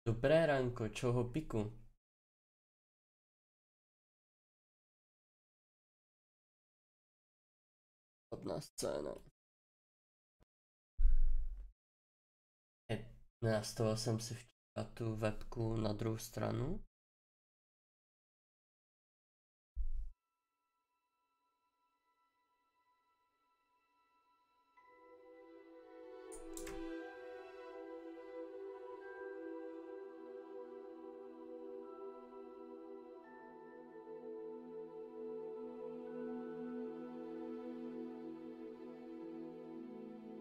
Dobré ránko, čoho piku? Hodná scéna. Nastavil jsem si včera tu webku na druhou stranu.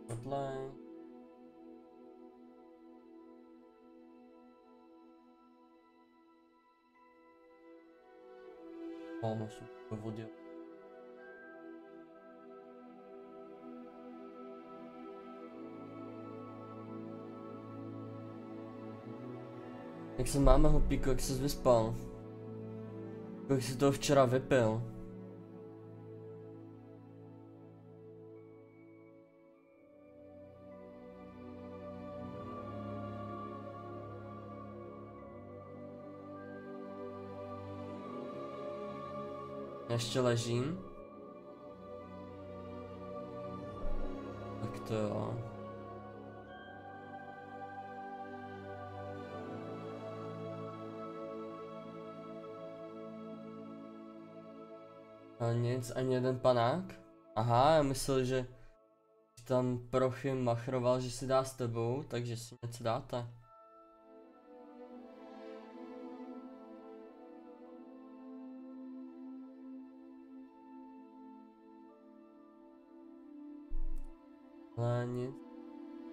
Tohle. Ono jsou ve vodě. Jak se máme, Hopíko, jak ses vyspal? Jak jsi toho včera vypil? Ještě ležím? Tak to jo. A nic, ani jeden panák? Aha, já myslel, že tam Prochy machroval, že si dá s tebou, takže si něco dáte. Ale nic.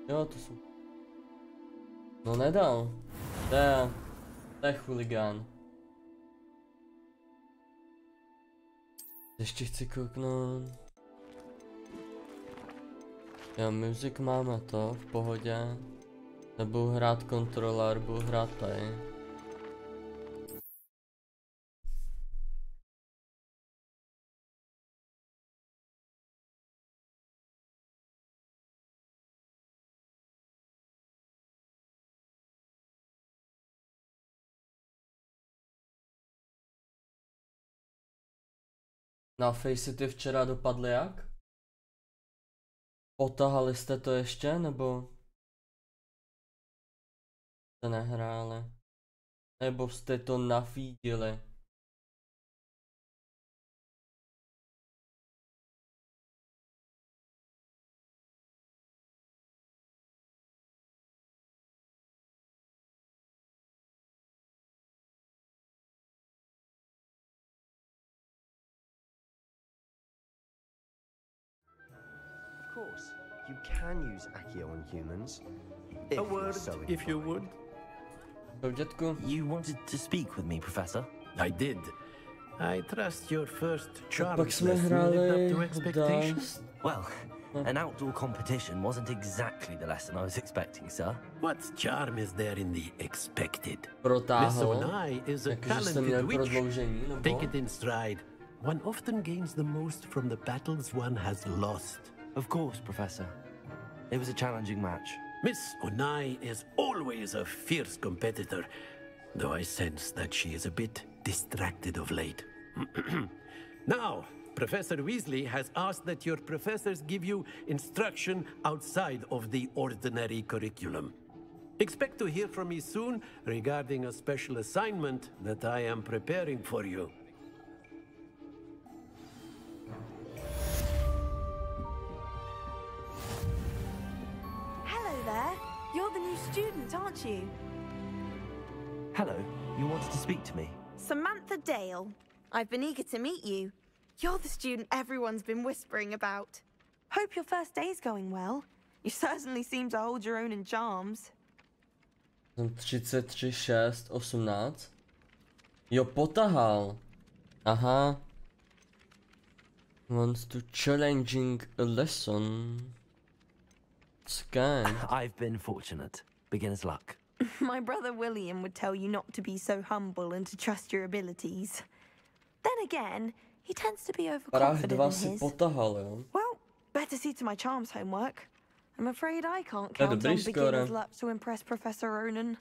Jo, to jsou... No nedal. To je chuligán. Ještě chci kouknout. Jo, music máme to, v pohodě. Nebudu hrát kontroler, budu hrát tady. Na Facety včera dopadly jak? Otahali jste to ještě, nebo jste nehráli? Nebo jste to nafídili? Course, you can use Accio on humans. A word, if you would. Dětku. You wanted to speak with me, Professor? I did. I trust your first Pak charms jsme lesson lived hráli up to expectations. Well, an outdoor competition wasn't exactly the lesson I was expecting, sir. What charm is there in the expected? Miss Protáhl. Onai is a Jakože jste talented měli witch. prodloužení, nebo? Take it in stride. One often gains the most from the battles one has lost. Of course, Professor. It was a challenging match. Miss Onai is always a fierce competitor, though I sense that she is a bit distracted of late. Now, Professor Weasley has asked that your professors give you instruction outside of the ordinary curriculum. Expect to hear from me soon regarding a special assignment that I am preparing for you. Hello there. You're the new student, aren't you? Hello, you wanted to speak to me? Samantha Dale. I've been eager to meet you. You're the student everyone's been whispering about. Hope your first day's going well. You certainly seem to hold your own in charms. 33, 6, 18. Jo, potahal. Aha. Wants to challenging a lesson. Scan. I've been fortunate. Beginner's luck. My brother William would tell you not to be so humble and to trust your abilities. Then again, he tends to be Prah overconfident 2 in si his. potahal, jo. Well, better see to my charms homework. I'm afraid I can't count on dobrý beginner's skóre. luck to impress Professor Ronan.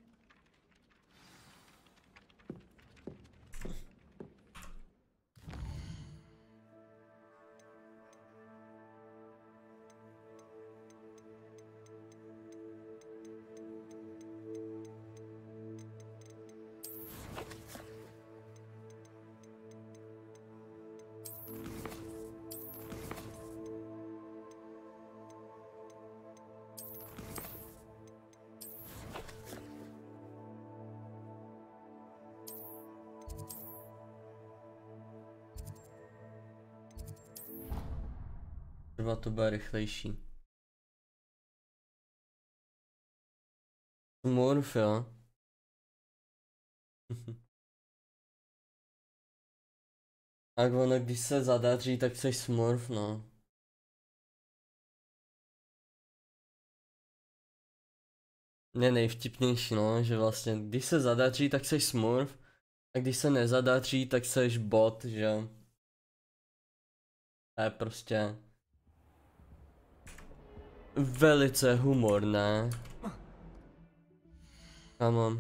Třeba to bude rychlejší. Smurf, jo. Tak ono, když se zadaří, tak jsi smurf, no. Je nejvtipnější, no, že vlastně, když se zadaří, tak jsi smurf. A když se nezadaří, tak jsi bot, že jo. To je prostě velice humorné. Kámo.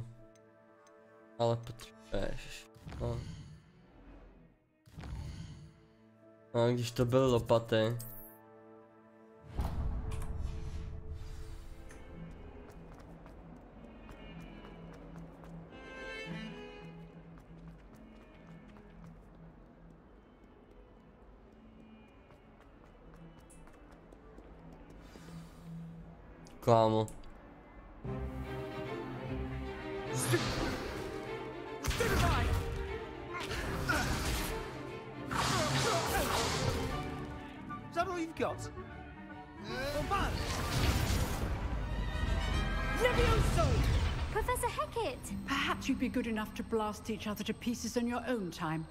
Ale potřebuješ. No. No, když to byly lopaty. Kámo. Is that all you've got? Professor Hecat! Perhaps you'd be good enough to blast each other to pieces in your own time.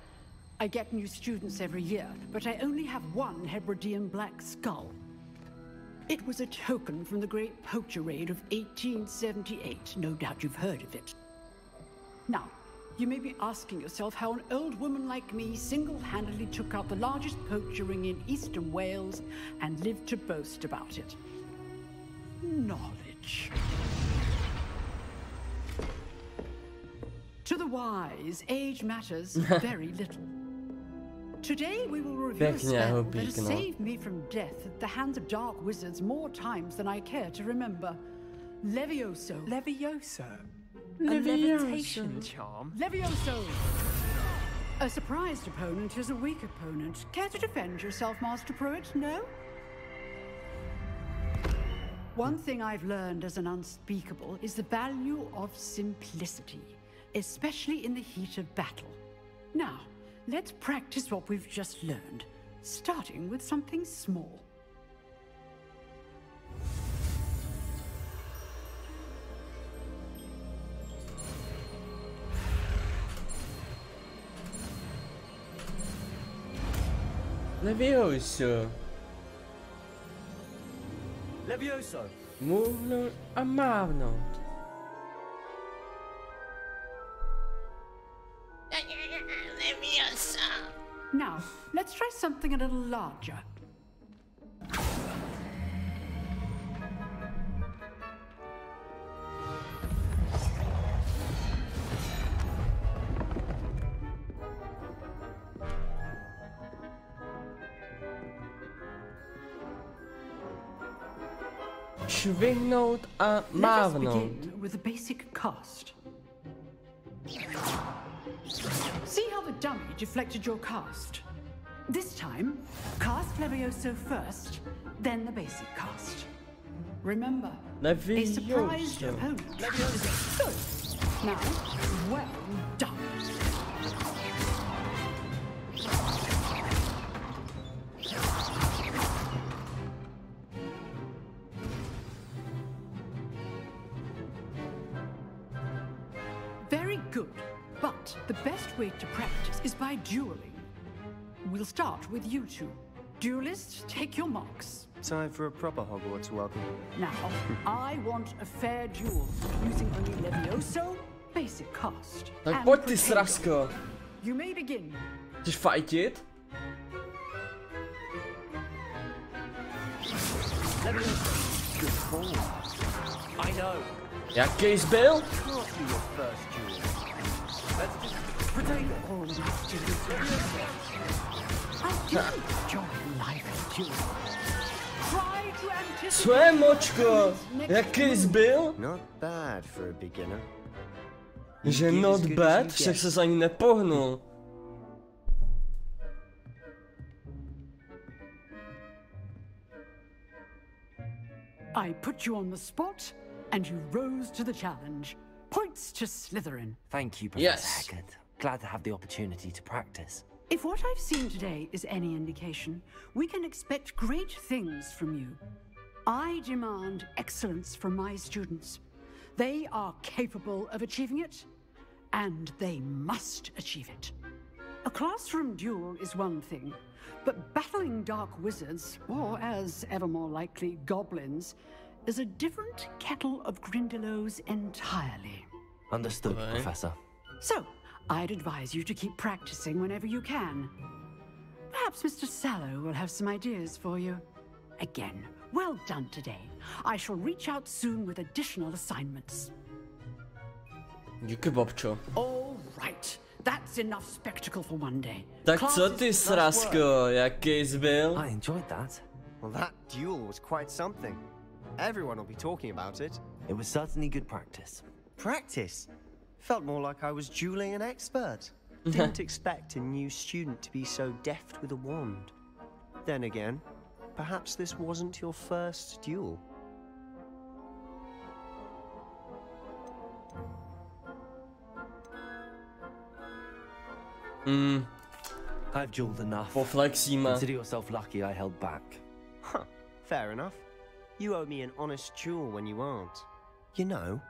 I get new students every year, but I only have one Hebridean black skull. It was a token from the Great Poacher Raid of 1878. No doubt you've heard of it. Now, you may be asking yourself how an old woman like me single-handedly took out the largest poacher ring in eastern Wales and lived to boast about it. Knowledge. To the wise, age matters very little. Today we will review a spell that has saved me from death at the hands of dark wizards more times than I care to remember. Levioso. Levioso? A levitation charm? Levioso! A surprised opponent is a weak opponent. Care to defend yourself, Master Pruitt? No? One thing I've learned as an unspeakable is the value of simplicity, especially in the heat of battle. Now, let's practice what we've just learned, starting with something small. Levioso. Levioso. Mówno a mávnout. Now, let's try something a little larger. Švihnout a Let us mávnout. begin with a basic cast. See how the dummy deflected your cast? This time, cast Levioso first, then the basic cast. Remember, a surprised Levioso. opponent. Good. Now, well done. good. But the best way to practice is by dueling. We'll start with you two. Duelists, take your marks. Time for a proper Hogwarts welcome. Now, I want a fair duel, using only Levioso, basic cast. Tak and pojď ty Potato. srasko. You may begin. Chceš fajtit? Good call. I know. Jaký jsi byl? Can't be your first duel. Let's just pretend. All of my students. I do enjoy live duels. Try to anticipate. Co je, močko? Jaký jsi byl? Not bad for a beginner. Že You did not as good bad? as you Však get. ses ani nepohnul. I put you on the spot, and you rose to the challenge. Points to Slytherin. Thank you, Professor Yes. Hackett. Glad to have the opportunity to practice. If what I've seen today is any indication, we can expect great things from you. I demand excellence from my students. They are capable of achieving it, and they must achieve it. A classroom duel is one thing, but battling dark wizards, or as ever more likely, goblins, is a different kettle of Grindylows entirely. Understood, Right. Professor. So, I'd advise you to keep practicing whenever you can. Perhaps Mr. Sallow will have some ideas for you. Again, well done today. I shall reach out soon with additional assignments. Díky, Bobčo. All right, that's enough spectacle for one day. Tak Class co is ty first srasko, jaký jsi byl? I enjoyed that. Well, that duel was quite something. Everyone will be talking about it. It was certainly good practice. Practice. Felt more like I was dueling an expert. Didn't expect a new student to be so deft with a wand. Then again, perhaps this wasn't your first duel. I've dueled enough. Poflexíme. Consider yourself lucky I held back. Huh, fair enough. You owe me an honest duel when you aren't. You know,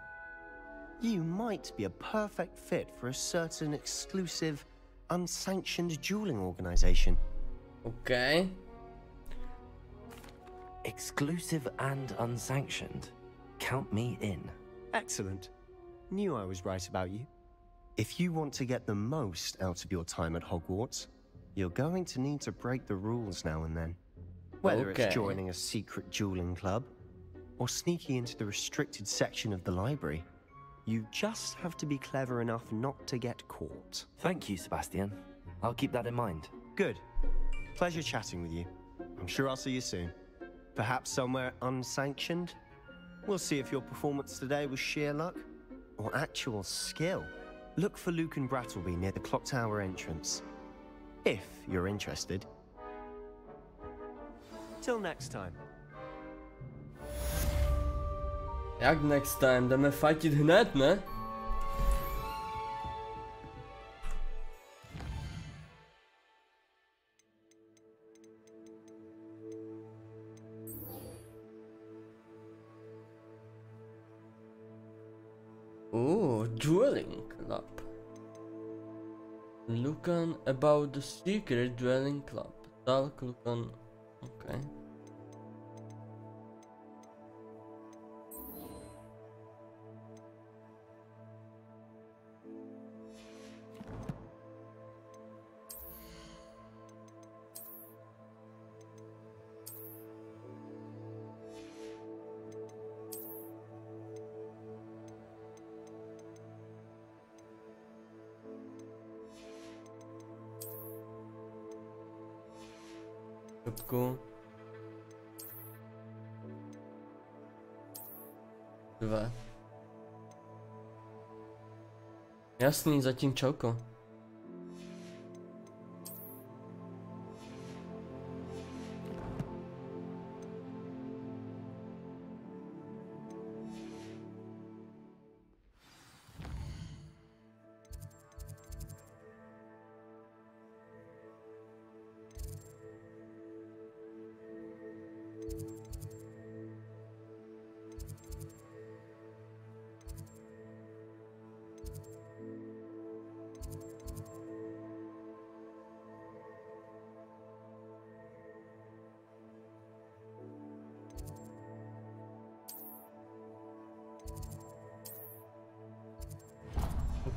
you might be a perfect fit for a certain exclusive, unsanctioned dueling organization. OK. Exclusive and unsanctioned. Count me in. Excellent. Knew I was right about you. If you want to get the most out of your time at Hogwarts, you're going to need to break the rules now and then. Whether Okay. it's joining a secret dueling club, or sneaking into the restricted section of the library, you just have to be clever enough not to get caught. Thank you, Sebastian. I'll keep that in mind. Good. Pleasure chatting with you. I'm sure I'll see you soon. Perhaps somewhere unsanctioned? We'll see if your performance today was sheer luck or actual skill. Look for Luke and Brattleby near the clock tower entrance. If you're interested. Till next time. Jak next time? Jdeme fightit hned, ne? Ooh, dueling club. Look on about the secret dueling club. Talk, look on. Okay. Šupku. 2. Jasný, zatím čauko.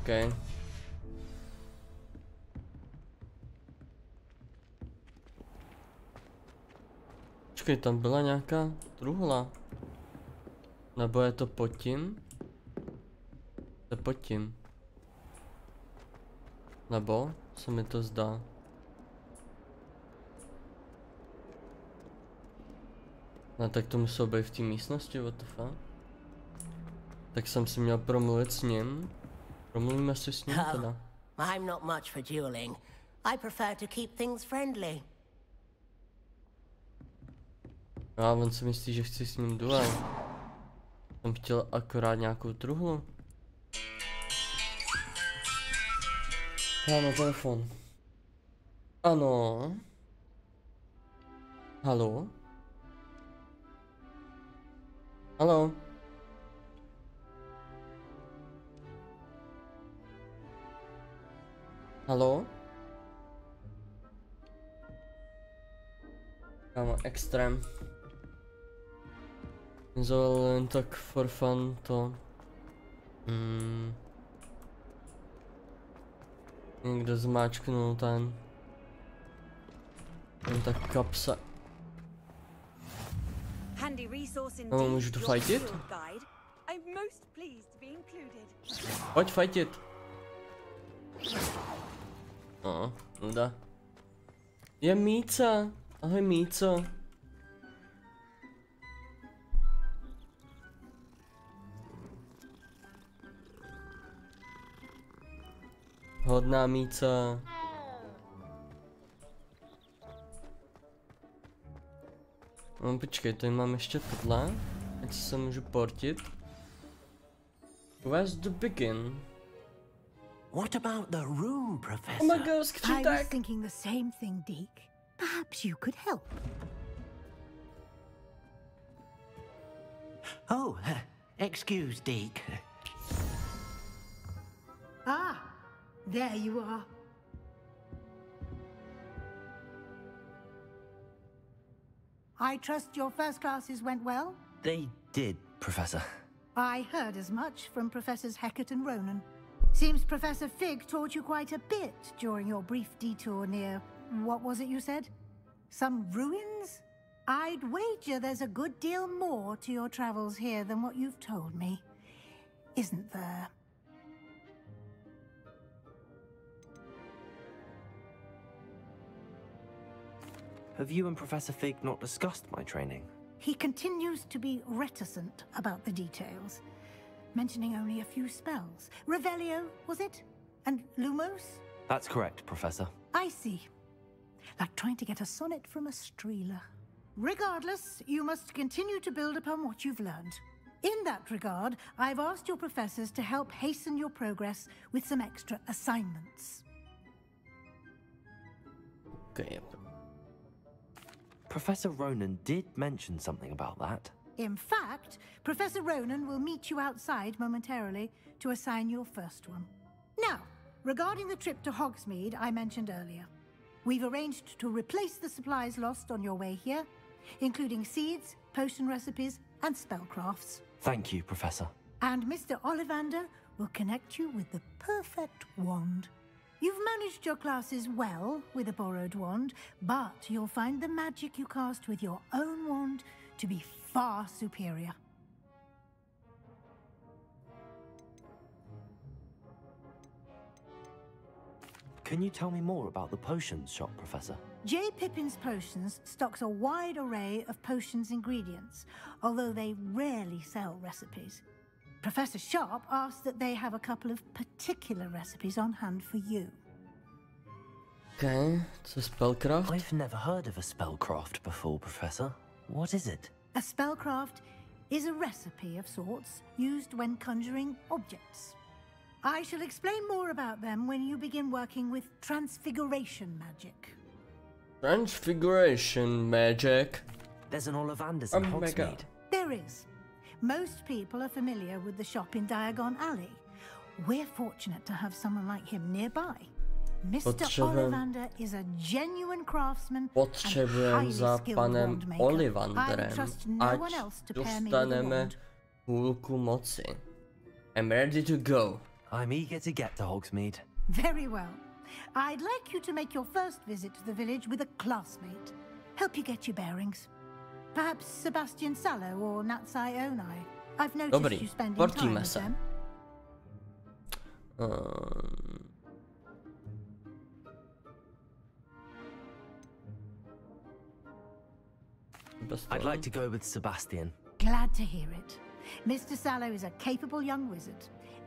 Počkej. Počkej, tam byla nějaká truhla. Nebo je to pod tím? To je pod tím. Nebo se mi to zdá. No tak to muselo být v té místnosti, what the fuck? Tak jsem si měl promluvit s ním. Promluvíme si s ním teda. I'm not much for dueling. I prefer to keep things friendly. A on si myslí, že chci s ním duel. Jsem chtěl akorát nějakou truhlu. Ano, telefon. Ano. Haló? Haló? Haló? Kámo, extrém. Zvolil jen tak for fun to. Někdo zmáčknul ten. Jen tak kapsa. No, můžu to fightit? Pojď fightit. No, nuda. Je Míca. Ahoj Míco. Hodná Míca. No počkej, tady mám ještě tohle. Ať se můžu portit. Where's the begin? What about the room, Professor? Oh my god, skřítek! I was thinking the same thing, Deke. Perhaps you could help. Oh, excuse, Deke. Ah, there you are. I trust your first classes went well? They did, Professor. I heard as much from Professors Hecat and Ronan. Seems Professor Fig taught you quite a bit during your brief detour near... what was it you said? Some ruins? I'd wager there's a good deal more to your travels here than what you've told me. Isn't there? Have you and Professor Fig not discussed my training? He continues to be reticent about the details, mentioning only a few spells. Revelio, was it? And Lumos? That's correct, Professor. I see. Like trying to get a sonnet from a streeler. Regardless, you must continue to build upon what you've learned. In that regard, I've asked your professors to help hasten your progress with some extra assignments. Okay. Professor Ronan did mention something about that. In fact, Professor Ronan will meet you outside momentarily to assign your first one. Now, regarding the trip to Hogsmeade I mentioned earlier, we've arranged to replace the supplies lost on your way here, including seeds, potion recipes, and spellcrafts. Thank you, Professor. And Mr. Ollivander will connect you with the perfect wand. You've managed your classes well with a borrowed wand, but you'll find the magic you cast with your own wand to be far superior. Can you tell me more about the potions shop, Professor? J. Pippin's Potions stocks a wide array of potions ingredients, although they rarely sell recipes. Professor Sharp asked that they have a couple of particular recipes on hand for you. Okay, it's a spellcraft. I've never heard of a spellcraft before, Professor. What is it? A spellcraft is a recipe of sorts used when conjuring objects. I shall explain more about them when you begin working with transfiguration magic. Transfiguration magic. There's an Ollivander's in Hogsmeade. There is. Most people are familiar with the shop in Diagon Alley. We're fortunate to have someone like him nearby. Mr. Ollivander is a genuine craftsman and highly skilled wand maker. I trust no one else to pair me with a wand. Půlku moci. I'm ready to go. I'm eager to get to Hogsmeade. Very well. I'd like you to make your first visit to the village with a classmate. Help you get your bearings. Perhaps Sebastian Sallow or Natsai Onai. I've noticed you spending time with them. I'd like to go with Sebastian. Glad to hear it. Mr. Sallow is a capable young wizard,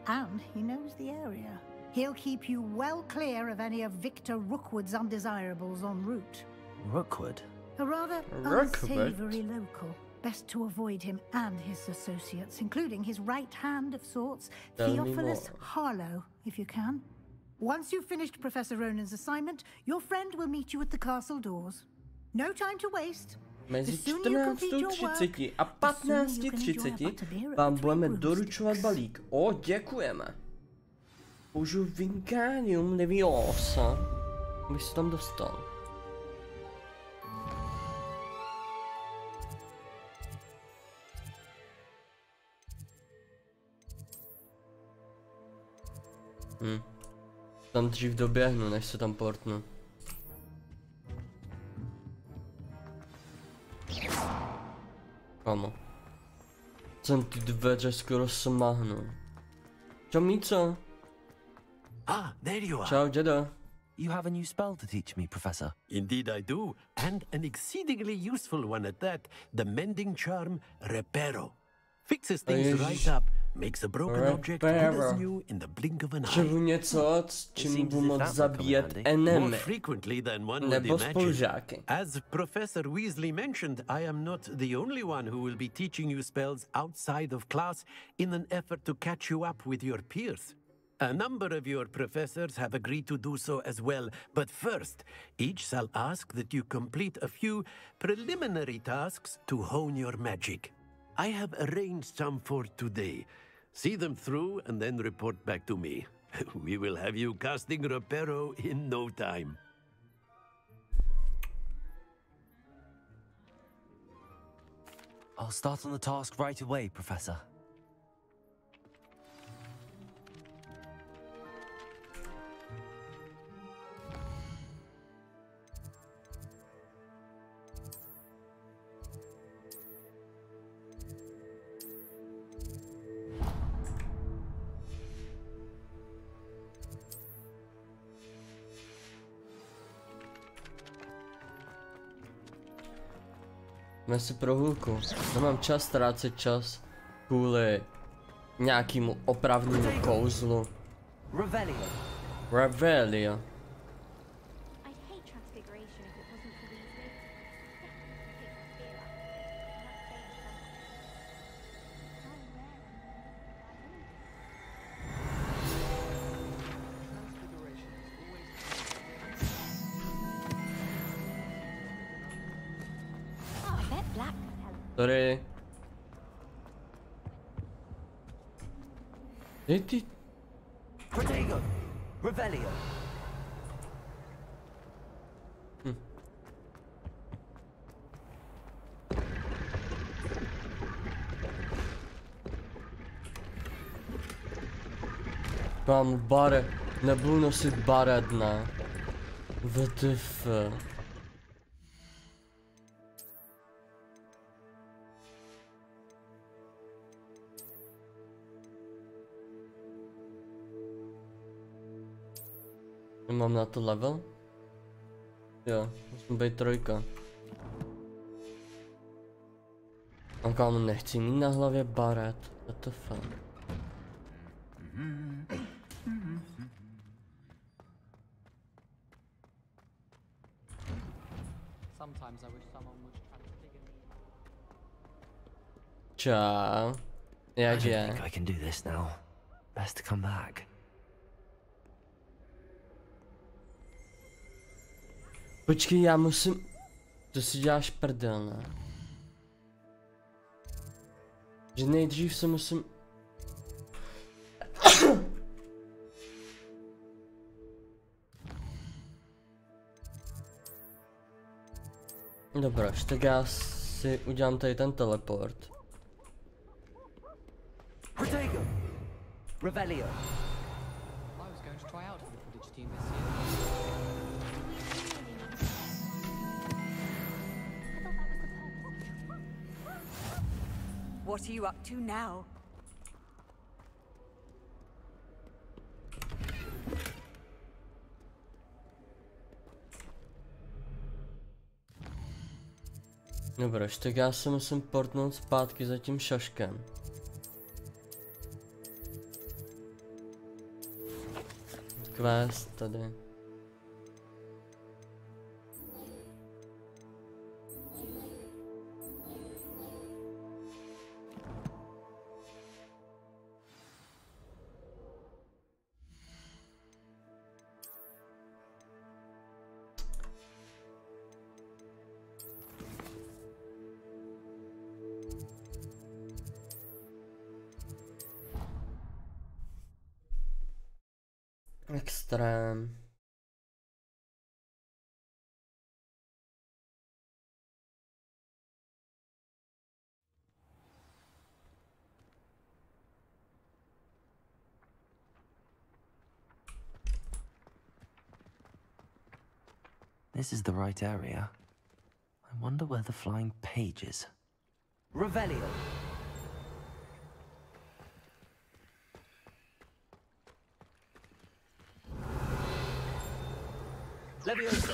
and he knows the area. He'll keep you well clear of any of Victor Rookwood's undesirables en route. Rookwood? A rather unsavory local. Best to avoid him and his associates, including his right hand of sorts, Theophilus Harlow, if you can. Once you've finished Professor Ronan's assignment, your friend will meet you at the castle doors. No time to waste. Mezi 14:30 a 15:30 vám budeme doručovat balík. O, děkujeme. Použiju Wingardium Leviosa, abych se tam dostal. Tam dřív doběhnu, než se tam portnu. Kamo. Jsem ty dveře skoro smahnul. Čau, Míco. Ah, there you are. Ciao, dědo. You have a new spell to teach me, Professor. Indeed I do, and an exceedingly useful one at that. The mending charm Reparo. Fixes things right up, makes a broken object good as new in the blink of an eye. Čevu něco, s čím budu moct zabíjet enemy. More frequently than one would imagine. As Professor Weasley mentioned, I am not the only one who will be teaching you spells outside of class in an effort to catch you up with your peers. A number of your professors have agreed to do so as well, but first, each shall ask that you complete a few preliminary tasks to hone your magic. I have arranged some for today. See them through and then report back to me. We will have you casting Reparo in no time. I'll start on the task right away, Professor. Jdeme si prohůlku. Nemám čas ztrácet čas kvůli nějakému opravnému kouzlu. Revelio. Sorry. Ty. Protego. Revelio. Kámo, bare. Nebudu nosit baret, ne. WTF. Mám na to level? Jo, musím být 3. A kámo, nechci mít na hlavě baret. What the fuck? Čau. Jak je? I think I can do this now. Best to come back. Počkej, já musím... To si děláš prdel, ne? Že nejdřív se musím... Dobroš, tak já si udělám tady ten teleport. Protego. Revelio. What are you up to now? Dobrož, tak já se musím portnout zpátky za tím šaškem. Quest tady. Extrém. This is the right area. I wonder where the flying page is. Revelio. Levioso.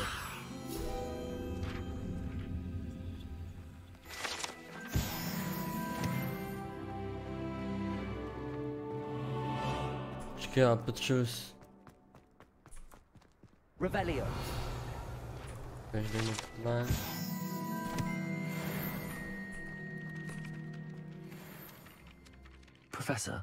Počkej, já potřebuji Revelio. Každému tohle. Professor,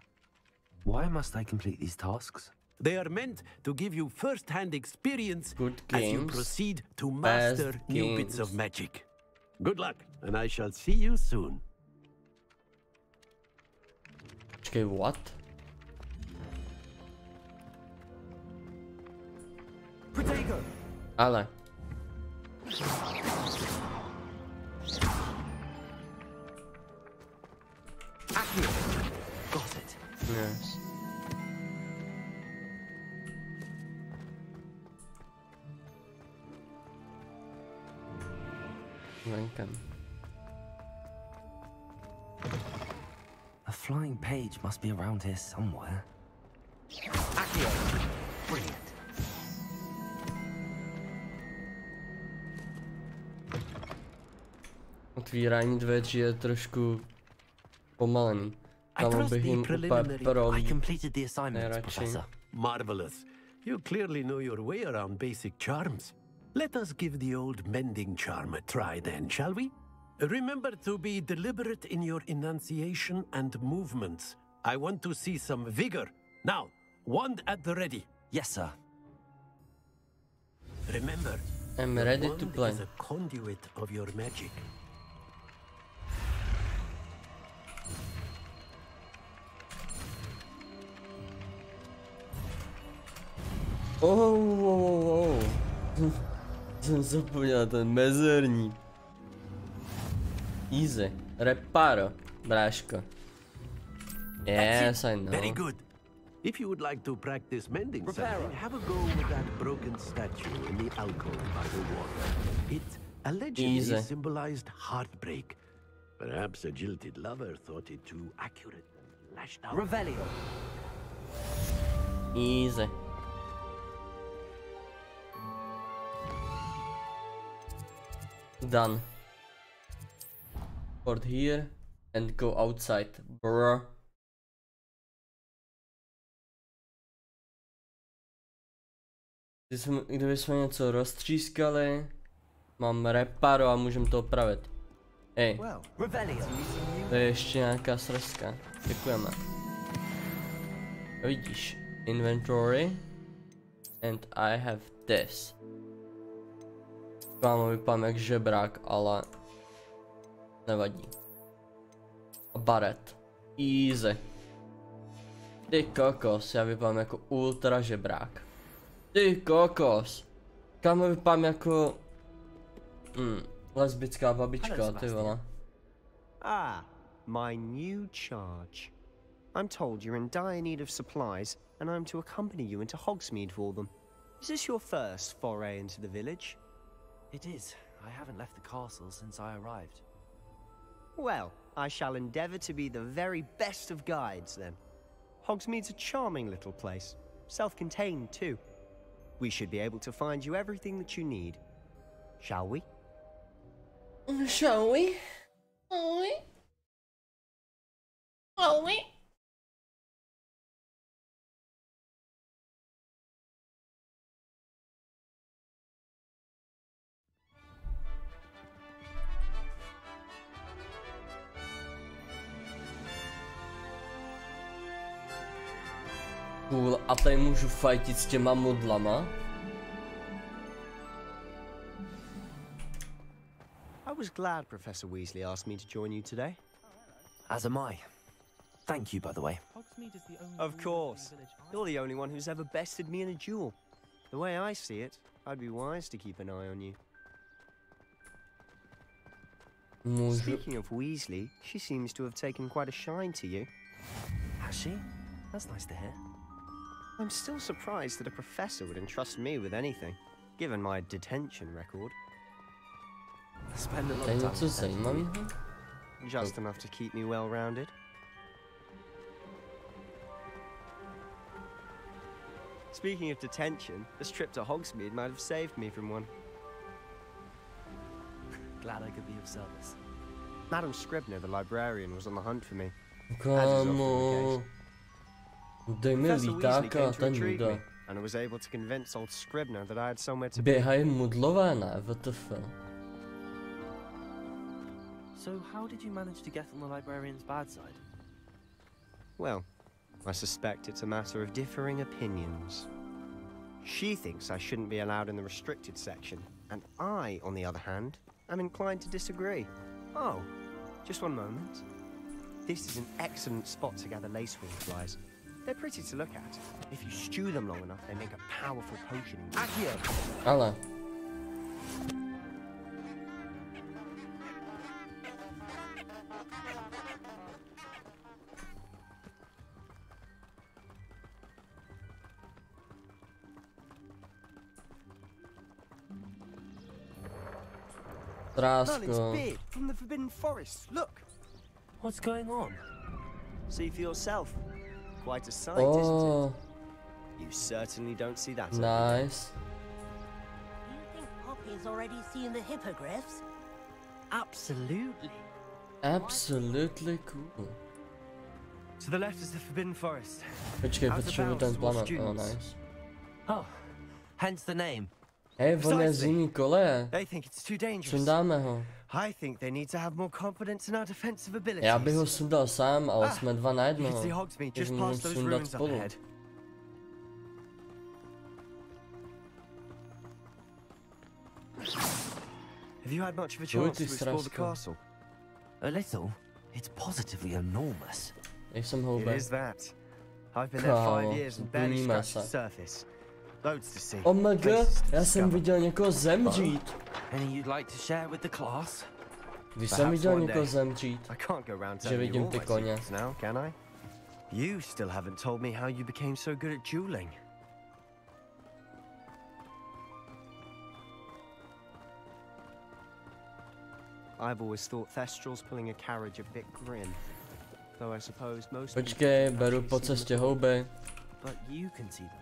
why must I complete these tasks? They are meant to give you first-hand experience Good as you games, proceed to best master new bits games. of magic. Good luck, and I shall see you soon. Počkej, what? Protego. Ale. Accio. Got it. Yes. Venkem. A flying page must be around here somewhere. Accio. Brilliant. Otvírání dveří je trošku pomalený. Tam bych jim úplně I completed the assignment, nejradši. Professor. Marvelous. You clearly know your way around basic charms. Let us give the old mending charm a try then, shall we? Remember to be deliberate in your enunciation and movements. I want to see some vigor. Now, wand at the ready. Yes, sir. Remember, I'm the ready wand to play. is a conduit of your magic. Oh. Jsem zapomněl ten mezerník. Easy. Reparo, bráško. Yes, I know. Very good. If you would like to practice mending something, have a go with that broken statue in the alcove by the water. It allegedly Easy. symbolized heartbreak. Perhaps a jilted lover thought it too accurate and lashed out. Revelio. Easy. Done. Port here and go outside, bruh. Kdybychom něco roztřískali, mám reparo a můžeme to opravit. Hej, to je ještě nějaká srska. Děkujeme. Vidíš, inventory and I have this. Kámo, vypadám jak žebrák, ale nevadí. A baret. Easy. Ty kokos, já vypadám jako ultra žebrák. Ty kokos. Kámo, vypadám jako lesbická babička, ty vole. Ah, my new charge. I'm told you're in dire need of supplies, and I'm to accompany you into Hogsmeade for them. Is this your first foray into the village? It is. I haven't left the castle since I arrived. Well, I shall endeavour to be the very best of guides, then. Hogsmeade's a charming little place, self-contained too. We should be able to find you everything that you need. Shall we? Shall we? Shall we? Shall we? Cool, a tady můžu fightit s těma modlama. I was glad Professor Weasley asked me to join you today. As am I. Thank you, by the way. Of course. You're the only one who's ever bested me in a duel. The way I see it, I'd be wise to keep an eye on you. Speaking of Weasley, she seems to have taken quite a shine to you. Has she? That's nice to hear. I'm still surprised that a professor would entrust me with anything, given my detention record. Spend a lot of time. Just enough to keep me well-rounded. Speaking of detention, this trip to Hogsmeade might have saved me from one. Glad I could be of service. Madam Scribner, the librarian, was on the hunt for me. Kámo, dej mi lítáka, ta nuda. And I was able to convince old Scribner that I had somewhere to Běhají mudlové, ne? WTF. So how did you manage to get on the librarian's bad side? Well, I suspect it's a matter of differing opinions. She thinks I shouldn't be allowed in the restricted section, and I, on the other hand, am inclined to disagree. Oh, just one moment. This is an excellent spot to gather lacewing flies. They're pretty to look at. If you stew them long enough, they make a powerful potion. Accio! Ale. Merlin's beard from the Forbidden Forest. Look. What's going on? See for yourself. Quite a sight, isn't it? You certainly don't see that. Nice. Do you think Poppy's already seen the hippogriffs? Absolutely. Absolutely cool. To the left is the Forbidden Forest. Počkej, potřebuji ten planet. Oh, nice. Oh, hence the name. Hej, on je z jiný koleje. They think it's too dangerous. Sundáme ho. I think they need to have more confidence in our defensive abilities. Já bych ho sundal sám, ale jsme dva na jednoho. Takže můžeme sundat spolu. Have you had much of a chance to explore the castle? A little. It's positively enormous. Nejsem hoube. It is that. I've been there 5 years and barely scratched the surface. Loads to see. Oh my god, já jsem viděl někoho zemřít. Any you'd like to share with the class? Když jsem viděl někoho zemřít, I can't go around že vidím ty koně. Now, can I? You still haven't told me how you became so good at dueling. I've always thought Thestrals pulling a carriage a bit grim. Though I suppose most. Počkej, beru po cestě houby. But you can see them.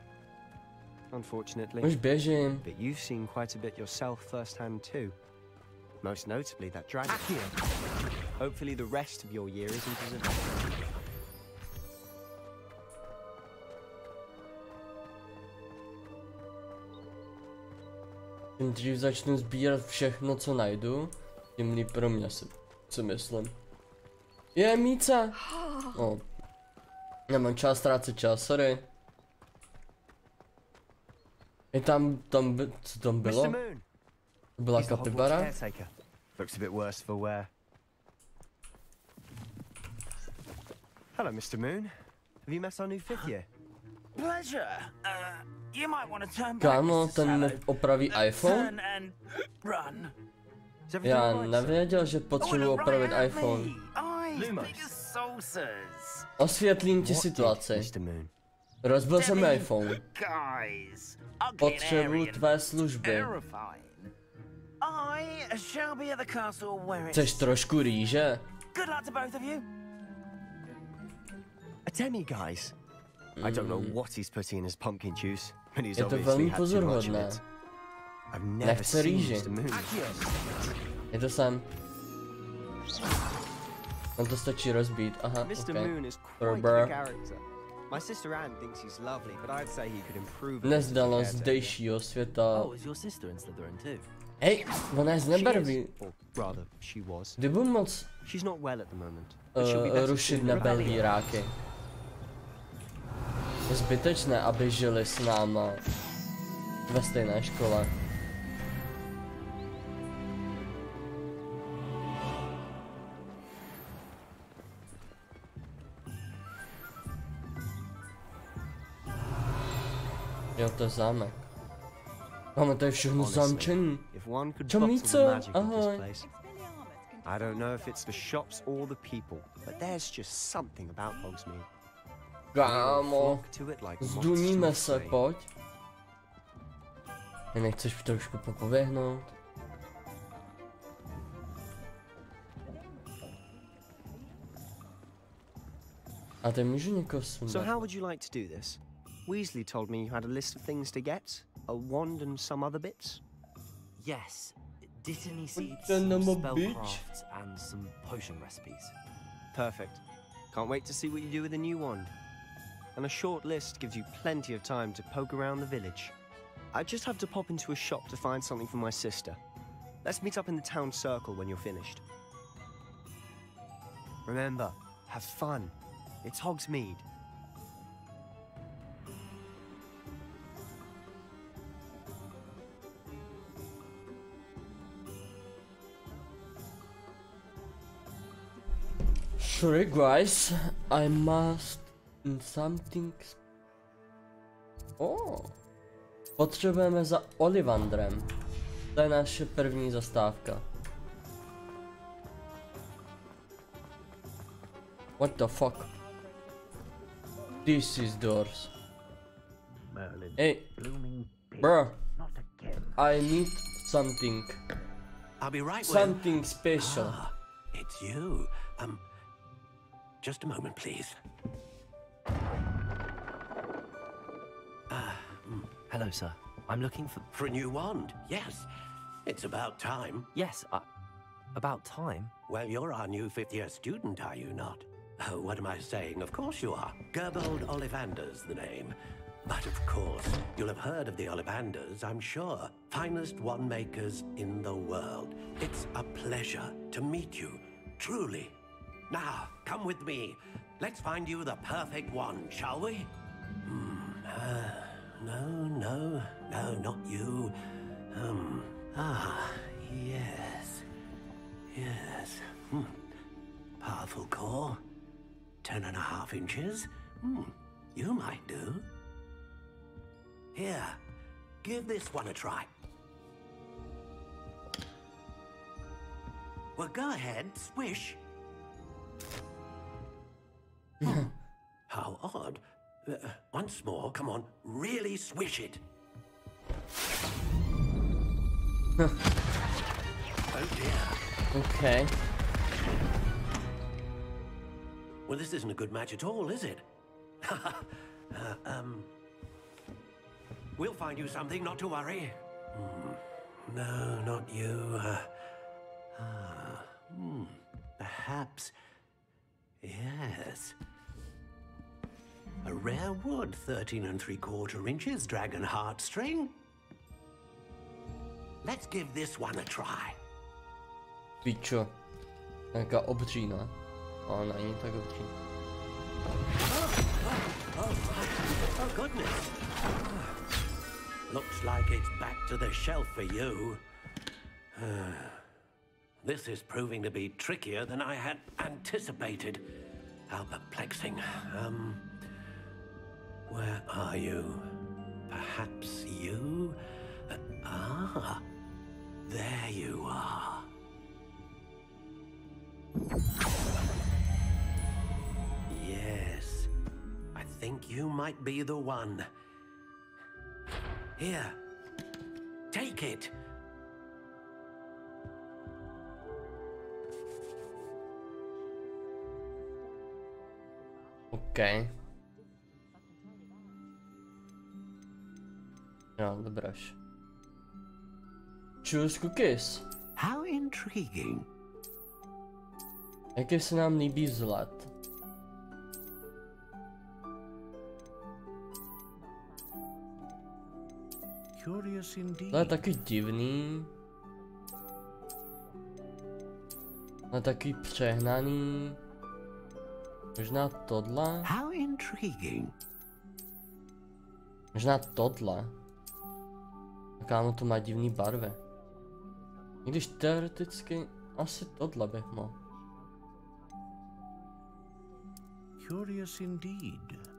Unfortunately. Už běžím. But you've seen quite a bit yourself firsthand too. Most notably that dragon. Hopefully the rest of your year isn't as eventful. Čím dřív začnu sbírat všechno, co najdu, tím líp pro mě si myslím. Je míce! No. Nemám čas ztrácet čas, sorry. Je co tam bylo? To byla kapibara? Looks a bit worse for wear. Hello, Mr. Moon. Have you met our new fifth year? Pleasure. You might want to turn back. Kámo, ten mi opraví iPhone? Já nevěděl, že potřebuji opravit iPhone. Osvětlím ti situaci. Rozbil jsem mi iPhone. Potřebuji tvé služby. Chceš trošku rýže? Good luck to both of you. A demi-guise? I don't know what he's putting in his pumpkin juice, but he's Je to obviously velmi had too much of pozoruhodné. it. I've never Nechce seen rýži. Mr. Moon. Je to sem. On to stačí rozbít, aha, Mr. okay. Moon is quite a character. My sister Anne thinks he's lovely, but I'd say he could improve. Nezdalo zdejšího světa. Oh, is your sister in Slytherin too? Hej, ona je z nebarví. Or rather, she was. Kdyby moc She's not well at the moment. But she'll be better rušit soon. nebelvíráky. Je zbytečné, aby žili s náma ve stejné škole. Jo, to je zámek. Máme tady všechno zamčený. Čomíco, ahoj. I don't know if it's the shops or the people, but there's just something about Hogsmeade. Kámo, zduníme se, pojď. Nechceš trošku popověhnout? A teď můžu někoho sundat. So how would you like to do this? Weasley told me you had a list of things to get, a wand and some other bits. Yes, Dittany seeds, the number spellcrafts, and some potion recipes. Perfect. Can't wait to see what you do with the new wand. And a short list gives you plenty of time to poke around the village. I just have to pop into a shop to find something for my sister. Let's meet up in the town circle when you're finished. Remember, have fun. It's Hogsmeade. Sorry guys, I must something. Oh. Potřebujeme za Ollivandrem. To je naše první zastávka. What the fuck? This is doors. Hey, bro. I need something. I'll be right with Something special. Ah, it's you. Just a moment, please. Hello, sir. I'm looking for a new wand. Yes, it's about time. Yes, about time? Well, you're our new fifth-year student, are you not? Oh, what am I saying? Of course you are. Gerbold Ollivander's the name. But of course, you'll have heard of the Ollivanders, I'm sure. Finest wand makers in the world. It's a pleasure to meet you, truly. Now, come with me. Let's find you the perfect wand, shall we? No, not you. Yes. Powerful core. 10.5 inches. You might do. Here, give this one a try. Well, go ahead, swish. How odd. Once more, come on, really swish it. Oh dear. Okay. Well, this isn't a good match at all, is it? We'll find you something, not to worry. No, not you. Perhaps. Yes. A rare wood, 13 3/4 inches, dragon heartstring. Let's give this one a try. Pičo. Nějaká obřína. A není tak obří. Oh goodness. Looks like it's back to the shelf for you. This is proving to be trickier than I had anticipated. How perplexing. Where are you? Perhaps you? There you are. Yes, I think you might be the one. Here, take it. OK. Jo, dobráš. Choose cookies. How intriguing. Jaký se nám líbí vzhled? Curious indeed. To je taky divný. To je taky přehnaný. Možná tohle? How intriguing. Možná tohle. Kámo, to má divný barvy. I když teoreticky asi tohle bych mohl. Curious indeed.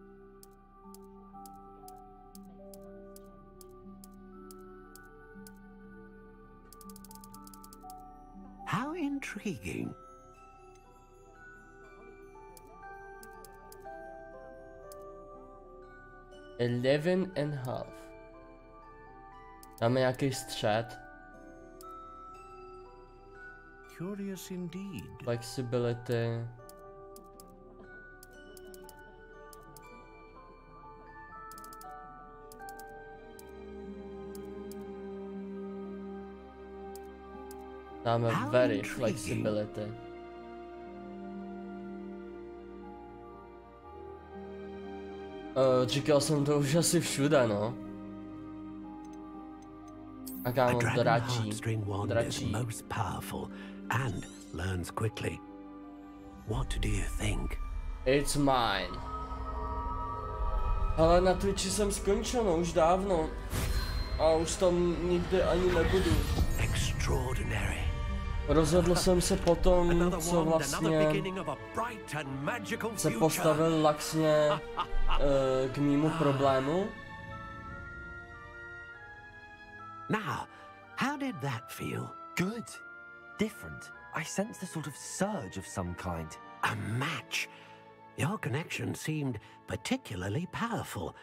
How intriguing. $11.5. Dáme nějaký střed. Curious indeed. Flexibility. Dáme very flexibility. Říkal jsem to už asi všude, no. A kámo, dračí. Most powerful and learns quickly. What do you think? It's mine. Ale na Twitchi jsem skončil, no, už dávno. A už tam nikdy ani nebudu. Extraordinary. Rozhodl jsem se potom, co vlastně se postavil laxně k mému problému. Now, how did that feel? Good. Different. I sensed a sort of surge of some kind. A match. Your connection seemed particularly powerful.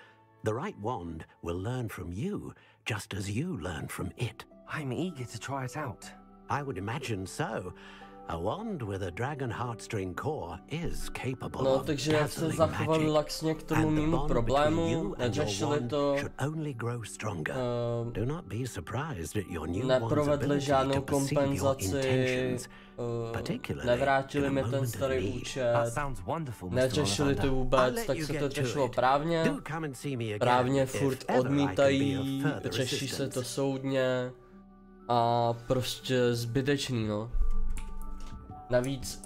The right wand will learn from you, just as you learn from it. I'm eager to try it out. I would imagine so. A wand with a dragon heartstring core is capable No, of takže já se zachoval laxně k tomu mému problému, neřešili to, neprovedli žádnou kompenzaci, nevrátili mi ten starý účet, neřešili to vůbec, tak se to řešilo právně, právně furt odmítají, řeší se to soudně a prostě zbytečný, no. Navíc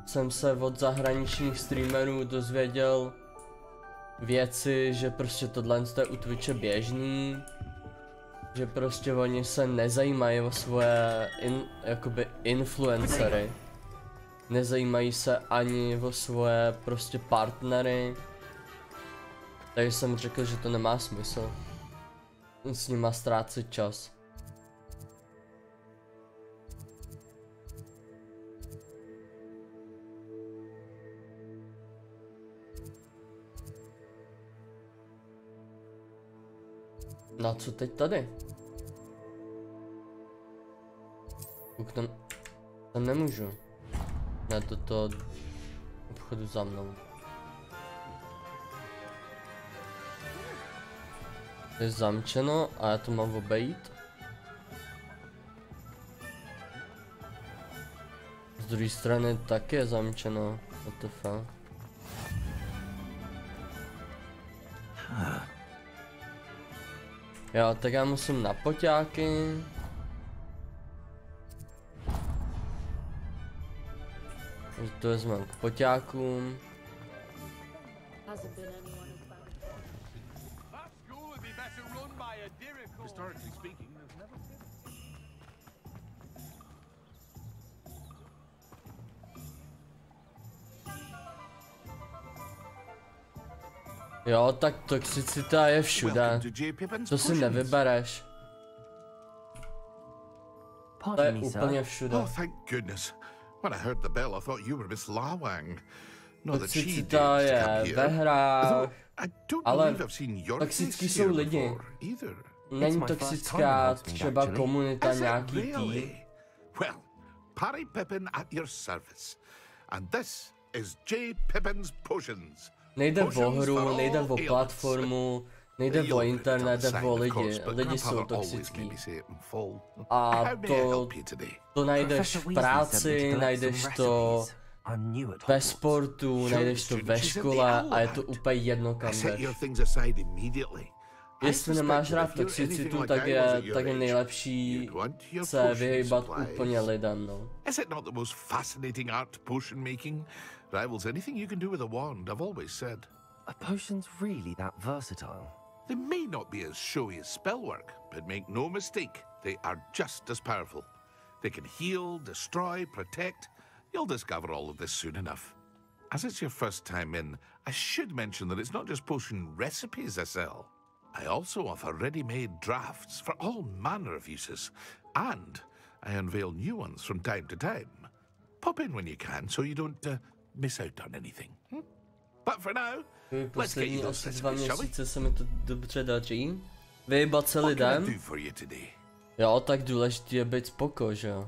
jsem se od zahraničních streamerů dozvěděl věci, že prostě tohle je u Twitche běžný, že prostě oni se nezajímají o svoje jakoby influencery, nezajímají se ani o svoje prostě partnery, takže jsem řekl, že to nemá smysl s nima ztrácet čas. No co teď tady? Tam nemůžu. Ne, do toho obchodu za mnou. To je zamčeno a já to mám obejít. Z druhé strany taky je zamčeno. What the fuck? Jo, tak já musím na poťáky. To vezmeme k poťákům. Jo, tak toxicita je všude. To si nevybereš. To je úplně všude. Oh, thank goodness. When I heard the bell, I thought you were Miss Lawang. No, that she Toxicita je ve hrách, ale toxický jsou lidi. Není toxická třeba komunita nějaký tý. Well, Parry Pippin at your service. And this is J. Pippin's Potions. Nejde o hru, nejde o platformu, nejde o internet, jde o lidi. Lidi jsou toxický. A to najdeš v práci, najdeš to ve sportu, najdeš to ve škole a je to úplně jedno kam jdeš. Jestli nemáš rád toxicitu, tak je nejlepší se vyhýbat úplně lidem, no. Is it not the most fascinating art potion making? Rivals anything you can do with a wand, I've always said. Are potions really that versatile? They may not be as showy as spellwork, but make no mistake, they are just as powerful. They can heal, destroy, protect. You'll discover all of this soon enough. As it's your first time in, I should mention that it's not just potion recipes I sell. I also offer ready-made drafts for all manner of uses, and I unveil new ones from time to time. Pop in when you can, so you don't miss out on anything. But for now, let's get you those recipes, shall we? Se mi to dobře daří. Vyhýbat se lidem. Jo, tak důležitý je být spoko, že jo.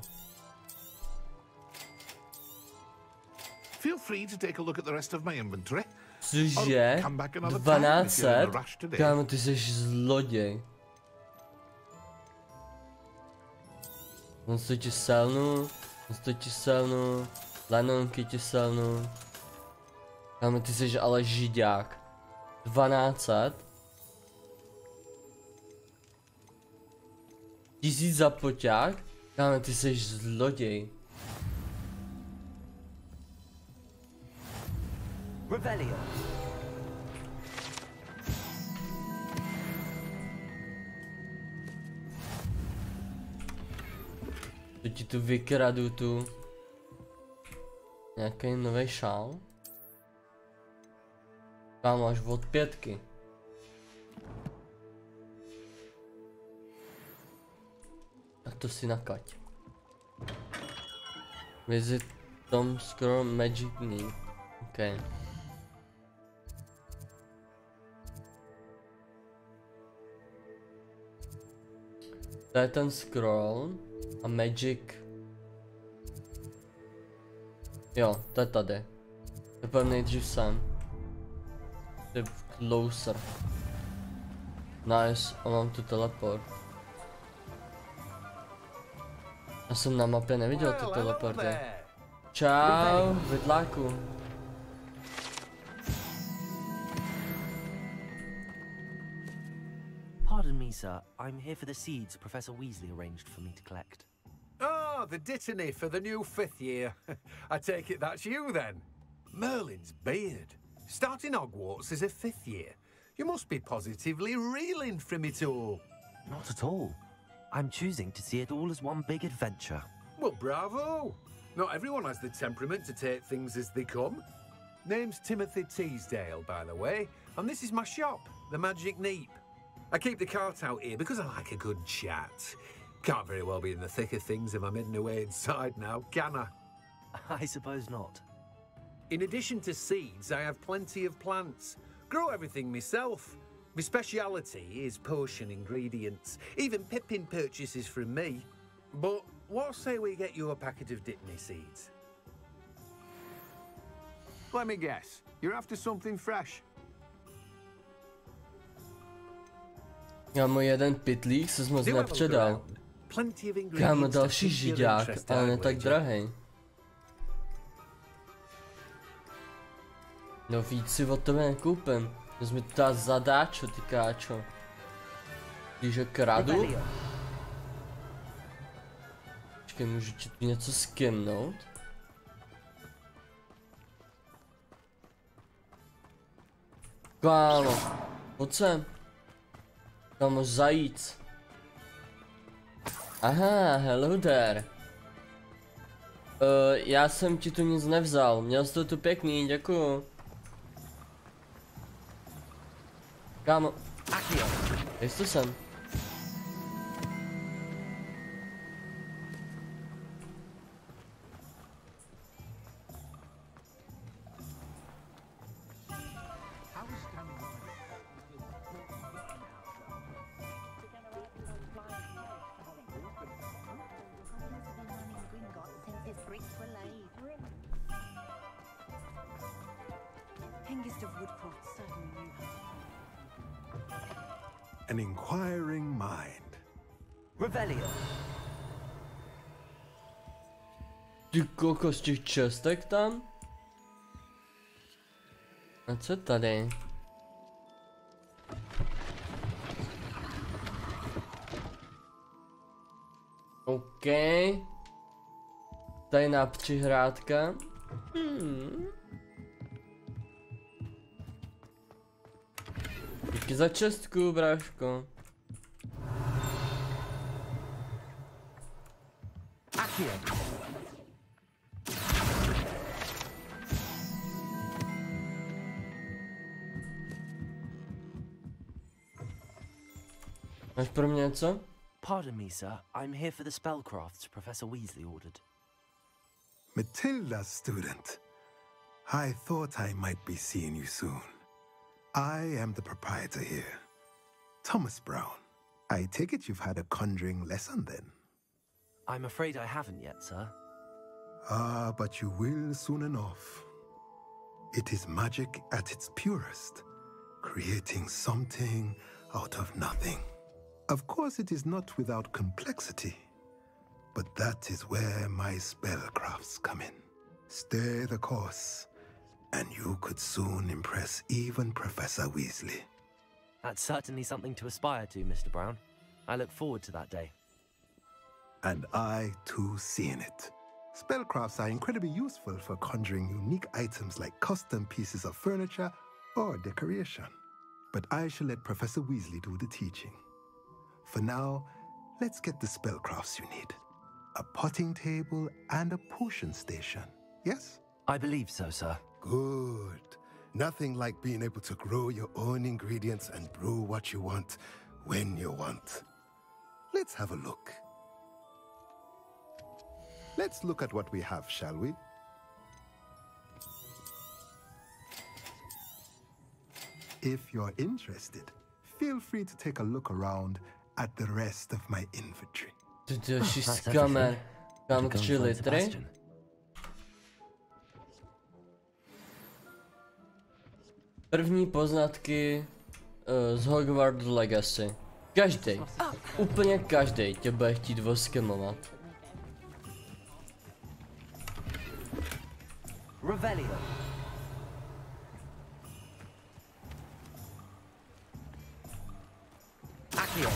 Feel free to take a look at the rest of my inventory. Cože? 1200? Kámo, ty jsi zloděj. On to ti selnu, lanonky ti selnu. Kámo, ty jsi ale židák. 1200? 1000 za poťák? Kámo, ty jsi zloděj. Rebellion. To ti tu vykradu tu nějaký nový šál. Tam máš od 5. A to si nakať. Visit Tom Scroll Magic Knee. Okay. To je ten scroll a magic. Jo, to je tady. Teprve nejdřív sem. To je closer. Nice, a mám tu teleport. Já jsem na mapě neviděl ty teleporty. Čau, vidláku. Pardon me, sir. I'm here for the seeds Professor Weasley arranged for me to collect. Oh, the dittany for the new 5th year. I take it that's you, then. Merlin's beard. Starting Hogwarts as a 5th year. You must be positively reeling from it all. Not at all. I'm choosing to see it all as one big adventure. Well, bravo. Not everyone has the temperament to take things as they come. Name's Timothy Teasdale, by the way, and this is my shop, the Magic Neep. I keep the cart out here because I like a good chat. Can't very well be in the thick of things if I'm hidden away inside now, can I? I suppose not. In addition to seeds, I have plenty of plants. Grow everything myself. My speciality is potion ingredients. Even Pippin purchases from me. But what say we get you a packet of Dittany seeds? Let me guess. You're after something fresh. Kámo, jeden pitlík se moc nepředal. Kámo, další židák, ale ne tak drahej. No víc si od tebe nekoupím. Jsi mi to zadáčo, ty káčo. Když ho kradu? Počkej, můžu ti tu něco skimnout? Kámo, pojď sem. Kámo, zajíc. Aha, hello there. Já jsem ti tu nic nevzal, měl jsi to tu pěkný, děkuju. Kámo, jestli to sem. An inquiring mind. Revelio. Ty kokos, těch čestek tam? A co tady? OK. Tajná přihrádka. Díky za čestku, bráško. Máš pro mě něco? Pardon me, sir. I'm here for the spellcrafts Professor Weasley ordered. Matilda, student. I thought I might be seeing you soon. I am the proprietor here, Thomas Brown. I take it you've had a conjuring lesson then? I'm afraid I haven't yet, sir. Ah, but you will soon enough. It is magic at its purest, creating something out of nothing. Of course, it is not without complexity, but that is where my spellcrafts come in. Stay the course, and you could soon impress even Professor Weasley. That's certainly something to aspire to, Mr. Brown. I look forward to that day. And I, too, see in it. Spellcrafts are incredibly useful for conjuring unique items like custom pieces of furniture or decoration. But I shall let Professor Weasley do the teaching. For now, let's get the spellcrafts you need. A potting table and a potion station, yes? I believe so, sir. Good. Nothing like being able to grow your own ingredients and brew what you want when you want. Let's have a look. Let's look at what we have, shall we? If you're interested, feel free to take a look around at the rest of my inventory. Kam 3 litry? První poznatky z Hogwarts Legacy. Každý, úplně každý tě bude chtít voskemovat. Revelio. Accio.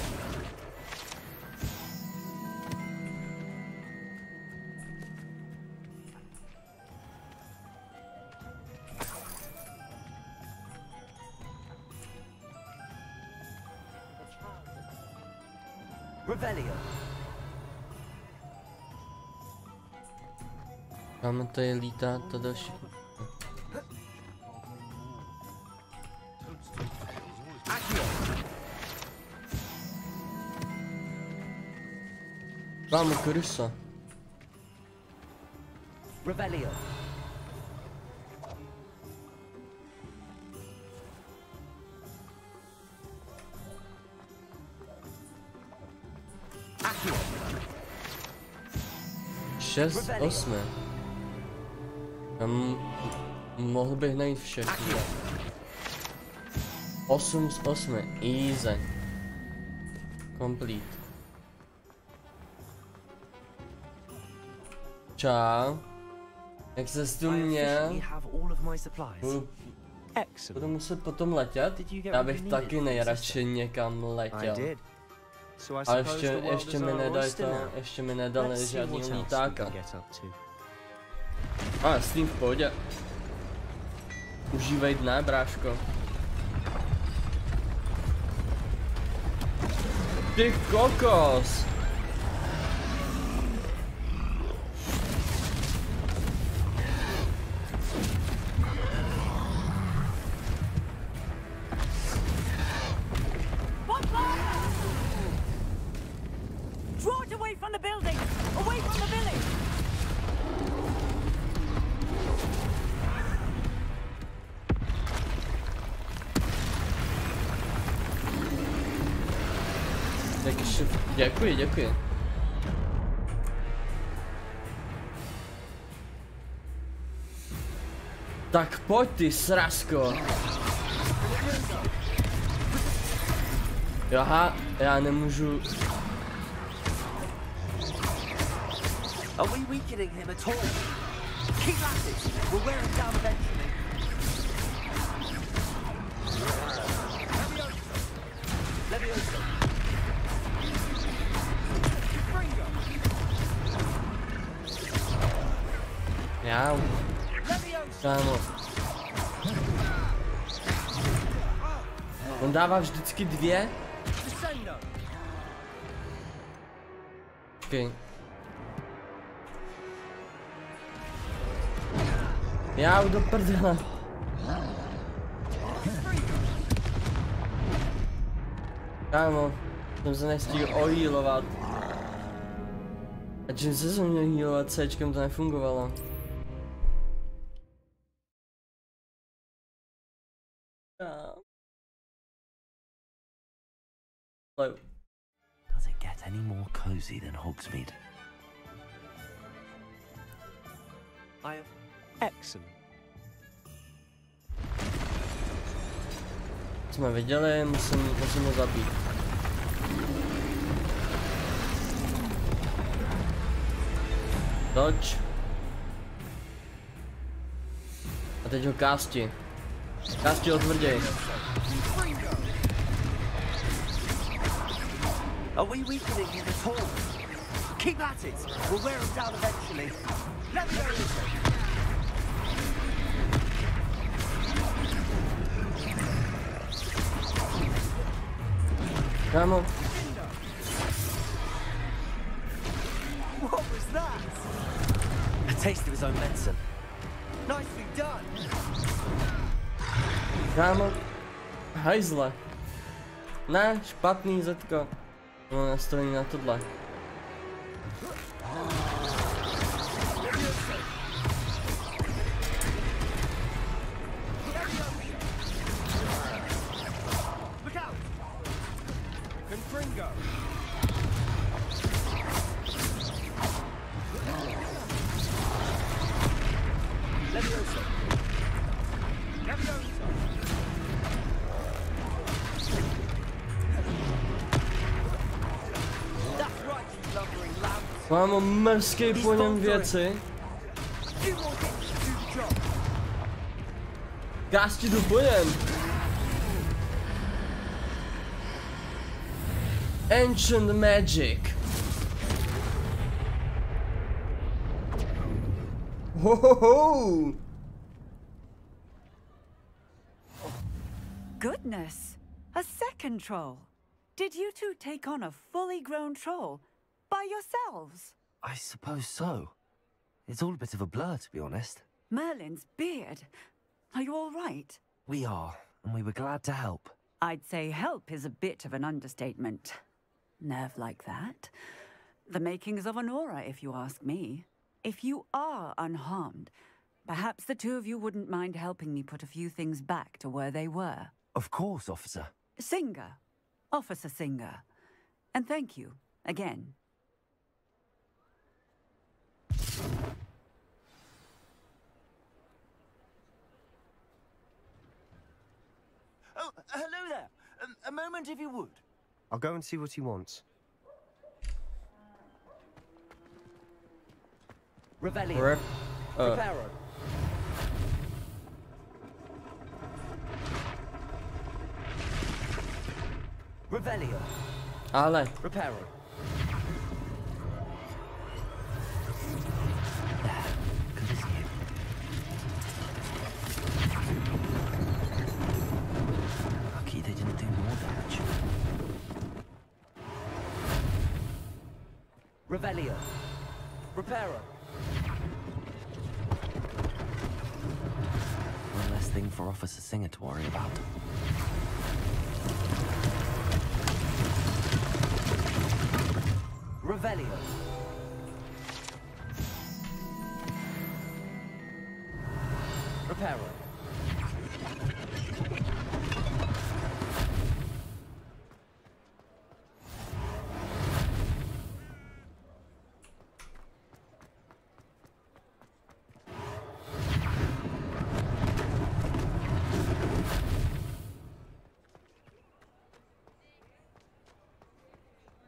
Revelio. Kam tady lítá ta další? Máme krysa. Revelio. Accio. 6, 8. Mohl bych najít všechny. 8 z 8. Easy. Complete. Čau. Jak ses tu měl? Budu muset potom letět? Já bych taky nejradši někam letěl. A ještě mi nedali žádný lítáka. A s tím v pohodě. Užívej dne, bráško. Ty kokos! Děkuji, děkuji. Tak pojď ty srasko. Aha, já nemůžu. Are we weakening him at all? Keep at it. We'll wear him down eventually. Levioso. Já. Kámo. On dává vždycky 2. Počkej. Já do prdele. Kámo, jsem se nestihl ohýlovat. A čím se měl healovat, Cčkem to nefungovalo. Does it get any more cozy than Hogsmeade? I am excellent. Jsme viděli, musím ho zabít. Dodge. A teď ho kásti. Kásti otvrděj. Are we weakening him at all? Keep at it. We'll wear him down eventually. Let's go. Kámo. What was that? A taste of his own medicine. Nicely done. Kámo. Hajzle. Ne, špatný Zetko. No, nastavení na tohle. Mám mrzký po něm věci. Gásti jdu po něm. Ancient Magic. Ho. Goodness, a second troll. Did you two take on a fully grown troll? By yourselves? I suppose so. It's all a bit of a blur, to be honest. Merlin's beard. Are you all right? We are, and we were glad to help. I'd say help is a bit of an understatement. Nerve like that. The makings of an aura, if you ask me. If you are unharmed, perhaps the two of you wouldn't mind helping me put a few things back to where they were. Of course, officer. Singer. Officer Singer. And thank you, again. Oh, hello there. A moment if you would. I'll go and see what he wants. Revelio. Reparo. Revelio. Ale. Reparo. Lucky they didn't do more damage. Revelio. Reparo. One less thing for Officer Singer to worry about. Revelio. Reparo.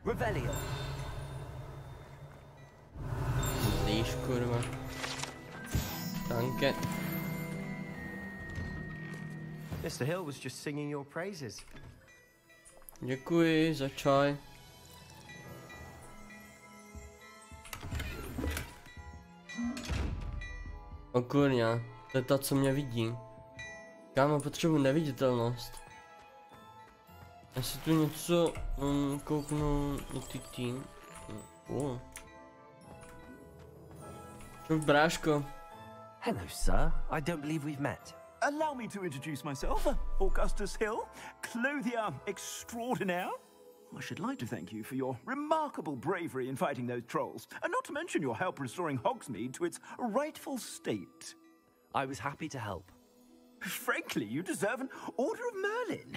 Revelio. Líš, kurva. Danke. Mr. Hill was just singing your praises. Děkuji za čaj. O kurňa, to je ta, co mě vidí. Kámo, potřebuji neviditelnost. Já si tu něco kouknu na ty tým. Čau, bráško. Hello, sir. I don't believe we've met. Allow me to introduce myself, Augustus Hill, clothier extraordinaire. I should like to thank you for your remarkable bravery in fighting those trolls, and not to mention your help restoring Hogsmeade to its rightful state. I was happy to help. Frankly, you deserve an Order of Merlin,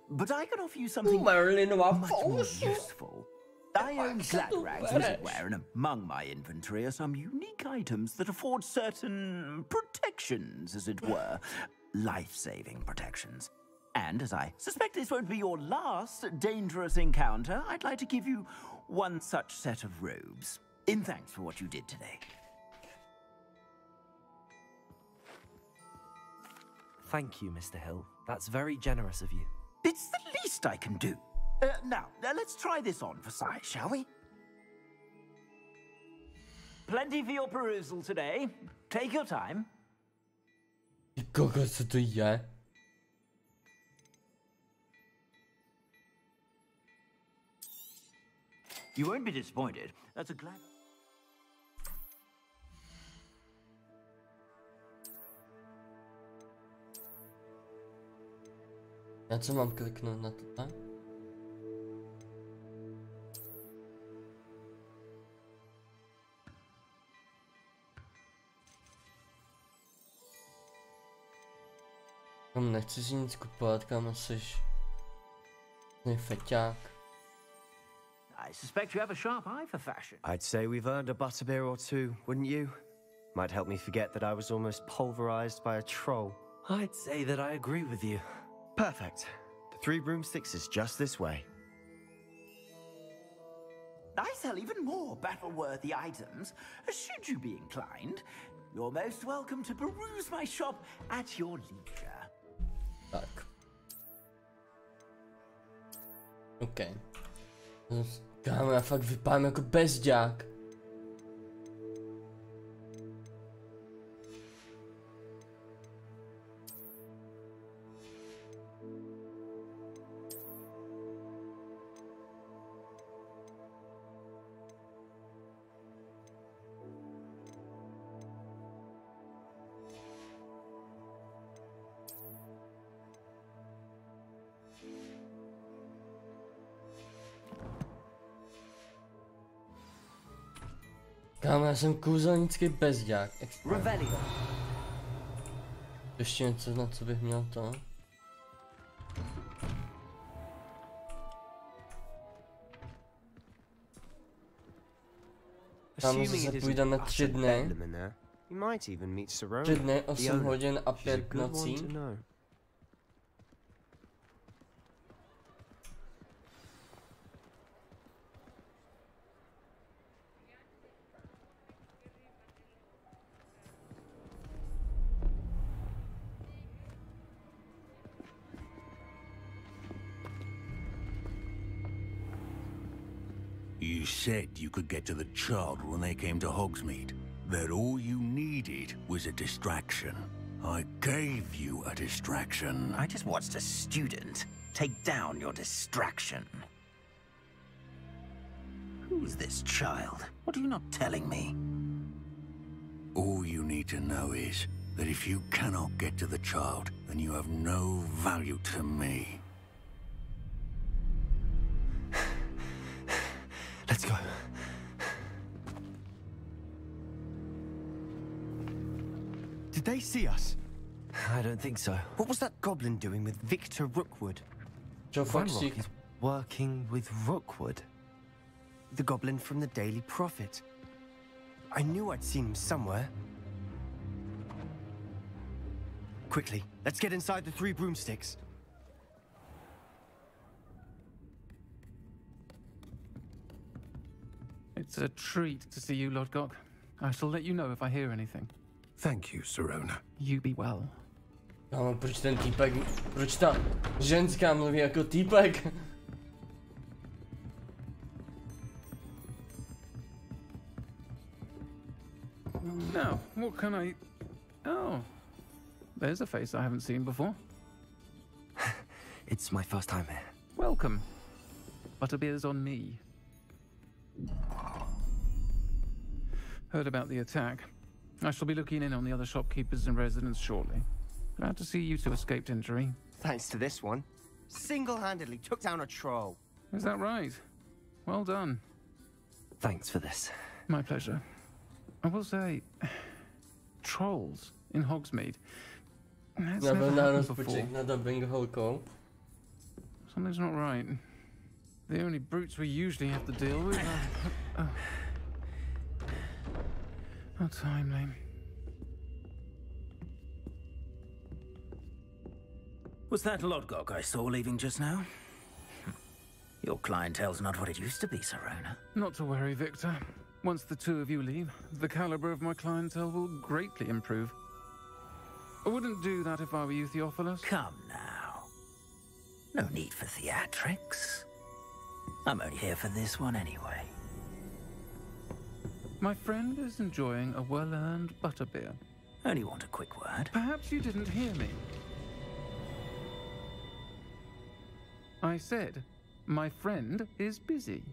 but I can offer you something Merlin much more useful. I own glad rags and knitwear, and among my inventory are some unique items that afford certain protections, as it were. Life-saving protections. And as I suspect this won't be your last dangerous encounter, I'd like to give you one such set of robes, in thanks for what you did today. Thank you, Mr. Hill. That's very generous of you. It's the least I can do. Now, let's try this on for size, shall we? Plenty for your perusal today. Take your time. Kogo, co to je? You won't be disappointed. That's a glad... Já co mám kliknout na to, tak? Kam nechci si nic kupovat, kam seš feťák. I suspect you have a sharp eye for fashion. I'd say we've earned a butterbeer or two, wouldn't you? Might help me forget that I was almost pulverized by a troll. I'd say that I agree with you. Perfect. The 3 broomsticks is just this way. I sell even more battle-worthy items. Should you be inclined, you're most welcome to peruse my shop at your leisure. Tak. OK. Kámo, já fakt vypadám jako bezďák. Kámo, já jsem kouzelnický bezďák. Revelio. Ještě něco, na co bych měl to? Kámo, zase půjdeme 3 dny. 3 dny, 8 hodin a 5 nocí. You said you could get to the child when they came to Hogsmeade. That all you needed was a distraction. I gave you a distraction. I just watched a student take down your distraction. Who's this child? What are you not telling me? All you need to know is that if you cannot get to the child, then you have no value to me. Let's go. Did they see us? I don't think so. What was that goblin doing with Victor Rookwood? Ranrock is working with Rookwood. The goblin from the Daily Prophet. I knew I'd seen him somewhere. Quickly, let's get inside the 3 broomsticks. It's a treat to see you, Lodgok. I shall let you know if I hear anything. Thank you, Sirona. You be well. Kámo, proč ten týpek, proč ta ženská mluví jako týpek? Now, what can I... Oh, there's a face I haven't seen before. It's my first time here. Welcome. Butterbeer's on me. Heard about the attack. I shall be looking in on the other shopkeepers and residents shortly. Glad to see you two escaped injury. Thanks to this one. Single-handedly took down a troll. Is that right? Well done. Thanks for this. My pleasure. I will say, trolls in Hogsmeade. That's never happened before. Something's not right. The only brutes we usually have to deal with are... How timely. Was that Lodgok I saw leaving just now? Your clientele's not what it used to be, Sirona. Not to worry, Victor. Once the two of you leave, the caliber of my clientele will greatly improve. I wouldn't do that if I were you, Theophilus. Come now. No need for theatrics. I'm only here for this one anyway. My friend is enjoying a well-earned butterbeer. Only want a quick word. Perhaps you didn't hear me. I said, my friend is busy.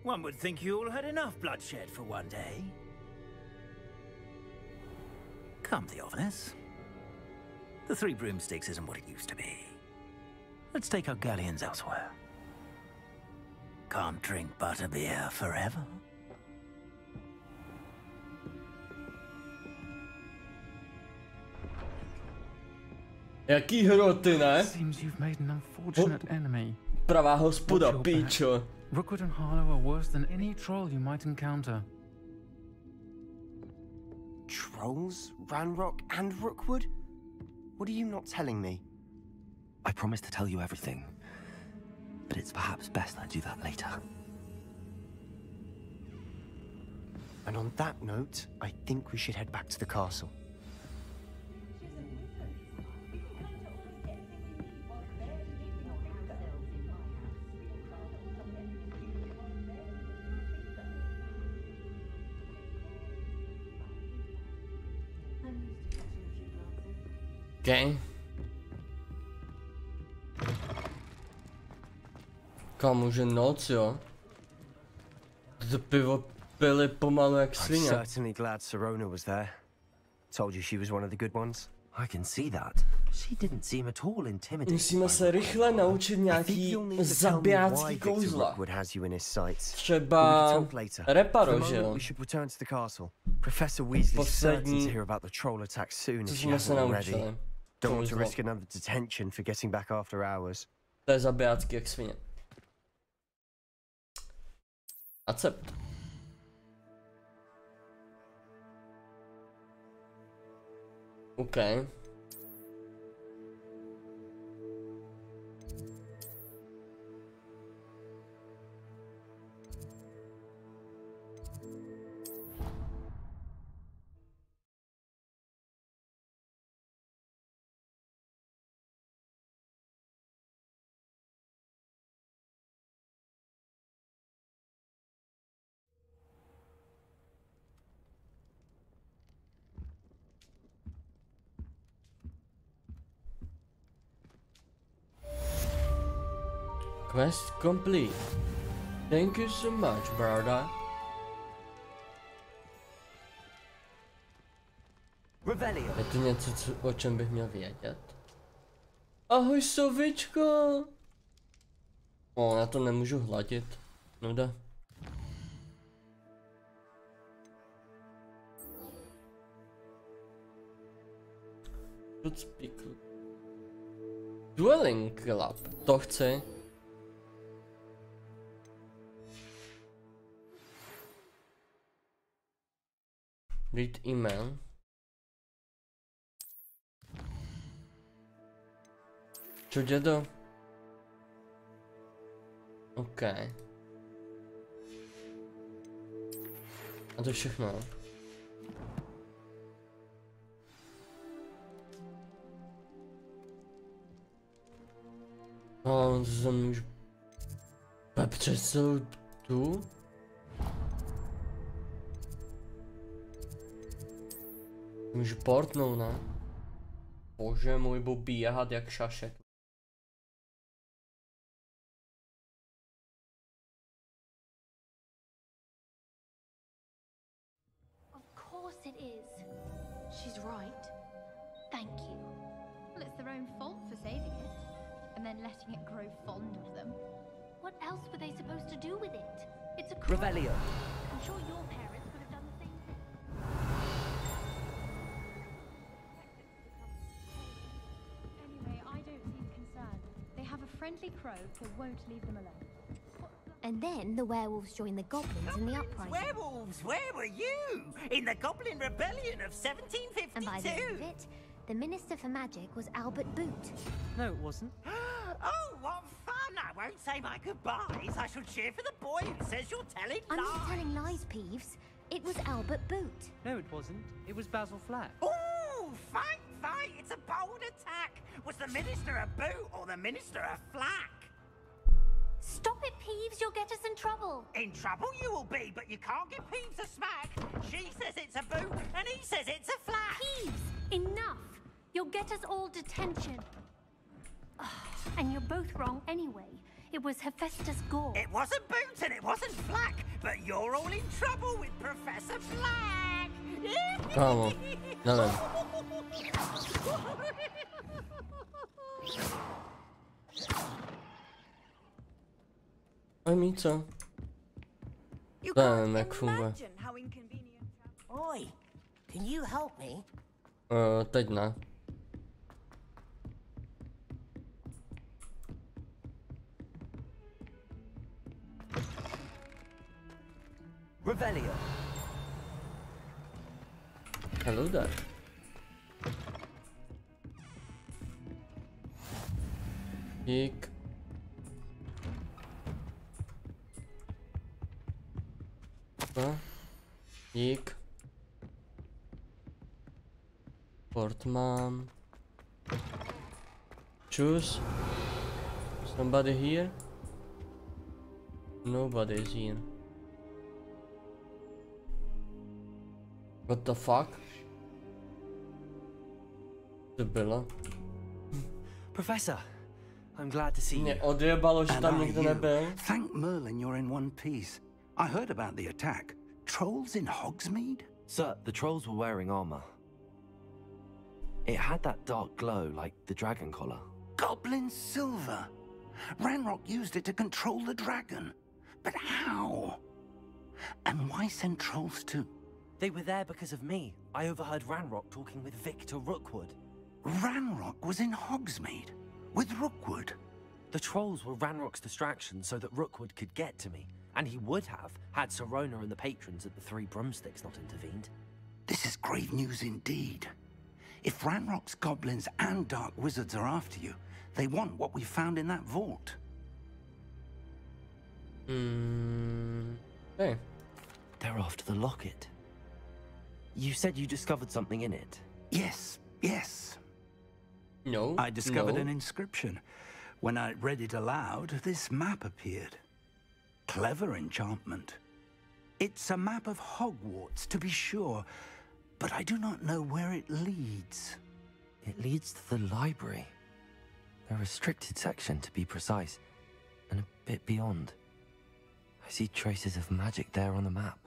One would think you all had enough bloodshed for one day. Come, Theophilus. The Three Broomsticks isn't what it used to be. Let's take our galleons elsewhere. Can't drink butterbeer forever. Jaký hroty, ne? Seems you've made an unfortunate enemy. Pravá hospoda, píčo. Rookwood and Harlow are worse than any troll you might encounter. Trolls? Ranrock and Rookwood? What are you not telling me? I promised to tell you everything, but it's perhaps best I do that later. And on that note, I think we should head back to the castle. Okay. Kam už je noc, jo? To pivo pili pomalu jak svině. I'm certainly glad Sirona was there. Told you she was one of the good ones. I can see that. She didn't seem at all intimidating. Musíme se rychle naučit nějaký zabijácký kouzla. Třeba reparo, že jo? Professor Weasley's certain to hear about the troll attack soon if she hasn't already. Don't want to risk another detention for getting back after hours. To je zabijácký jak svině. Accept. Okay. Quest complete. Thank you so much, brother. Je to něco, o čem bych měl vědět? Ahoj, sovičko! O, já to nemůžu hladit. Nuda. Dueling Club, to chci. Read email. Co dědo? OK. A to je všechno. No, to jsem už přes celou tu. Můžu portnout, ne? Bože můj, budu běhat jak šašek. Of course it is. She's right. Thank you. Well, it's their own fault for saving it. And then letting it grow fond of them. What else were they supposed to do with it? It's a crime. Revelio. I'm sure your parents would have done the same thing. Anyway, I don't seem concerned. They have a friendly crow that won't leave them alone. And then the werewolves joined the goblins in the uprising. Werewolves, where were you? In the Goblin Rebellion of 1752? And by the end of it, the Minister for Magic was Albert Boot. No, it wasn't. Oh, what fun! I won't say my goodbyes. I shall cheer for the boy who says you're telling lies. I'm not telling lies, Peeves. It was Albert Boot. No, it wasn't. It was Basil Flack. Ooh, fight! It's a bold attack. Was the Minister a Boot or the Minister a Flack? Stop it, Peeves. You'll get us in trouble. In trouble you will be, but you can't give Peeves a smack. She says it's a boot, and he says it's a flack. Peeves, enough. You'll get us all detention. And you're both wrong anyway. It was Hephaestus Gore. It wasn't Boot and it wasn't Flack, but you're all in trouble with Professor Flack. Come on. No. A mi co? Dałem jak funguje. Oi, can you help me? Teď ne. Revelio. Hello there. Dík. Dík. Port mám. Choose. Somebody here? Nobody is here. What the fuck? To bylo? Professor, I'm glad to see you. Mě odjebalo, že tam nikdo nebyl. Thank Merlin you're in one piece. I heard about the attack. Trolls in Hogsmeade? Sir, the trolls were wearing armor. It had that dark glow like the dragon collar. Goblin silver! Ranrock used it to control the dragon. But how? And why send trolls too? They were there because of me. I overheard Ranrock talking with Victor Rookwood. Ranrock was in Hogsmeade? With Rookwood? The trolls were Ranrock's distraction so that Rookwood could get to me. And he would have, had Sirona and the patrons at the Three Broomsticks not intervened. This is grave news indeed. If Ranrock's goblins and dark wizards are after you, they want what we found in that vault. Hey. They're after the locket. You said you discovered something in it. Yes. No. I discovered an inscription. When I read it aloud, this map appeared. Clever enchantment. It's a map of Hogwarts, to be sure, but I do not know where it leads. It leads to the library. A restricted section, to be precise, and a bit beyond. I see traces of magic there on the map.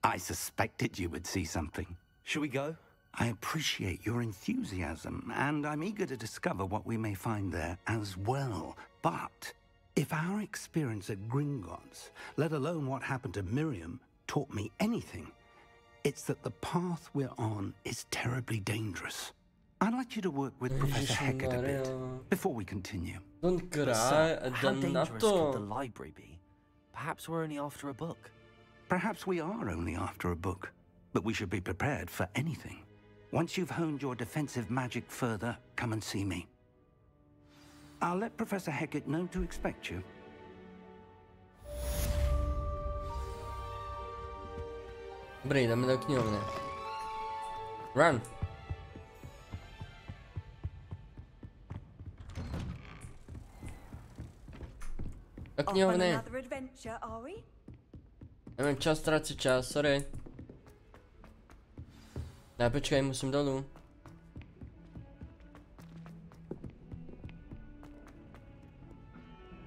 I suspected you would see something. Shall we go? I appreciate your enthusiasm, and I'm eager to discover what we may find there as well. But if our experience at Gringotts, let alone what happened to Miriam, taught me anything, it's that the path we're on is terribly dangerous. I'd like you to work with Professor Hecat a bit before we continue. How dangerous could the library be? Perhaps we're only after a book. Perhaps we are only after a book, but we should be prepared for anything. Once you've honed your defensive magic further, come and see me. I'll let Professor Hecat know to expect you. Dobrý, jdeme do knihovny. Run! Do knihovny. Nemám čas, ztrácet čas, sorry. Ne, počkej, musím dolů.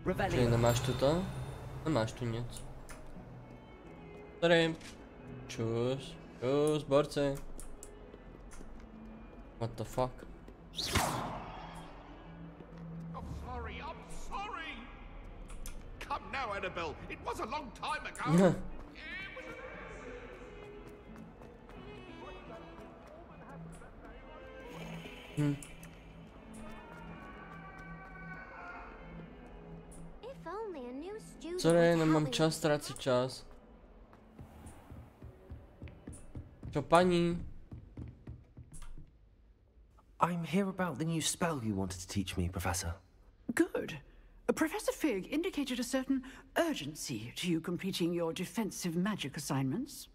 Počkej, nemáš tu to? Nemáš tu nic. Sorry. Čus, borci. What the fuck? I'm sorry. Come now, Annabelle. It was a long time ago. Sorry, nemám čas, ztrácet čas. Čo, paní? I'm here about the new spell you wanted to teach me, Professor. Good. Professor Fig indicated a certain urgency to you completing your defensive magic assignments.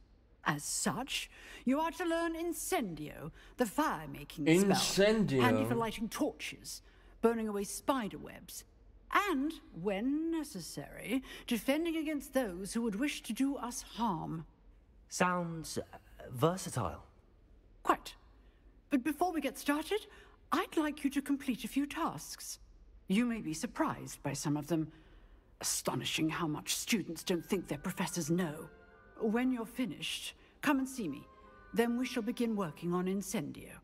As such, you are to learn Incendio, the fire-making spell. Incendio? Handy for lighting torches, burning away spider webs, and, when necessary, defending against those who would wish to do us harm. Sounds versatile. Quite. But before we get started, I'd like you to complete a few tasks. You may be surprised by some of them. Astonishing how much students don't think their professors know. When you're finished, come and see me. Then we shall begin working on Incendio.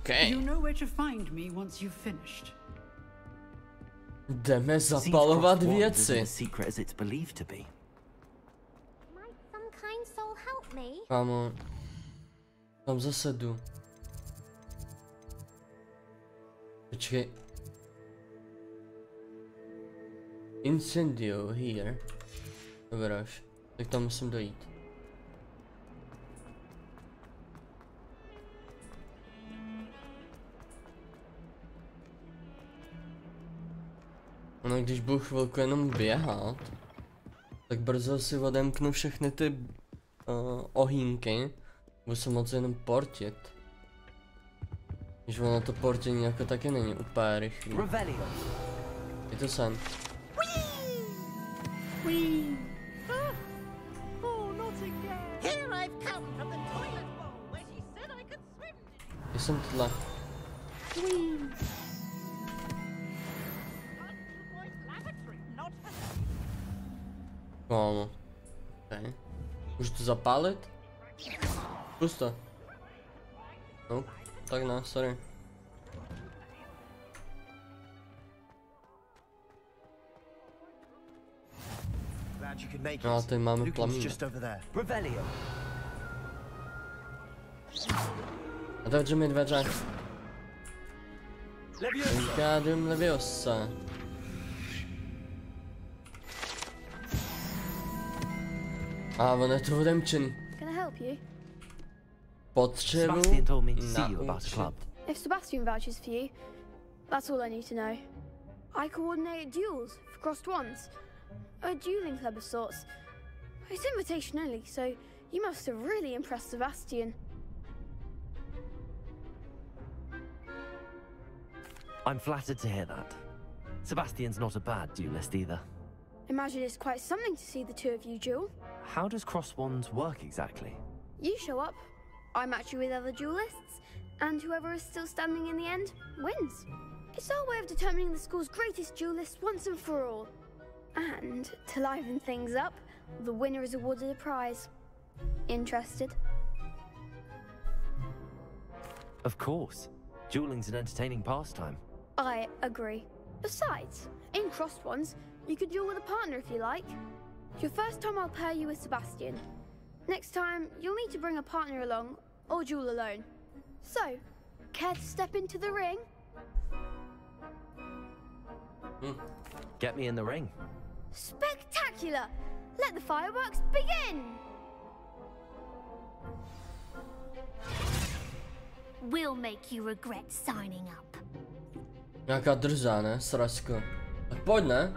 Okay. You know where to find me once you've finished. Jdeme zapalovat věci. Secret as it's believed to be. Kámo, tam zase jdu. Počkej. Incendio here. Dobráš, tak tam musím dojít. No, když budu chvilku jenom běhat, tak brzo si odemknu všechny ty ohýnky, budu se moci jenom portit. Když ono to portění jako taky není úplně rychlý. Je to sem. Já jsem tohle. Kámo. Okay. Můžu to zapálit? Zkus to. No, tak ne, sorry. No, tady máme plamínek. Otevři mi dveře. Wingardium Leviosa. A on je to odemčený. Potřebu naučit. If Sebastian vouches for you, that's all I need to know. I coordinate duels for crossed wands. A dueling club of sorts. It's invitation only, so you must have really impressed Sebastian. I'm flattered to hear that. Sebastian's not a bad duelist either. Imagine it's quite something to see the two of you duel. How does cross wands work exactly? You show up, I match you with other duelists, and whoever is still standing in the end wins. It's our way of determining the school's greatest duelist once and for all. And to liven things up, the winner is awarded a prize. Interested? Of course. Dueling's an entertaining pastime. I agree. Besides, in crossed ones, you could duel with a partner if you like. Your first time I'll pair you with Sebastian. Next time, you'll need to bring a partner along, or duel alone. So, care to step into the ring? Get me in the ring. Spectacular! Let the fireworks begin! We'll make you regret signing up. Nějaká drzá, ne? Sračko. Tak pojď, ne?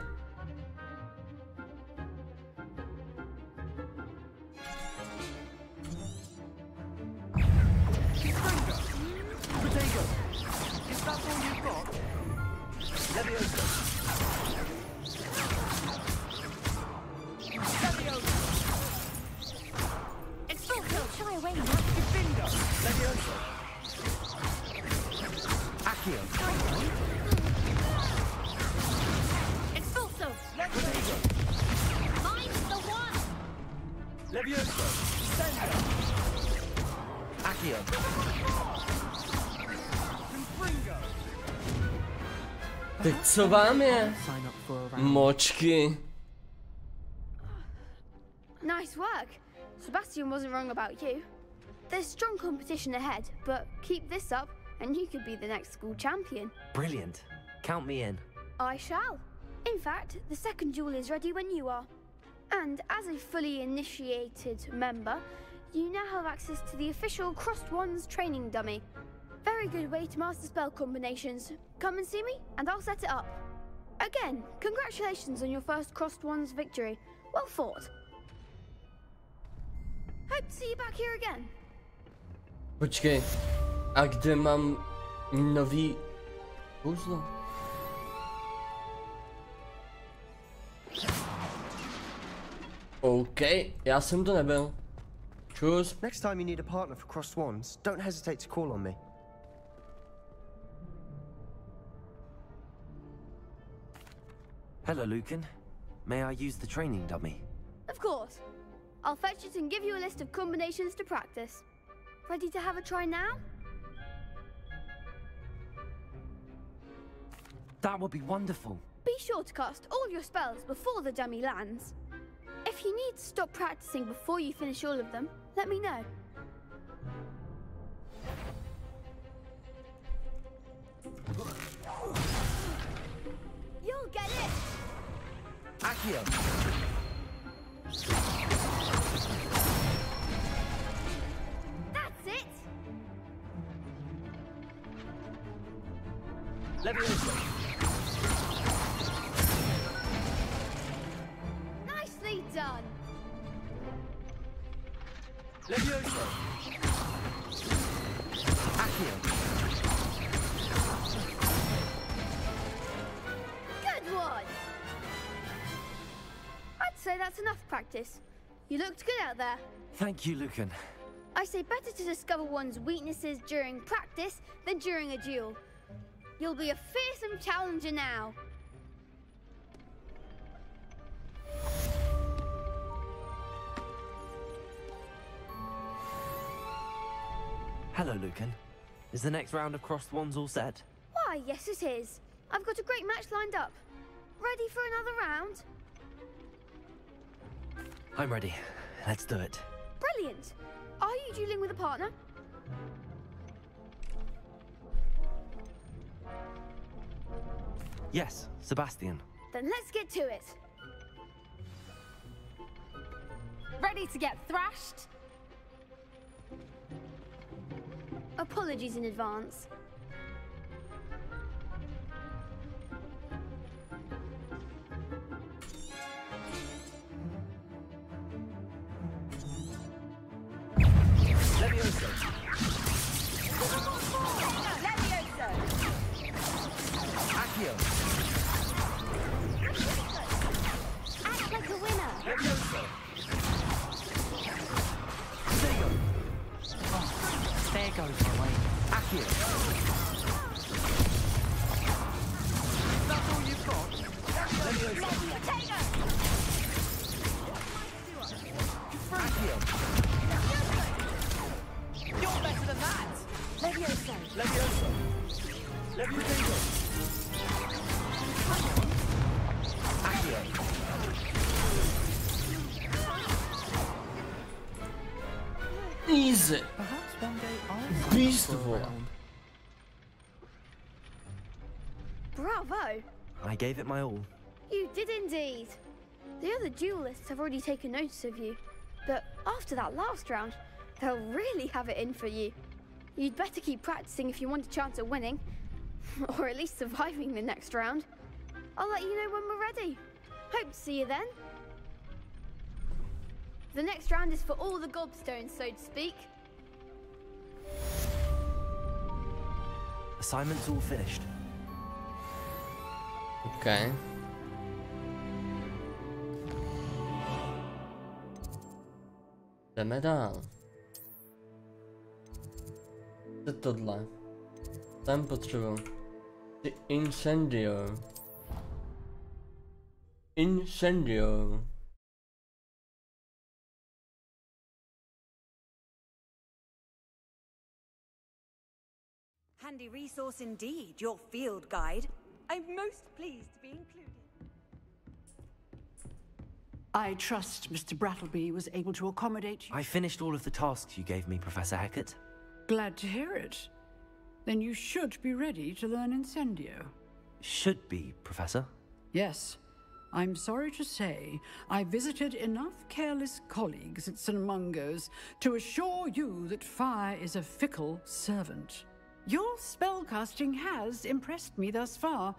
Levioso! Sender! Accio! Teď co vám je? Močky. Nice work. Sebastian wasn't wrong about you. There's strong competition ahead, but keep this up and you could be the next school champion. Brilliant. Count me in. I shall. In fact, the second duel is ready when you are. And as a fully initiated member, you now have access to the official Crossed Wands training dummy. Very good way to master spell combinations. Come and see me, and I'll set it up. Again, congratulations on your first Crossed Wands victory. Well fought. Hope to see you back here again. Počkej, a kde mám nový kouzlo? OK, já jsem to nebyl. Čus. Next time you need a partner for Crossed Wands, don't hesitate to call on me. Hello, Lucan. May I use the training dummy? Of course. I'll fetch it and give you a list of combinations to practice. Ready to have a try now? That would be wonderful. Be sure to cast all your spells before the dummy lands. If you need to stop practicing before you finish all of them, let me know. You'll get it! Accio! That's it! Levioso! Nicely done! Levioso! Accio! Good one! I'd say that's enough practice. You looked good out there. Thank you, Lucan. I say better to discover one's weaknesses during practice than during a duel. You'll be a fearsome challenger now. Hello, Lucan. Is the next round of Crossed Wands all set? Why, yes it is. I've got a great match lined up. Ready for another round? I'm ready. Let's do it. Brilliant. Are you dueling with a partner? Yes, Sebastian. Then let's get to it. Ready to get thrashed? Apologies in advance. Levioso! Levioso! Accio! Act like a winner! Levioso! There goes my way. Accio! That's all you've got? Levioso! Accio! You're better than that! Levioso! Levioso! Levioso! Accio! Easy! Perhaps one day I'll Beastful! Bravo! I gave it my all. You did indeed. The other duelists have already taken notice of you, but after that last round, they'll really have it in for you. You'd better keep practicing if you want a chance at winning, or at least surviving the next round. I'll let you know when we're ready. Hope to see you then. The next round is for all the gobstones, so to speak. Assignment's all finished. Okay. Jdeme dál. Co je tohle? Tam potřebuji. Ty incendio. Incendio. handy resource indeed, your field guide. I'm most pleased to be included. I trust Mr. Brattleby was able to accommodate you. I finished all of the tasks you gave me, Professor Hecat. Glad to hear it. Then you should be ready to learn Incendio. Should be, Professor. Yes. I'm sorry to say, I visited enough careless colleagues at St. Mungo's to assure you that fire is a fickle servant. Your spellcasting has impressed me thus far,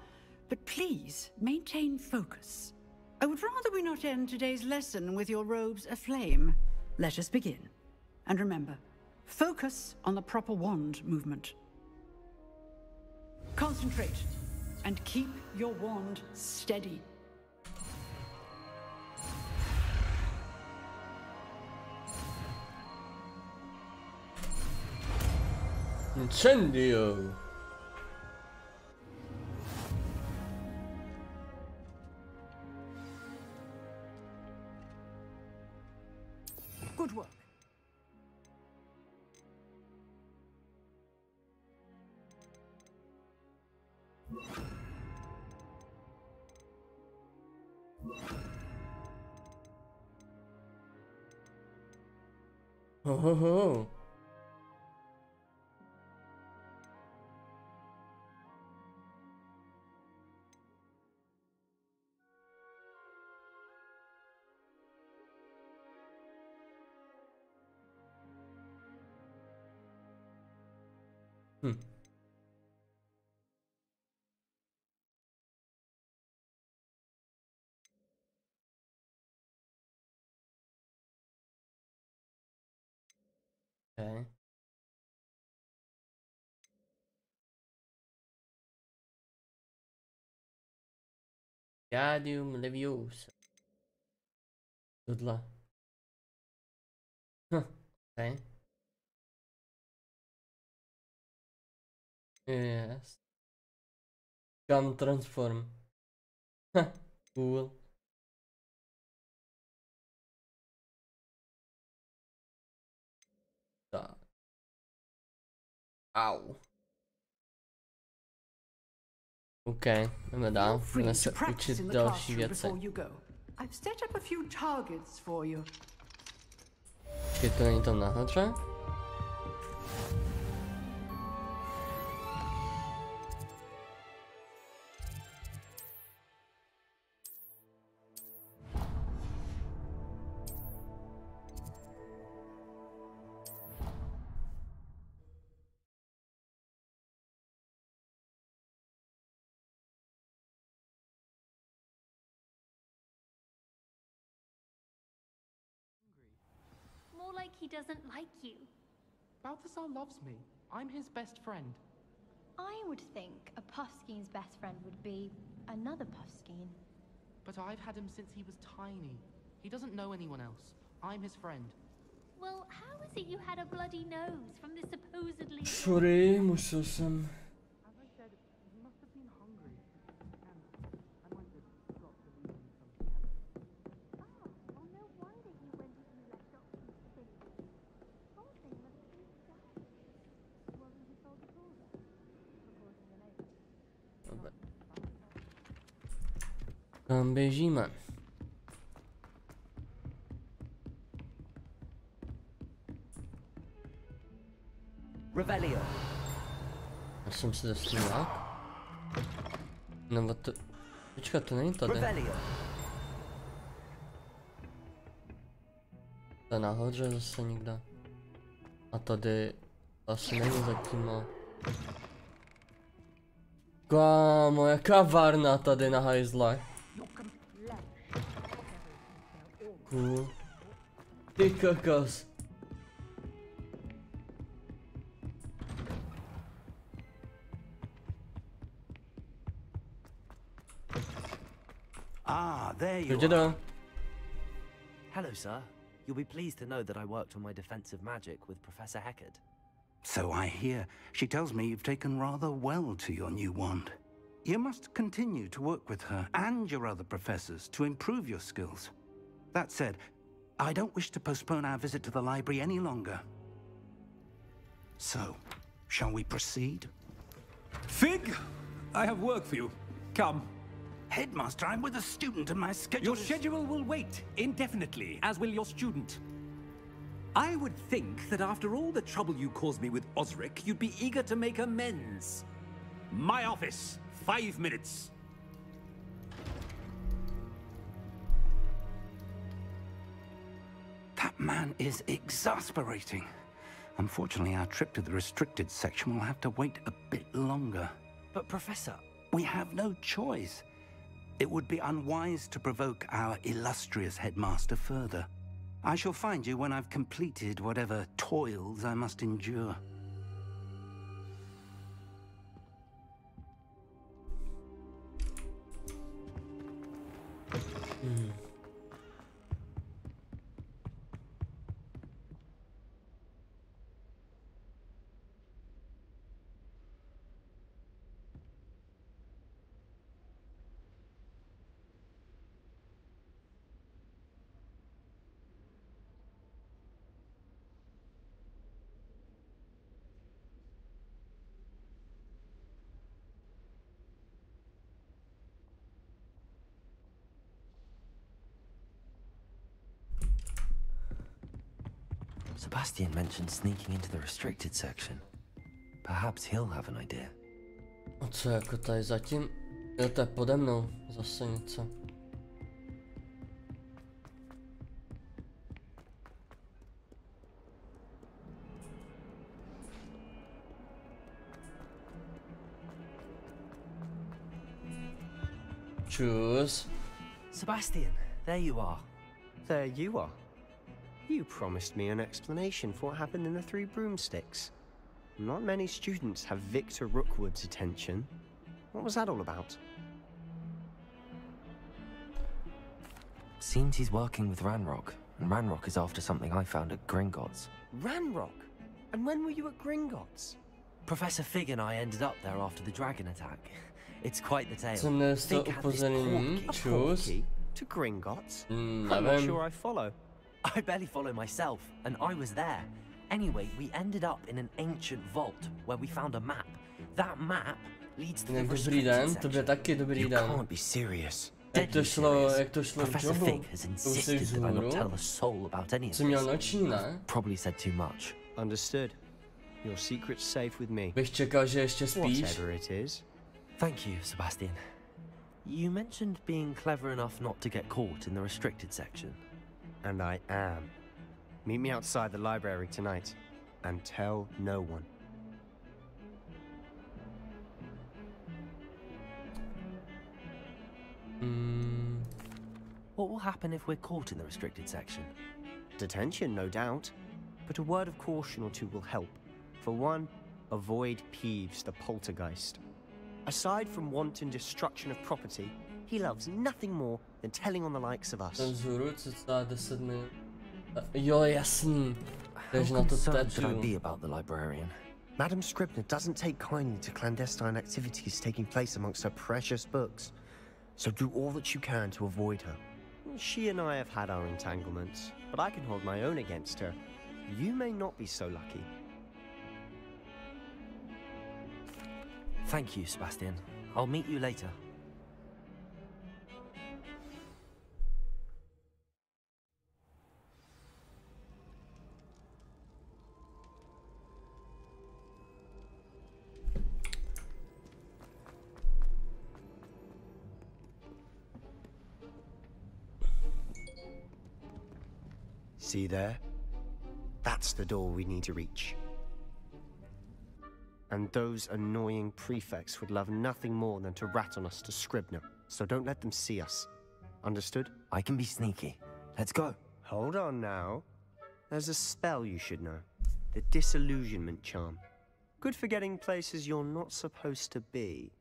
but please maintain focus. I would rather we not end today's lesson with your robes aflame. Let us begin. And remember, focus on the proper wand movement. Concentrate, and keep your wand steady. Incendio! Good work. Ho ho ho! Okay. Gadium Leviosa. Good luck. Huh. Okay. Yes. Come transform. Huh. Cool. Da. Au. OK, jdeme dál. Jdeme se učit další věci. I've set up a few targets for you. Počkej, to není tam nahoře? More like he doesn't like you. Balthazar loves me. I'm his best friend. I would think a Puffskein's best friend would be another Puffskein. But I've had him since he was tiny. He doesn't know anyone else. I'm his friend. Well, how is it you had a bloody nose from this supposedly... Sorry, musel jsem... As I said, he must have been hungry. And I might have dropped to leave him some pellets. Oh, well, no wonder he went and you left options to think. Whole thing must have been sad. Wasn't he told at all then? According to the lady. Tam běžíme. Revelio. Já jsem si dostal jak? Nebo to... Počkat, to není tady. Revelio. To je nahoře zase někde. A tady... Asi není zatím, no. Kámo, jaká varna tady na hajzle. Cool. Ty kokos. Ah, there you are. Hello, sir. You'll be pleased to know that I worked on my defensive magic with Professor Hecat. So I hear. She tells me you've taken rather well to your new wand. You must continue to work with her and your other professors to improve your skills. That said, I don't wish to postpone our visit to the library any longer. So, shall we proceed? Fig, I have work for you. Come. Headmaster, I'm with a student and my schedule Your schedule will wait indefinitely, as will your student. I would think that after all the trouble you caused me with Osric, you'd be eager to make amends. My office, 5 minutes. That man is exasperating. Unfortunately, our trip to the restricted section will have to wait a bit longer. But Professor... We have no choice. It would be unwise to provoke our illustrious headmaster further. I shall find you when I've completed whatever toils I must endure. Sebastian mentioned sneaking into the restricted section. Perhaps he'll have an idea. A co jako tady zatím? Jo, to je pode mnou. Zase něco. Choose. Sebastian, there you are. There you are. You promised me an explanation for what happened in the Three Broomsticks. Not many students have Victor Rookwood's attention. What was that all about? Seems he's working with Ranrock, and Ranrock is after something I found at Gringotts. Ranrock? And when were you at Gringotts? Professor Fig and I ended up there after the dragon attack. It's quite the tale. Jsem nedostal upozornění. Choose. To Gringotts? I'm not sure I follow. I barely follow myself, and I was there. Anyway, we ended up in an ancient vault where we found a map. That map leads to the restricted section. Tobě taky dobrý den. You can't be serious. Jak to šlo Professor Fig has insisted that I not tell a soul about any of this. Měl noční, ne? Probably said too much. Understood. Your secret's safe with me. Bych čekal, že ještě spíš. Whatever it is. Thank you, Sebastian. You mentioned being clever enough not to get caught in the restricted section. And I am. Meet me outside the library tonight, and tell no one. What will happen if we're caught in the restricted section? Detention, no doubt. But a word of caution or two will help. For one, avoid Peeves, the poltergeist. Aside from wanton destruction of property, he loves nothing more than telling on the likes of us. Jo, jasný. How concerned should I be about the librarian? Madam Scribner doesn't take kindly to clandestine activities taking place amongst her precious books. So do all that you can to avoid her. She and I have had our entanglements, but I can hold my own against her. You may not be so lucky. Thank you, Sebastian. I'll meet you later. See there? That's the door we need to reach. And those annoying prefects would love nothing more than to rat on us to Scribner, so don't let them see us. Understood? I can be sneaky. Let's go. Hold on now. There's a spell you should know. The Disillusionment Charm. Good for getting places you're not supposed to be.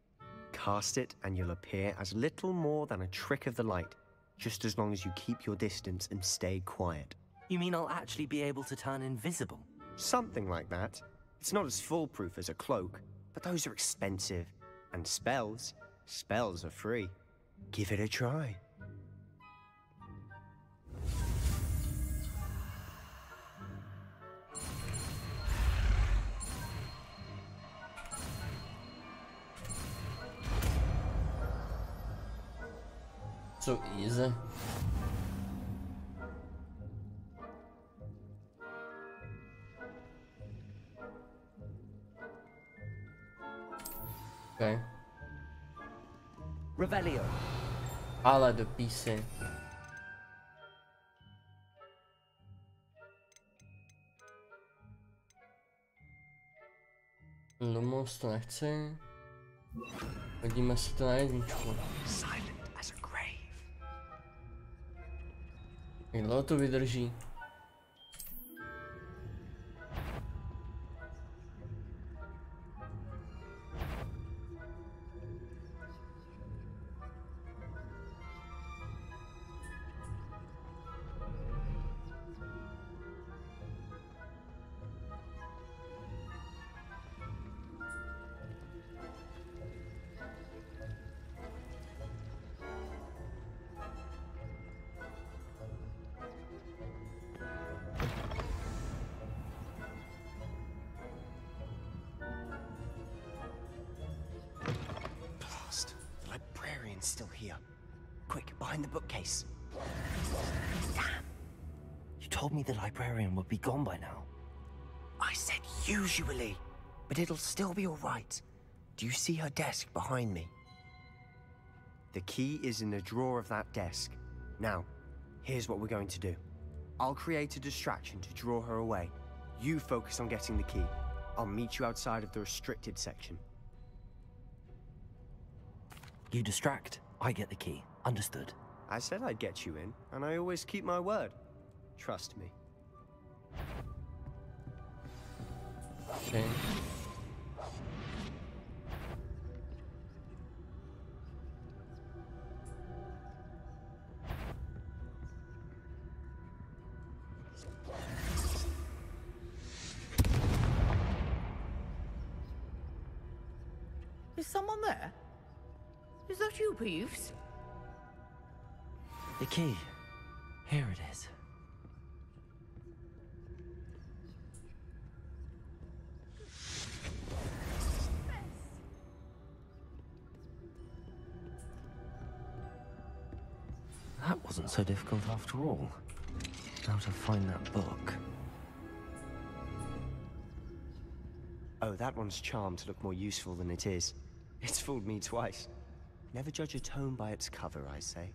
Cast it and you'll appear as little more than a trick of the light, just as long as you keep your distance and stay quiet. You mean I'll actually be able to turn invisible? Something like that. It's not as foolproof as a cloak, but those are expensive. And spells are free. Give it a try. So easy. Okay. Revelio. Ale do písy. Domov to nechci. Hodíme si to na jedničku. Jak dlouho to vydrží? Still here. Quick, behind the bookcase. Damn. You told me the librarian would be gone by now. I said usually, but it'll still be all right. Do you see her desk behind me? The key is in the drawer of that desk. Now, here's what we're going to do. I'll create a distraction to draw her away. You focus on getting the key. I'll meet you outside of the restricted section. You distract, I get the key. Understood. I said I'd get you in, and I always keep my word. Trust me. Okay. Is someone there? Is that you, Peeves? The key. Here it is. That wasn't so difficult after all. Now to find that book. Oh, that one's charmed to look more useful than it is. It's fooled me twice. Never judge a tome by its cover, I say.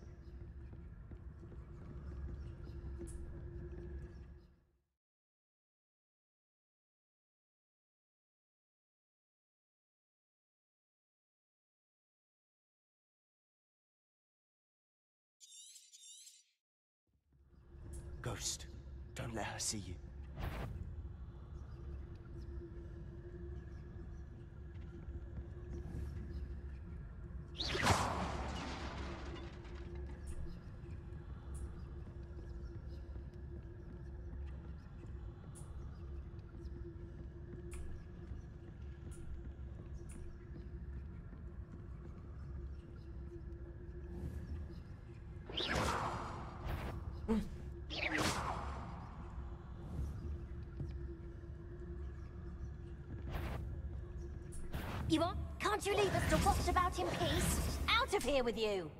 Ghost, don't let her see you. You what? Can't you leave us to watch about in peace? Out of here with you!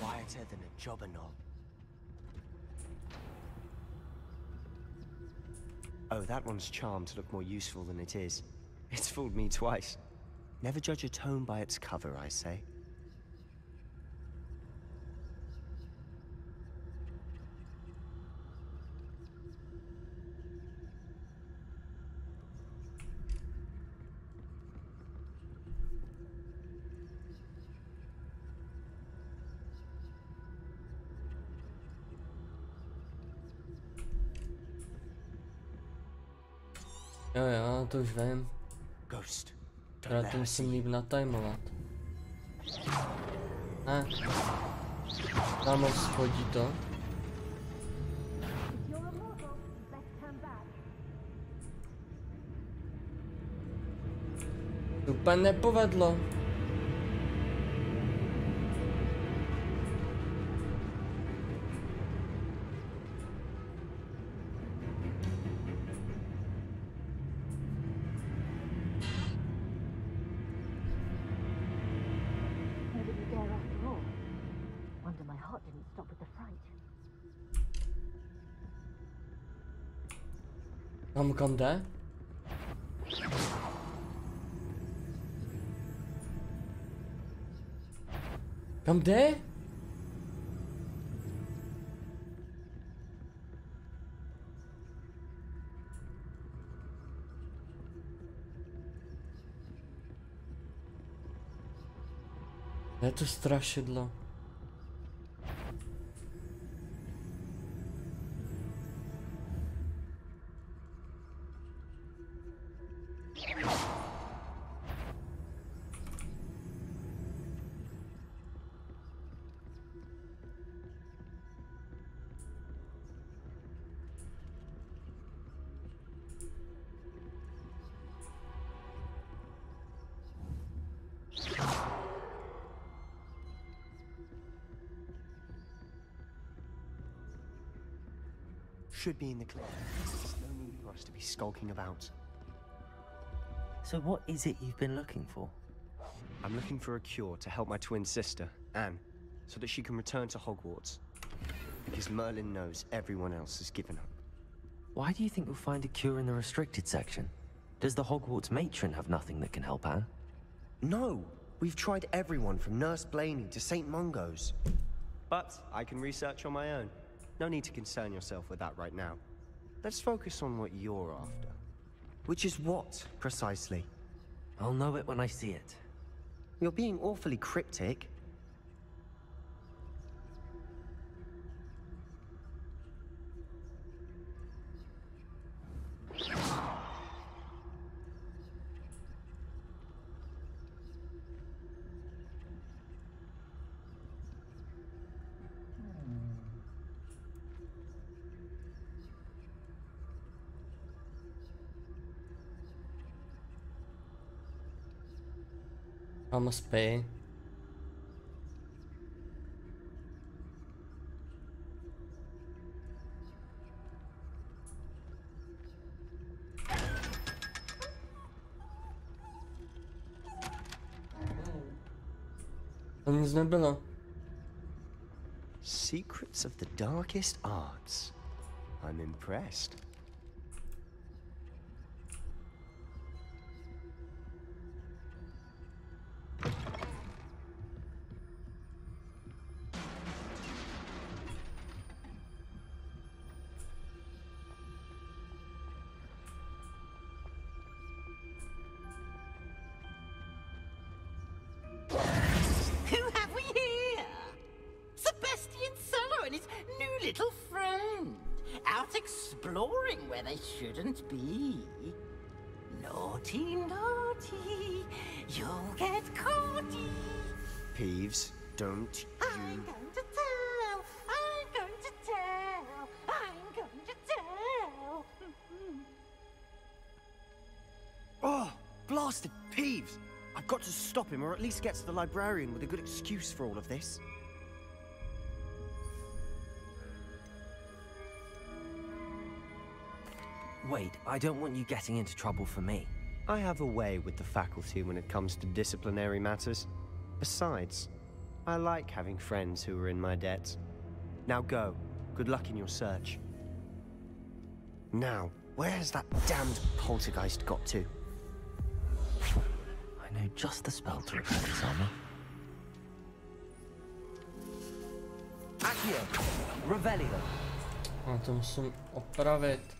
Quieter than a jobber knob. Oh, that one's charmed to look more useful than it is. It's fooled me twice. Never judge a tome by its cover, I say. Jo, to už vím. Ghost. Teda to musím líp natajmovat. Ne. Tam schodí to. Úplně nepovedlo. Nobody there after all. Wonder my heart didn't stop with the fright. Kam jde? Kam jde? Je to strašidlo. Should be in the clear. There's no need for us to be skulking about. So what is it you've been looking for? I'm looking for a cure to help my twin sister, Anne, so that she can return to Hogwarts. Because Merlin knows everyone else has given up. Why do you think you'll find a cure in the restricted section? Does the Hogwarts matron have nothing that can help Anne? No! We've tried everyone from Nurse Blaney to St. Mungo's. But I can research on my own. No need to concern yourself with that right now. Let's focus on what you're after. Which is what, precisely? I'll know it when I see it. You're being awfully cryptic. I must pay. Tam nic nebylo. Secrets of the darkest arts. I'm impressed. Who have we here? Sebastian Cello and his new little friend. Out exploring where they shouldn't be. Naughty, naughty. You'll get caughty. Peeves, don't I'm going to tell. I'm going to tell. I'm going to tell. Oh, blasted Peeves! I've got to stop him, or at least get to the librarian with a good excuse for all of this. Wait, I don't want you getting into trouble for me. I have a way with the faculty when it comes to disciplinary matters. Besides, I like having friends who are in my debt. Now go. Good luck in your search. Now, where has that damned poltergeist got to? I know just the spell to repair this armor. Accio! Revelio! A to musím opravit.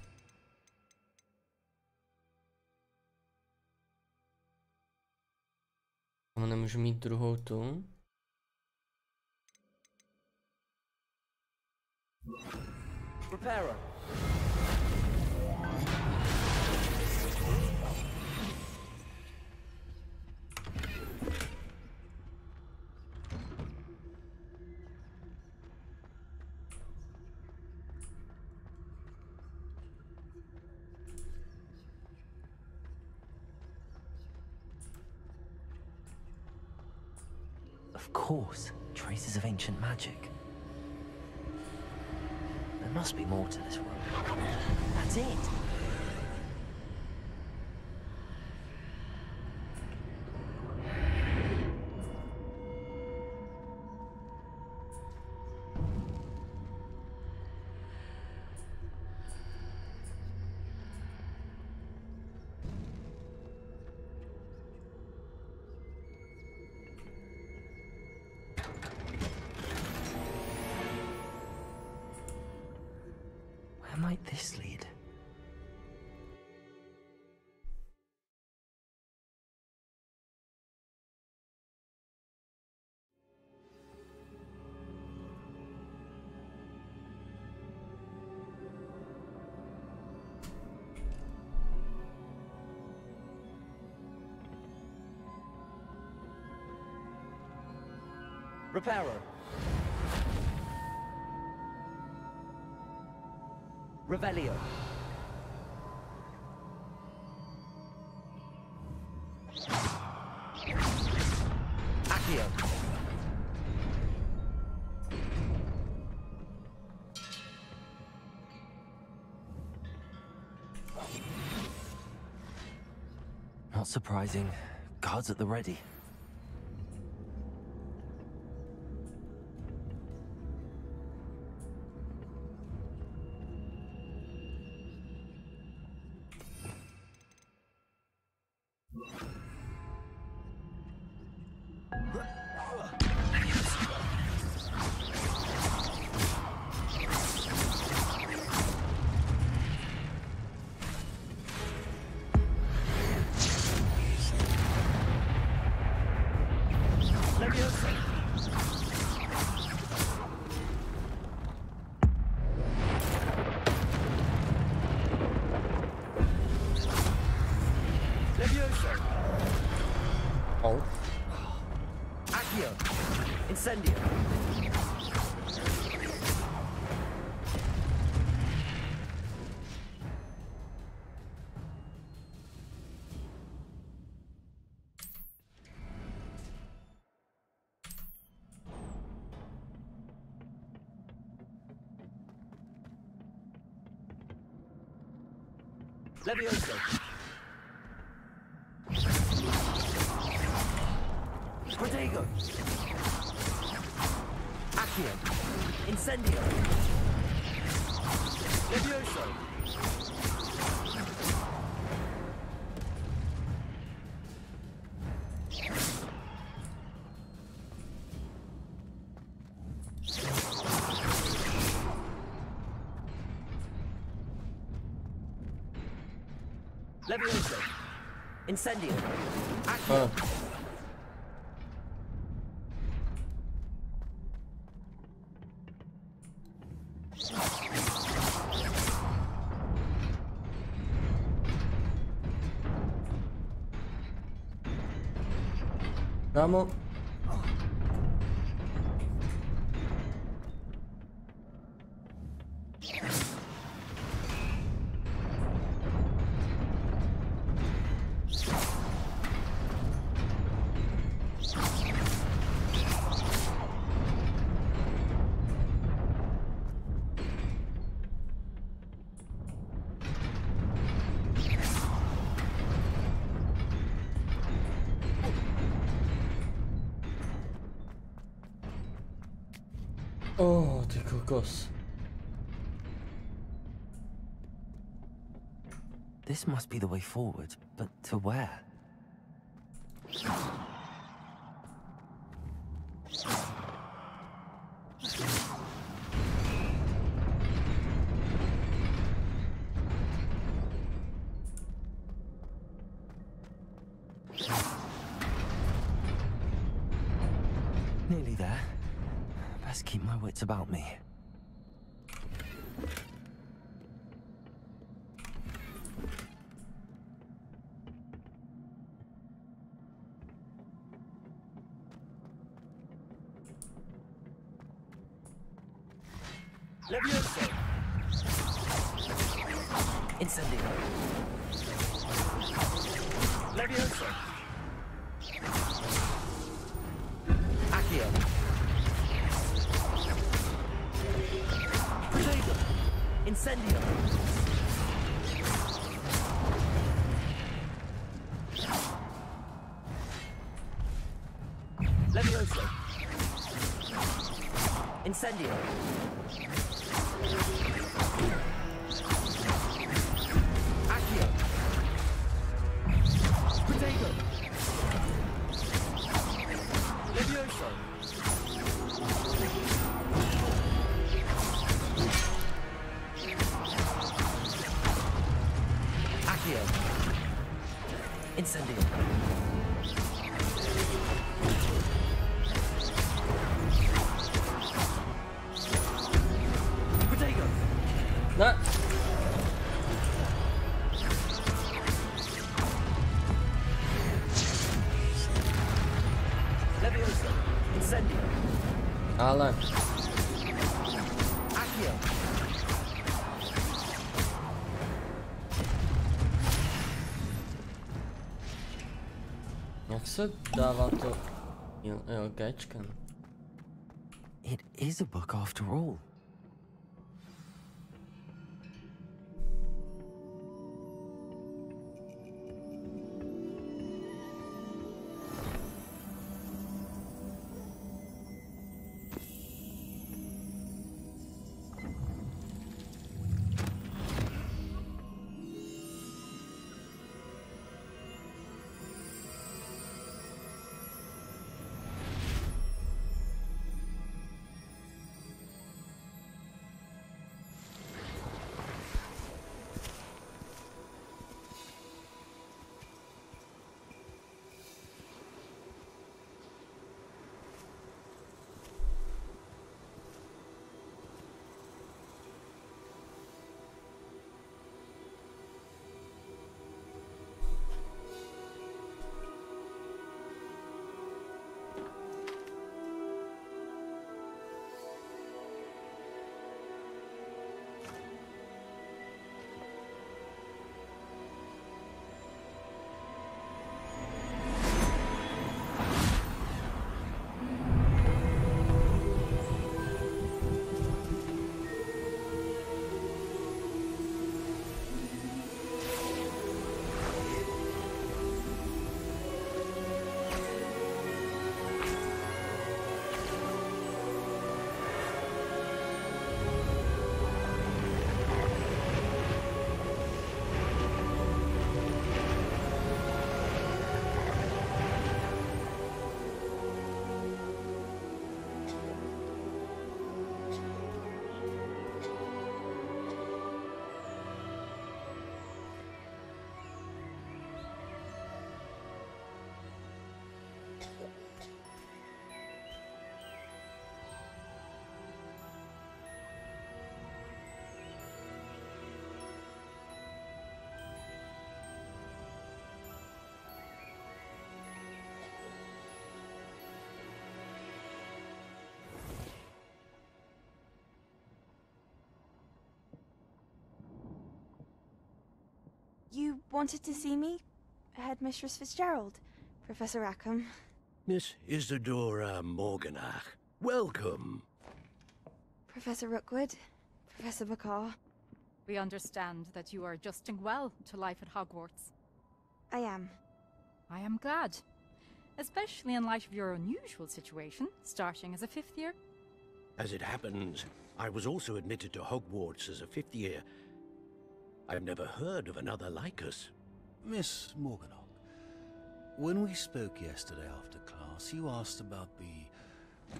A nemůžu mít druhou tu. Reparo! Of course, traces of ancient magic. There must be more to this room. That's it! Where might this lead? Reparo. Revelio. Accio. Not surprising. Guards at the ready. Oh. Accio. Incendio. Levioso. Protego. Accio. Incendio. Levioso. Levioso. Incendio. Accio. Vamos. Oh, ty kokos. This must be the way forward, but to where? Nearly there. Best keep my wits about me. Levioso. Incendio. Levioso. Accio. Incendio! Levioso! Incendio! Accio! Protego! Levioso! Accio! Incendio! Protego! No. Levioso! Incendio! Ale. Accio! Jak se dává to? Jo, Gčkem. It is a book after all. You wanted to see me? Headmistress Fitzgerald, Professor Rackham. Miss Isadora Morganach, welcome. Professor Rookwood, Professor Bakar. We understand that you are adjusting well to life at Hogwarts. I am. I am glad. Especially in light of your unusual situation, starting as a 5th year. As it happens, I was also admitted to Hogwarts as a 5th year. I've never heard of another like us. Miss Morganach, when we spoke yesterday after class, you asked about the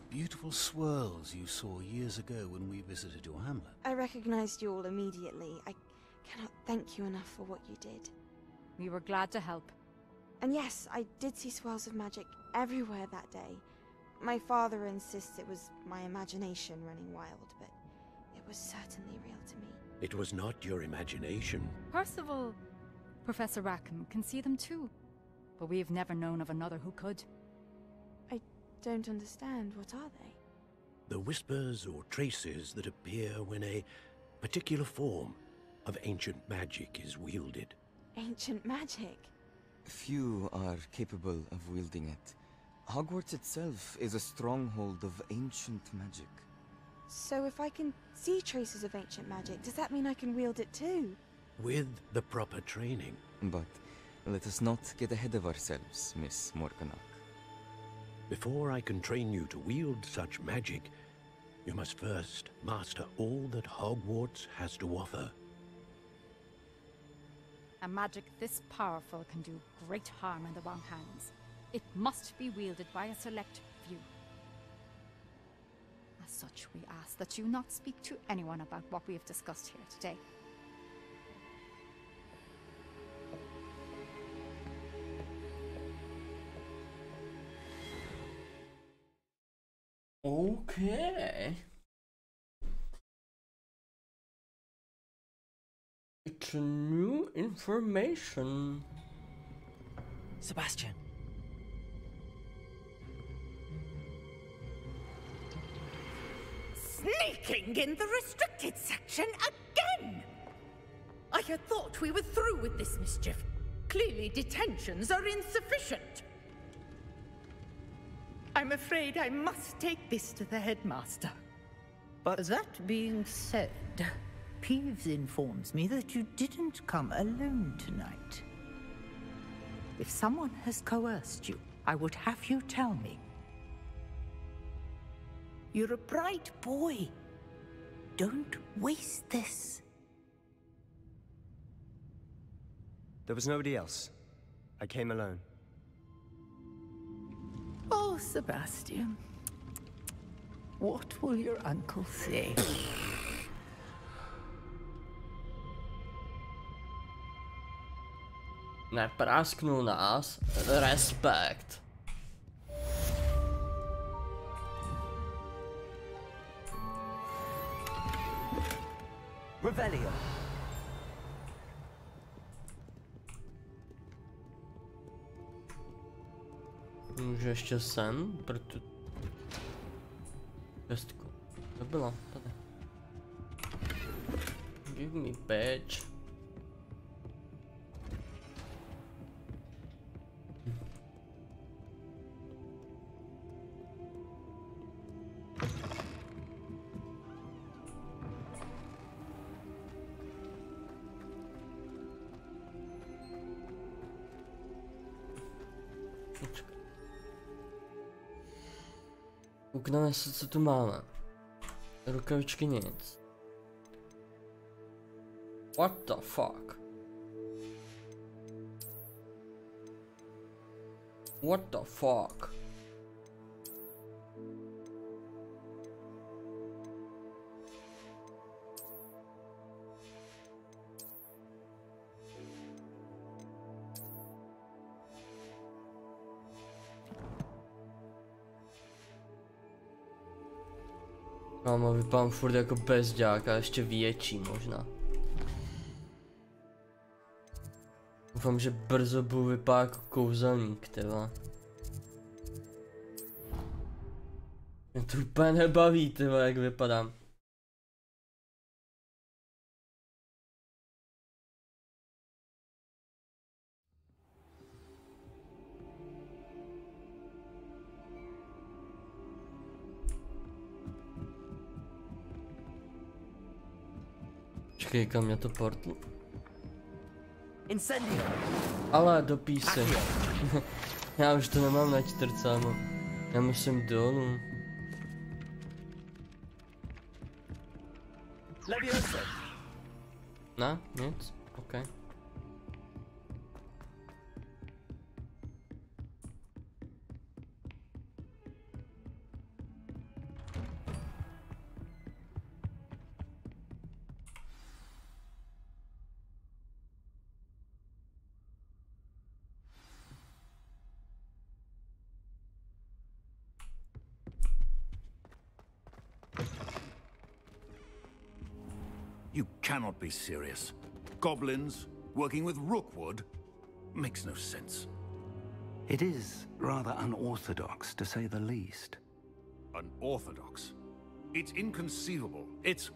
beautiful swirls you saw years ago when we visited your hamlet. I recognized you all immediately. I cannot thank you enough for what you did. We were glad to help. And yes, I did see swirls of magic everywhere that day. My father insists it was my imagination running wild, but it was certainly real to me. It was not your imagination. Percival, Professor Rackham can see them too, but we have never known of another who could. I don't understand. What are they? The whispers or traces that appear when a particular form of ancient magic is wielded. Ancient magic? Few are capable of wielding it. Hogwarts itself is a stronghold of ancient magic. So if I can see traces of ancient magic, does that mean I can wield it too? With the proper training. But let us not get ahead of ourselves, Miss Morganach. Before I can train you to wield such magic, you must first master all that Hogwarts has to offer. A magic this powerful can do great harm in the wrong hands. It must be wielded by a select few. As such, we ask that you not speak to anyone about what we have discussed here today. Okay. It's new information. Sebastian. Sneaking in the restricted section again! I had thought we were through with this mischief. Clearly detentions are insufficient. I'm afraid I must take this to the headmaster. But that being said, Peeves informs me that you didn't come alone tonight. If someone has coerced you, I would have you tell me. You're a bright boy. Don't waste this. There was nobody else. I came alone. Oh, Sebastian. What will your uncle say? Neprasknul nás. Respekt. Revelio. Můžu ještě sem, proto... Pestku. To byla, tady. Give me badge. Koukneme se, co tu máme. Rukavičky nic. What the fuck? What the fuck? Kámo, vypadám furt jako bezďák a ještě větší možná. Doufám, že brzo budu vypadat jako kouzelník, tyva. Mě to úplně nebaví, tyva, jak vypadám. Počkej, kam mě to portl? Incendio. Ale do písy. Já už to nemám na 4, já musím dolů. Ne, nic, ok. You cannot be serious. Goblins working with Rookwood makes no sense. It is rather unorthodox, to say the least. Unorthodox? It's inconceivable. It's...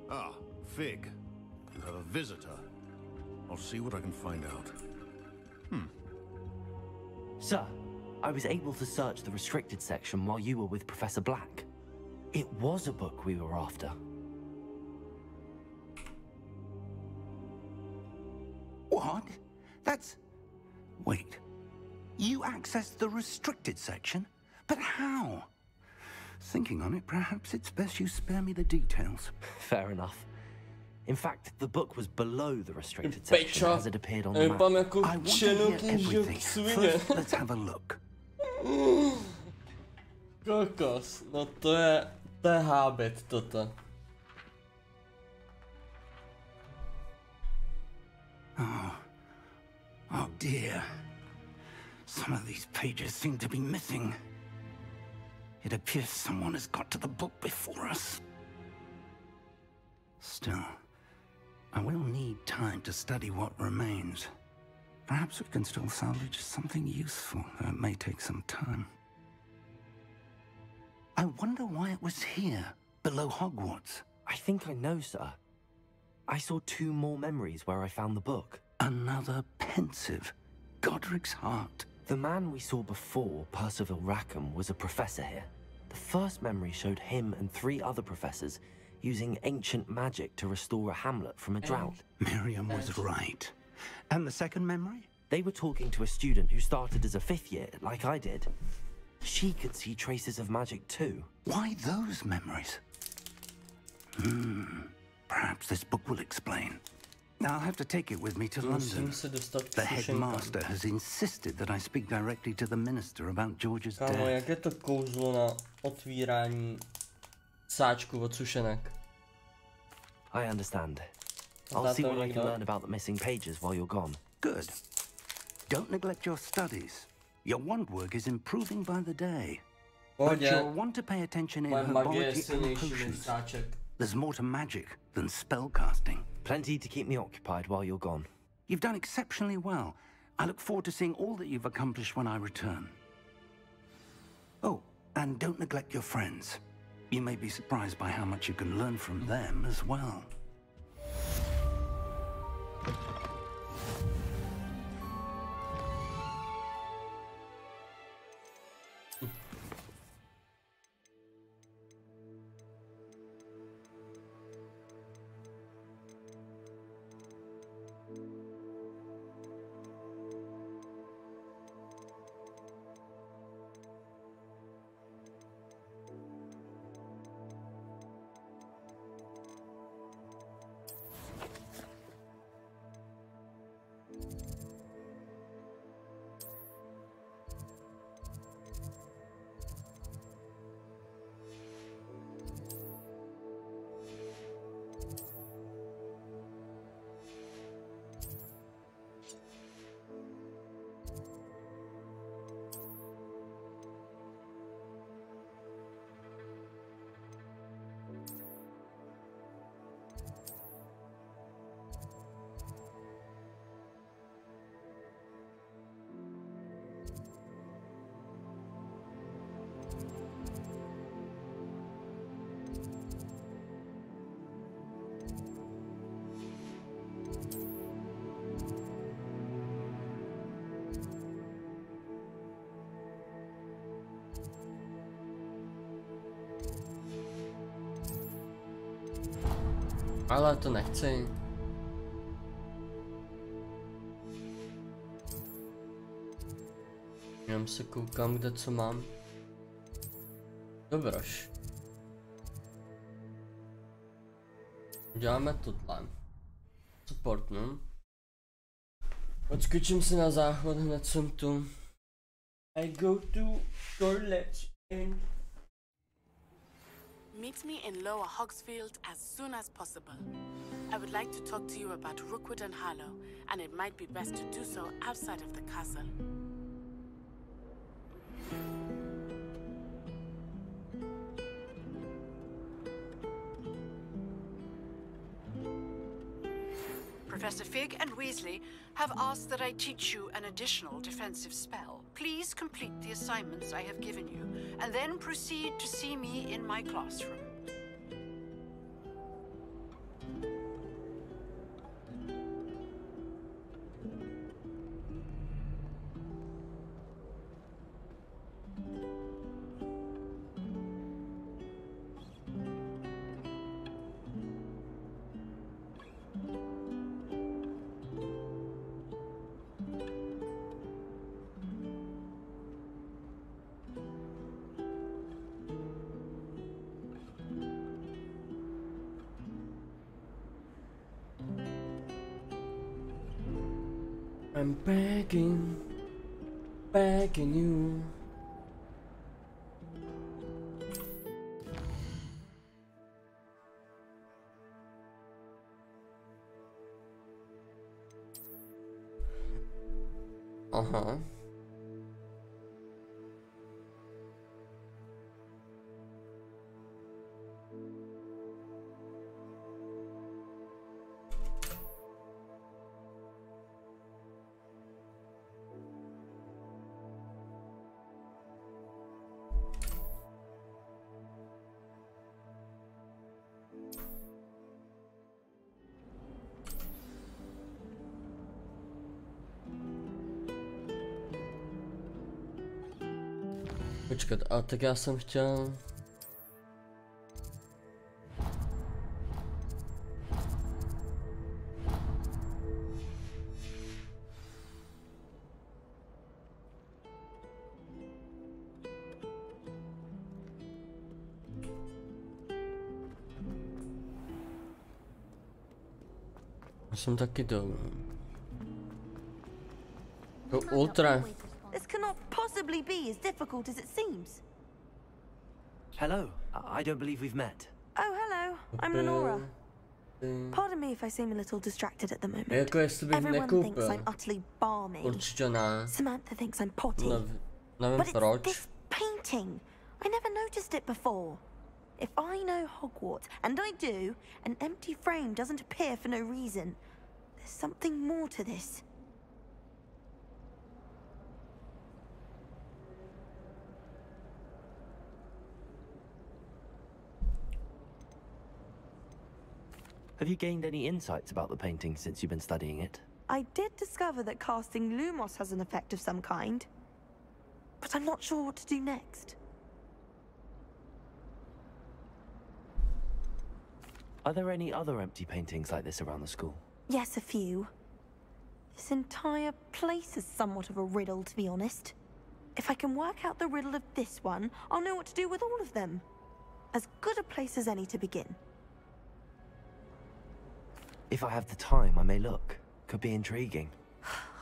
Ah, Fig. You have a visitor. I'll see what I can find out. Sir, I was able to search the restricted section while you were with Professor Black. It was a book we were after. What? That's... Wait. You accessed the restricted section? But how? Thinking on it, perhaps it's best you spare me the details. Fair enough. In fact, the book was below the restricted section as it appeared on the map. I want to hear everything. First, let's have a look. Kokos, no to je hábit toto. Oh dear. Some of these pages seem to be missing. It appears someone has got to the book before us. Still, I will need time to study what remains. Perhaps we can still salvage something useful, though it may take some time. I wonder why it was here, below Hogwarts. I think I know, sir. I saw 2 more memories where I found the book. Another pensive. Godric's heart. The man we saw before, Percival Rackham, was a professor here. The first memory showed him and 3 other professors using ancient magic to restore a hamlet from a drought. Miriam was right. And the second memory? They were talking to a student who started as a 5th year, like I did. She could see traces of magic too. Why those memories? Perhaps this book will explain. I'll have to take it with me to London. The headmaster has insisted that I speak directly to the minister about George's death. Kámo, jak je to kouzlo na otvírání sáčku od sušenek? I understand. I'll see what I can learn about the missing pages while you're gone. Good. Don't neglect your studies. Your wand work is improving by the day. But you'll want to pay attention in herbology and potions. There's more to magic than spellcasting. Plenty to keep me occupied while you're gone. You've done exceptionally well. I look forward to seeing all that you've accomplished when I return. Oh, and don't neglect your friends. You may be surprised by how much you can learn from them as well. Ale to nechci. Jenom se koukám, kde co mám. Dobroš. Děláme tohle. Supportnu. Odskočím si na záchod, hned jsem tu. I go to toilet and... Meet me in Lower Hogsfield as soon as possible. I would like to talk to you about Rookwood and Harlow, and it might be best to do so outside of the castle. Professor Fig and Weasley have asked that I teach you an additional defensive spell. Please complete the assignments I have given you, and then proceed to see me in my classroom. I'm begging you. Uh-huh. Počkat, a tak já jsem chtěl... Já jsem taky dolů. To ultra. This cannot possibly be as difficult as it seems. Hello. I don't believe we've met. Oh, hello. I'm Lenora. Pardon me if I seem a little distracted at the moment. Jako jestli bych Everyone thinks nekoupil. I'm utterly balmy. Určitě ne. Samantha thinks I'm potty. Nevím But it's proč. this painting. I never noticed it before. If I know Hogwarts, and I do, an empty frame doesn't appear for no reason. There's something more to this. Have you gained any insights about the painting since you've been studying it? I did discover that casting Lumos has an effect of some kind, but I'm not sure what to do next. Are there any other empty paintings like this around the school? Yes, a few. This entire place is somewhat of a riddle, to be honest. If I can work out the riddle of this one, I'll know what to do with all of them. As good a place as any to begin. If I have the time, I may look. Could be intriguing.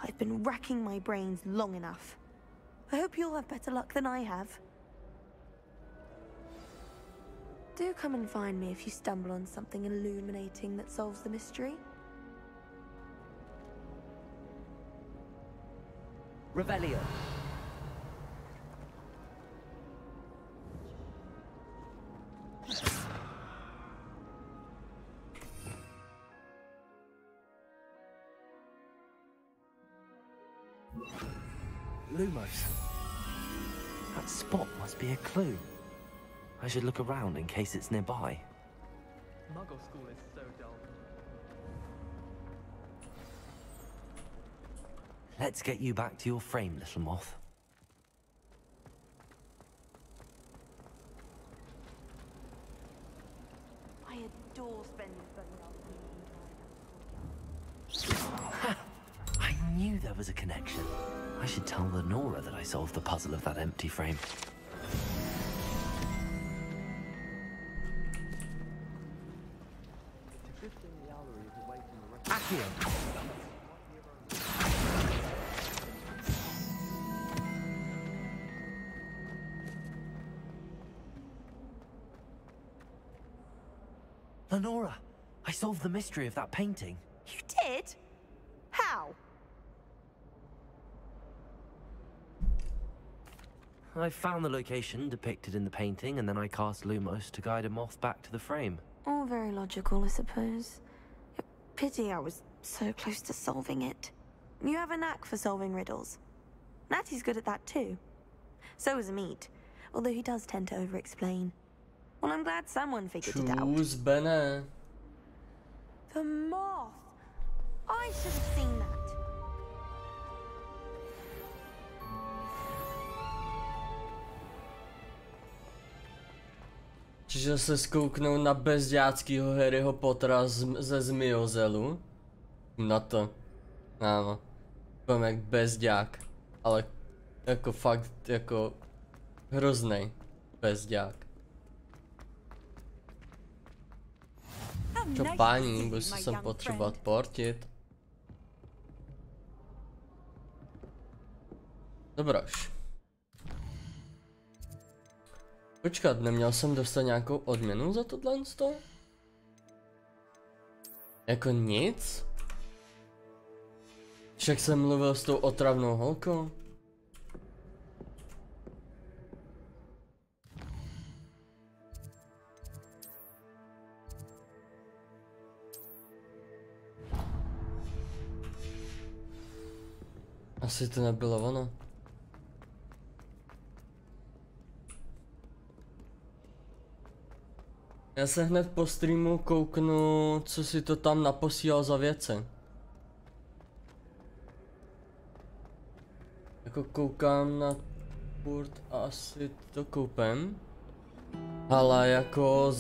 I've been racking my brains long enough. I hope you'll have better luck than I have. Do come and find me if you stumble on something illuminating that solves the mystery. Revelio. Lumos. That spot must be a clue. I should look around in case it's nearby. Muggle school is so dull. Let's get you back to your frame, little moth. I adore spending I knew there was a connection. I should tell Lenora that I solved the puzzle of that empty frame. Accio! Lenora, I solved the mystery of that painting. You did? How? I found the location depicted in the painting, and then I cast Lumos to guide a moth back to the frame. All very logical, I suppose. Pity I was so close to solving it. You have a knack for solving riddles. Natty's good at that too. So is Amit, although he does tend to over-explain. Well, I'm glad someone figured it out. Who's Banner? The moth! I should have seen that. Že se zkouknou na bezďáckýho Harryho Pottera ze zmiozelu. Na to. Áno. Povím jak bezďák. Ale jako fakt jako hroznej bezďák. Čo páni, budu se sem potřebovat portit. Dobroš. Počkat, neměl jsem dostat nějakou odměnu za tohle? Jako nic? Však jsem mluvil s tou otravnou holkou. Asi to nebylo ono. Já se hned po streamu kouknu, co si to tam naposílal za věci. Jako koukám na furt a asi to koupím. Ale jako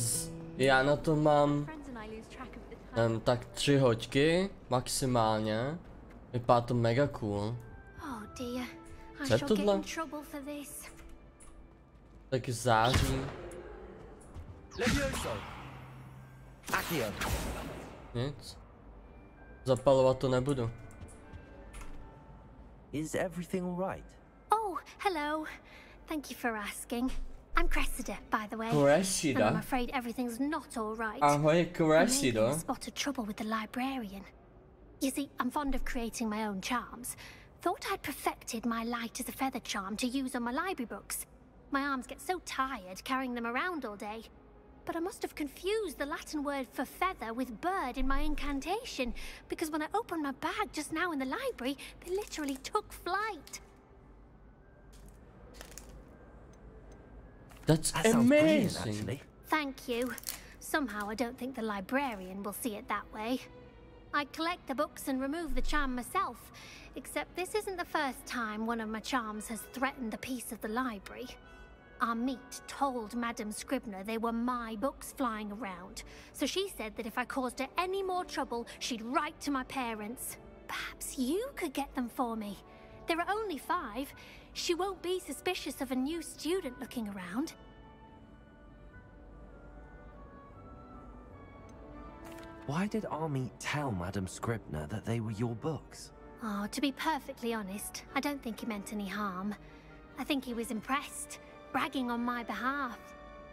já na to mám tak 3 hoďky maximálně. Vypadá to mega cool. Co je tohle? Tak září. Nic. Zapalovat to nebudu. Is everything all right? Oh, hello. Thank you for asking. I'm Cressida, by the way. Cressida? And I'm afraid everything's not all right. Ahoj, Cressida. Maybe I spotted trouble with the librarian. You see, I'm fond of creating my own charms. Thought I'd perfected my light as a feather charm to use on my library books. My arms get so tired carrying them around all day. But I must have confused the Latin word for feather with bird in my incantation, because when I opened my bag just now in the library, they literally took flight. That's amazing. amazing. Thank you. Somehow I don't think the librarian will see it that way. I collect the books and remove the charm myself, except this isn't the first time one of my charms has threatened the peace of the library. Our meet told Madame Scribner they were my books flying around, so she said that if I caused her any more trouble, she'd write to my parents. Perhaps you could get them for me. There are only 5. She won't be suspicious of a new student looking around. Why did Army tell Madame Scribner that they were your books? Oh, to be perfectly honest, I don't think he meant any harm. I think he was impressed, bragging on my behalf.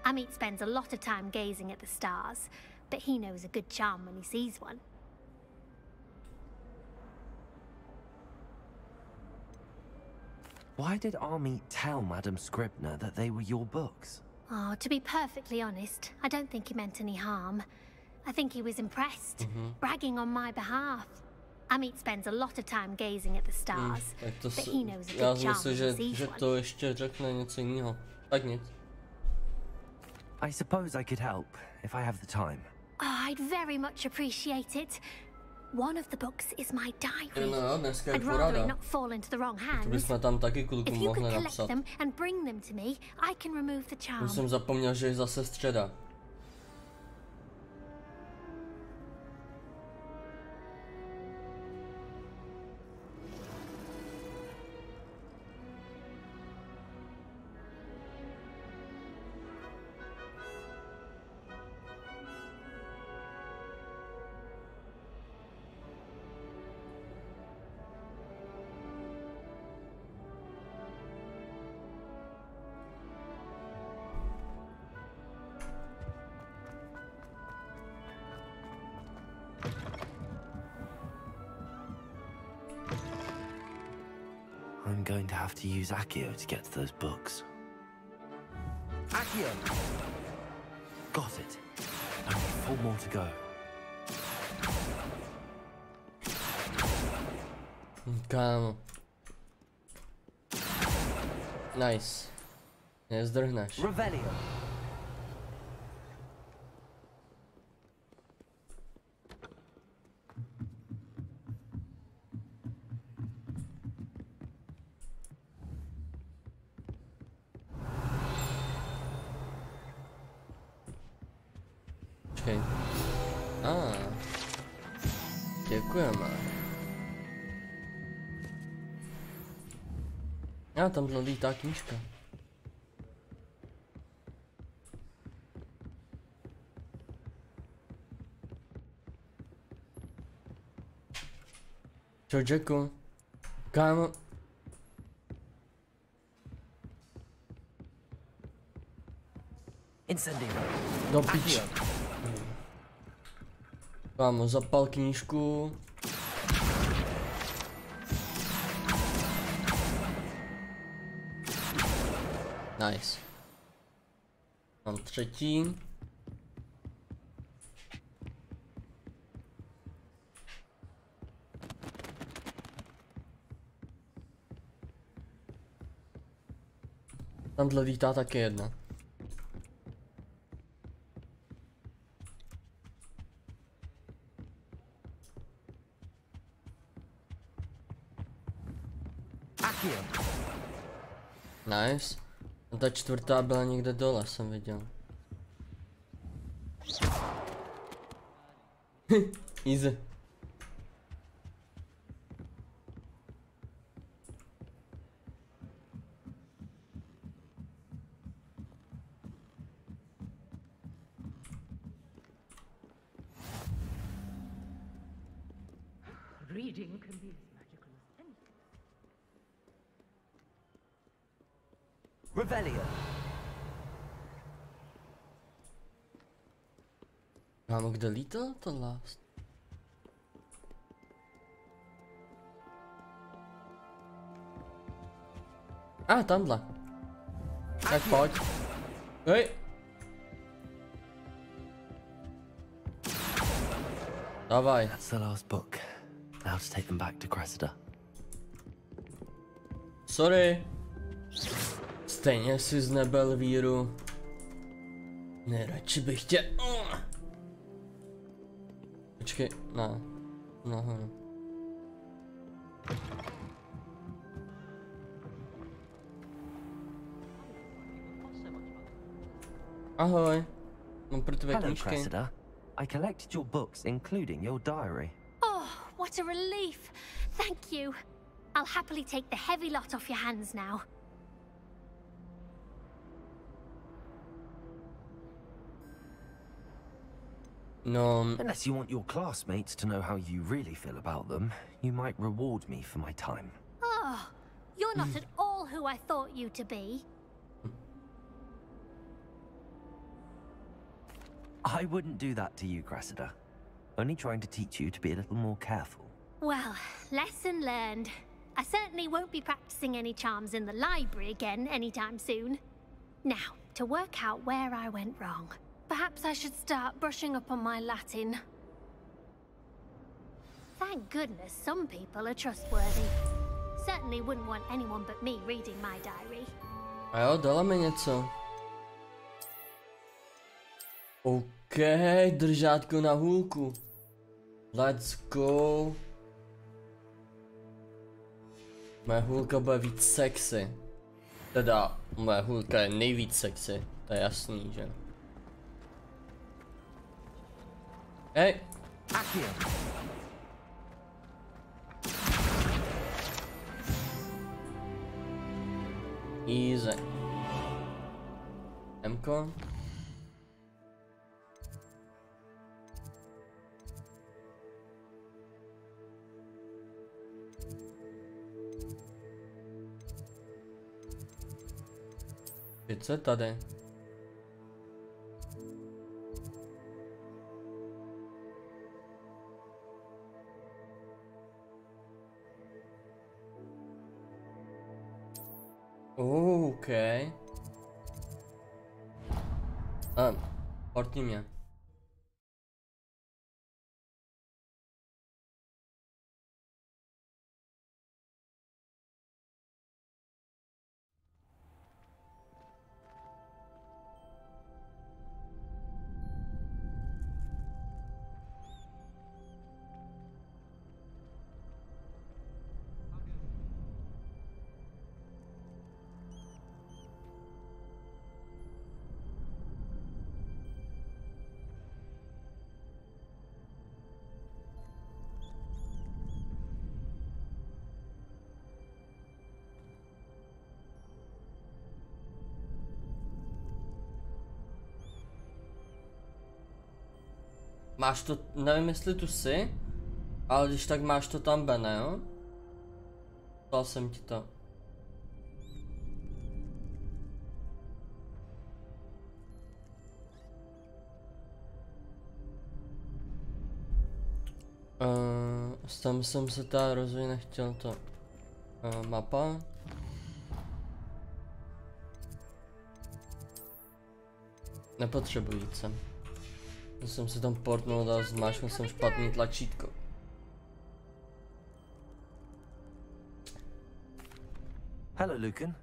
Amit spends a lot of time gazing at the stars, but he knows a good charm when he sees one. Why did Army tell Madame Scribner that they were your books? Oh, to be perfectly honest, I don't think he meant any harm. I think he was impressed, bragging on my behalf. Amit spends a lot of time gazing at the stars, but he knows a good charm when he sees že one. to ještě řekne něco jiného. Tak nic. I suppose I could help, if I have the time. Oh, I'd very much appreciate it. One of the books is my diary. No, dneska je I'd rather porada. it not fall into the wrong To hands. bychom tam taky kluku If you mohli could collect napsat. them and bring them to me, I can remove the charm. Už jsem zapomněl, že je zase středa. I'm going to have to use Accio to get to those books. Accio! Got it. Only 4 more to go. Kámo. Nice. Nezdrhneš. Revelio. Počkej. Děkujeme. Tamhle lítá knížka. Čau Jacku. Kámo. Do piči. Kámo, zapal knížku. Nice. Mám třetí. Tamhle lítá taky jedna. Nice. A ta čtvrtá byla někde dole, jsem viděl. Easy. Reading can be as magical as anything. Revelio. Kámo, kde lítal to last? Tamhle. Tak pojď. Hej. Dávaj. That's the last book. Now to take them back to Cressida. Sorry. Stejně jsi znebel víru. Nejradši bych tě... Počkej, nahoru. Ahoj. Mám pro tebe Hello, knížky. Cressida. I collected your books, including your diary. Oh, what a relief. Thank you. I'll happily take the heavy lot off your hands now. No. Unless you want your classmates to know how you really feel about them, you might reward me for my time. Oh, you're not at all who I thought you to be. I wouldn't do that to you, Cressida. Only trying to teach you to be a little more careful. Well, lesson learned. I certainly won't be practicing any charms in the library again anytime soon. Now, to work out where I went wrong. Perhaps I should start brushing up on my Latin. Thank goodness some people are trustworthy. Certainly wouldn't want anyone but me reading my diary. A jo, dala mi něco. OK, držátko na hůlku. Let's go. Moje hůlka bude víc sexy. Teda, moje hůlka je nejvíc sexy. To je jasný, že? Hej. Easy. Mko. Co je tady? OK. Portni mě. Máš to, nevím jestli tu jsi, ale když tak máš to tam, Bene, jo? Dal jsem ti to. Tam jsem se teda rozhodně nechtěl to. Mapa. Nepotřebuji jít sem. Já jsem si tam portnul a zmáčknul jsem špatný tlačítko. Hello, Lucan.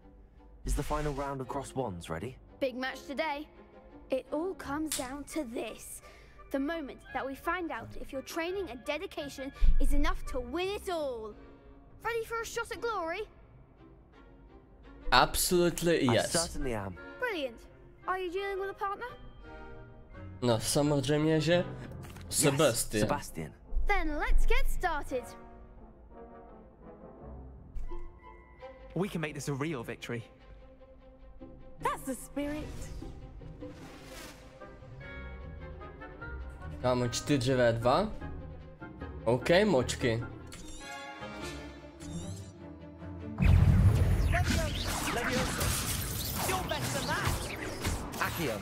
Is the final round of cross wands ready? Big match today. It all comes down to this. The moment that we find out if your training and dedication is enough to win it all. Ready for a shot at glory? Absolutely yes. I certainly am. Brilliant. Are you dealing with a partner? No, samozřejmě, že Sebastian. Sebastian. Then let's get started. We can make this a real victory. That's the spirit. Kámo, 4v2. OK, močky. You're better than that. Accio.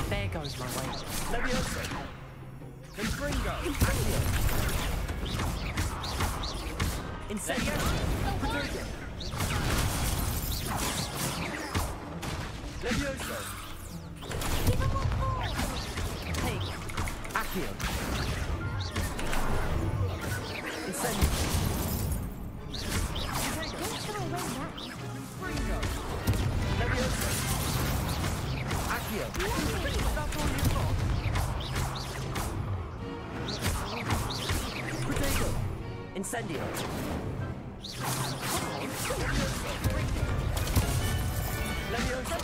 There goes my way. Levioso. Confringo. Accio. Incendio. Rodrigo. Levioso. Take. Accio. Incendio. Levioso. Accio. That's all you've got. Protego. Incendio. Levioso.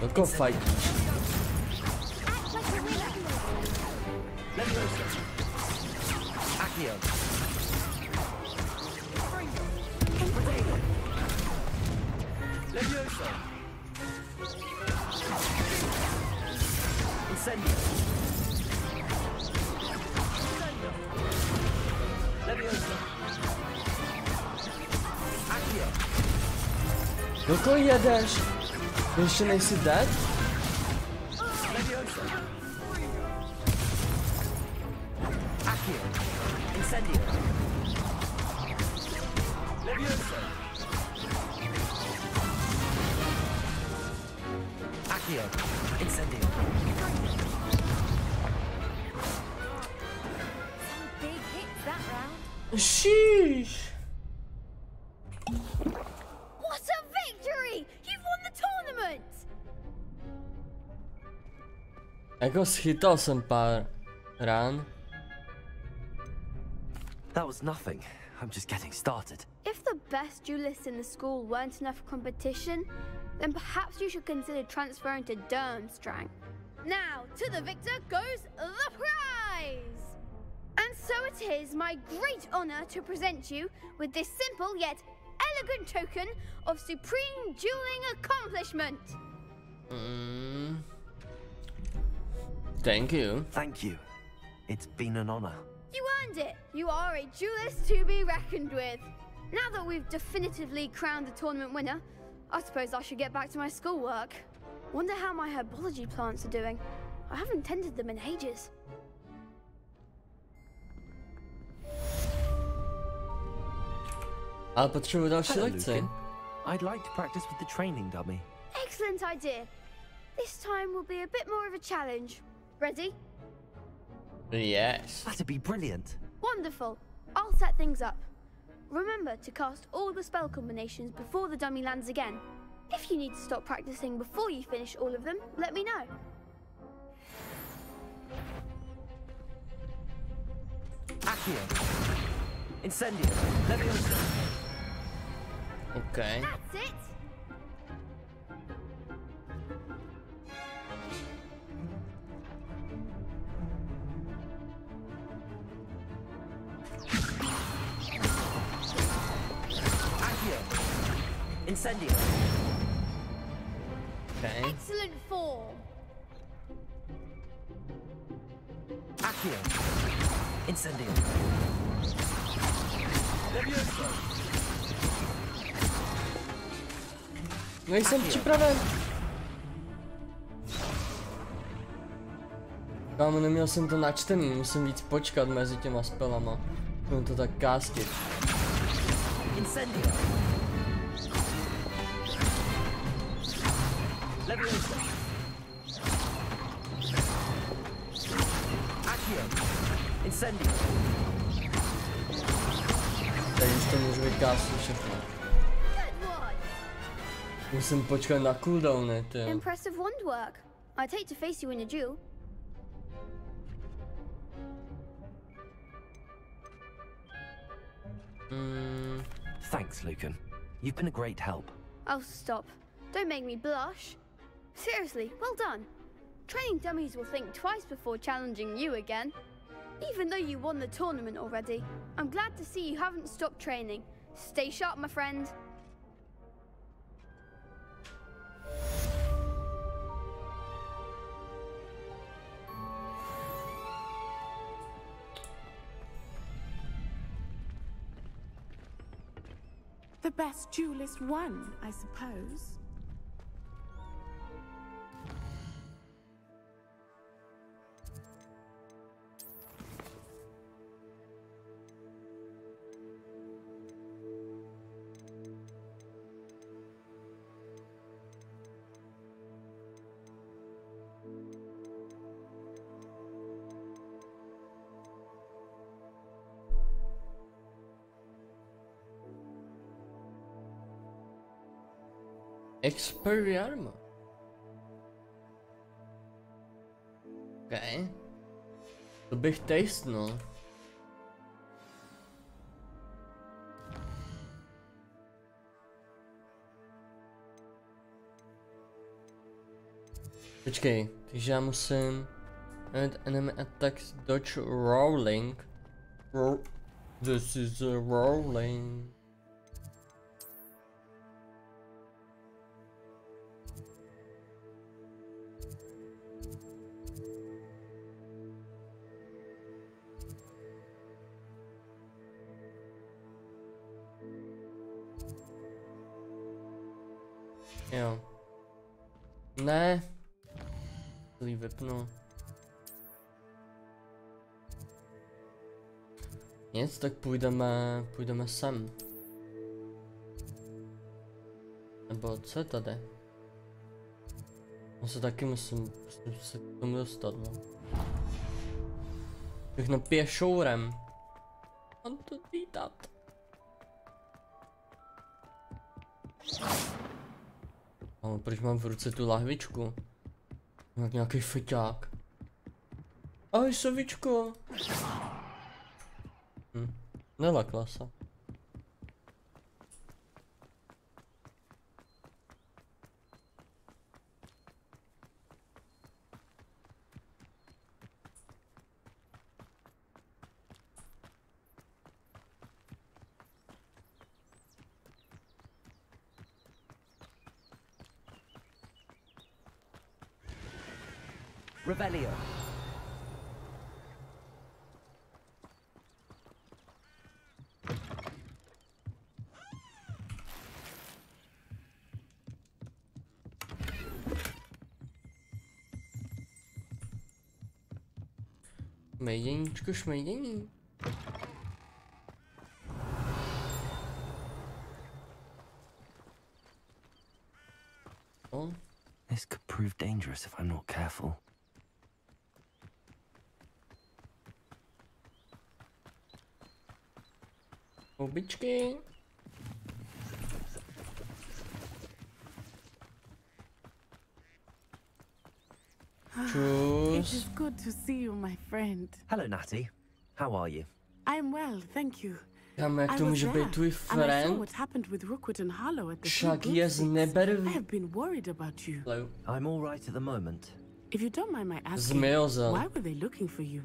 Look go fight. Act like a winner. Levioso. Accio. Protego. Levioso. Incendio. Levioso. Accio. Dokąd jedesz? Jeszcze nejsi dead? Levioso. Accio. Incendio. Levioso. Accio. Incendio. Big hits that round. Sheesh. What a victory! You've won the tournament! Jako schytal jsem pár rán. That was nothing. I'm just getting started. If the best duelists in the school weren't enough competition, then perhaps you should consider transferring to Durmstrang. Now, to the victor goes the prize! And so it is my great honor to present you with this simple yet elegant token of supreme dueling accomplishment. Thank you. Thank you. It's been an honor. You earned it. You are a duelist to be reckoned with. Now that we've definitively crowned the tournament winner, I suppose I should get back to my schoolwork. Wonder how my herbology plants are doing. I haven't tended them in ages. Ale potřebuji další Hello, lekci. Lucan. I'd like to practice with the training dummy. Excellent idea. This time will be a bit more of a challenge. Ready? Yes. That'd be brilliant. Wonderful. I'll set things up. Remember to cast all the spell combinations before the dummy lands again. If you need to stop practicing before you finish all of them, let me know. Accio. Incendio. Levioso. Okay. That's it. Accio. Incendio. Okay. Excellent form. Accio. Incendio. Levioso. Nejsem připraven. Kámo, neměl jsem to načtený, musím víc počkat mezi těma spelama. Můžu to tak kástit. Incendio. Levioso. Accio. Incendio. Takže už to můžu vykástit všechno. Musím počkat na cooldowny, ty. Impressive wand work. I'd hate to face you in a duel. Thanks, Lucan. You've been a great help. Oh, stop. Don't make me blush. Seriously, well done. Training dummies will think twice before challenging you again. Even though you won the tournament already, I'm glad to see you haven't stopped training. Stay sharp, my friend. The best duelist won, I suppose. Experiarma. Okay. To bych tastnul. Počkej, takže já musím enemy attacks dodge rolling. This is a rolling. Jo. Ne. Celý vypnu. Nic, tak půjdeme sem. Nebo co je tady? Já se taky musím se k tomu dostat, no. Všechno pěšourem. Mám to vítat. Ale proč mám v ruce tu lahvičku? Jak nějaký feťák. Ahoj, sovičko. Nelakla se. Revelio. Šmejděníčko, šmejdění. Oh. This could prove dangerous if I'm not careful. Običky. It is good to see you, my friend. Hello, Natty. How are you? I'm well, thank you. Kámo, jak to může být tvůj friend? Však je z neberví. I'm all right at the moment. If you don't mind my asking, Zmiozel. why were they looking for you?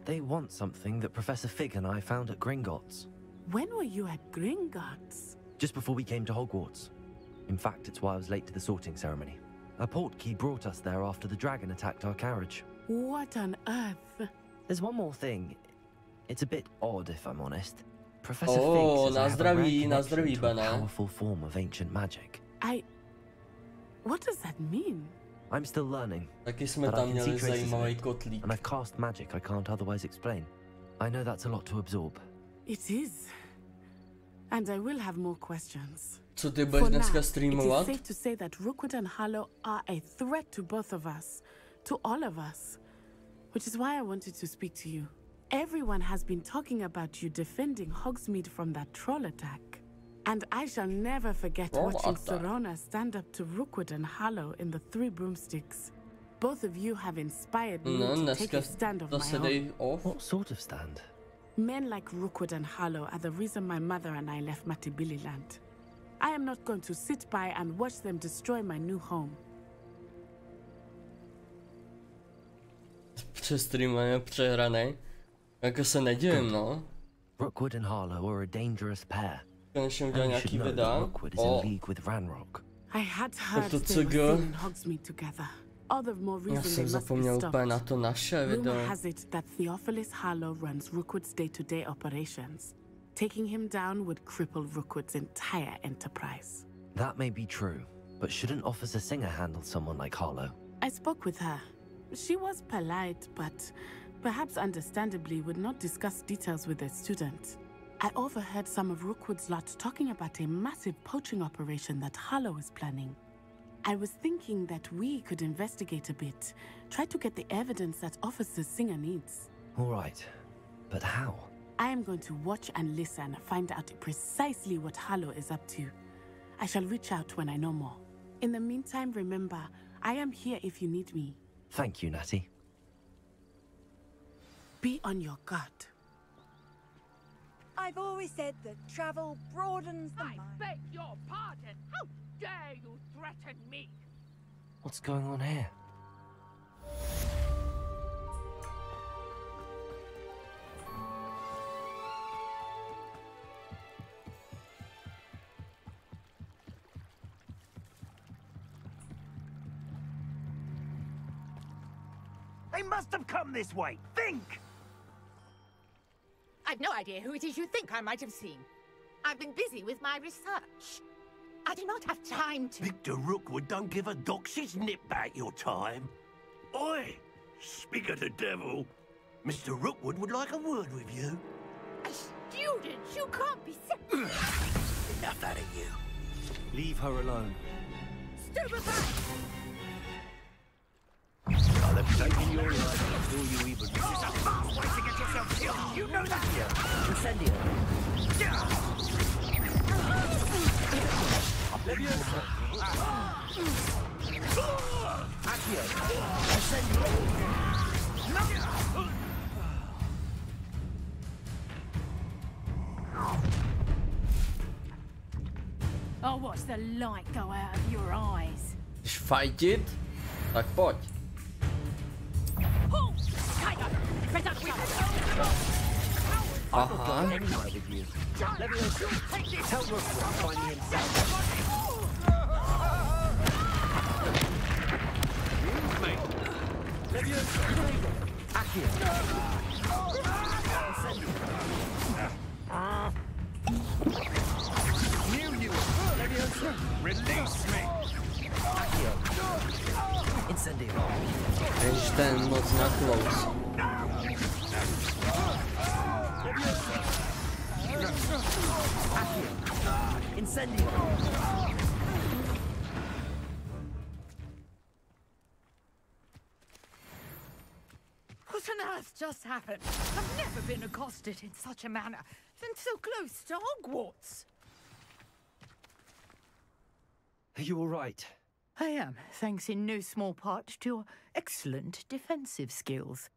They want something that Professor Fig and I found at Gringotts. When were you at Gringotts? Just before we came to Hogwarts. In fact, it's why I was late to the sorting ceremony. A portkey brought us there after the dragon attacked our carriage. What on earth? There's one more thing. It's a bit odd, if I'm honest. Professor Oh, Fig says I have a rare connection to a Bana. powerful form of ancient magic. What does that mean? I'm still learning. Taky jsme but I tam can see měli traces of zajímavý it, kotlík. and I've cast magic I can't otherwise explain. I know that's a lot to absorb. It is. And I will have more questions. Co ty budeš dneska It streamovat? is safe to say that Rookwood and Harlow are a threat to both of us, to all of us, which is why I wanted to speak to you. Everyone has been talking about you defending Hogsmeade from that troll attack. And I shall never forget watching Serona stand up to Rookwood and Harlow in the Three Broomsticks. Both of you have inspired me to take a stand of my own. What sort of stand? Men like Rookwood and Harlow are the reason my mother and I left Matibililand. I am not going to sit by and watch them destroy my new home. Přes streamujeme přehranej. Jako se nedivím, no. Rookwood and Harlow are a dangerous pair. Konečně udělal nějaký videa. I had heard they were in Hogsmeade together. All the more reason they must be stopped. Rumor has it that Theophilus Harlow runs Rookwood's day-to-day operations. Taking him down would cripple Rookwood's entire enterprise. That may be true, but shouldn't Officer Singer handle someone like Harlow? I spoke with her. She was polite, but perhaps understandably would not discuss details with a student. I overheard some of Rookwood's lot talking about a massive poaching operation that Harlow is planning. I was thinking that we could investigate a bit, try to get the evidence that Officer Singer needs. All right, but how? I am going to watch and listen, find out precisely what Harlow is up to. I shall reach out when I know more. In the meantime, remember, I am here if you need me. Thank you, Natty. Be on your guard. I've always said that travel broadens the mind. I beg your pardon. How dare you threaten me? What's going on here? They must have come this way. Think! I've no idea who it is you think I might have seen. I've been busy with my research. I do not have time to... Victor Rookwood don't give a doxy's nip back your time. Oi! Speak of the devil. Mr. Rookwood would like a word with you. A student? You can't be Enough out of you. Leave her alone. Stupid back! I'll have taken your life before you even... This is a fast way to get yourself killed. You know that here. Incendio. I'll watch the light go out of your eyes. Chceš fajtit? Tak pojď. Aha. Release me. Incendio. Když ten moc na close. Incendio. What on earth just happened? I've never been accosted in such a manner, and so close to Hogwarts. Are you all right? I am, thanks in no small part to your excellent defensive skills.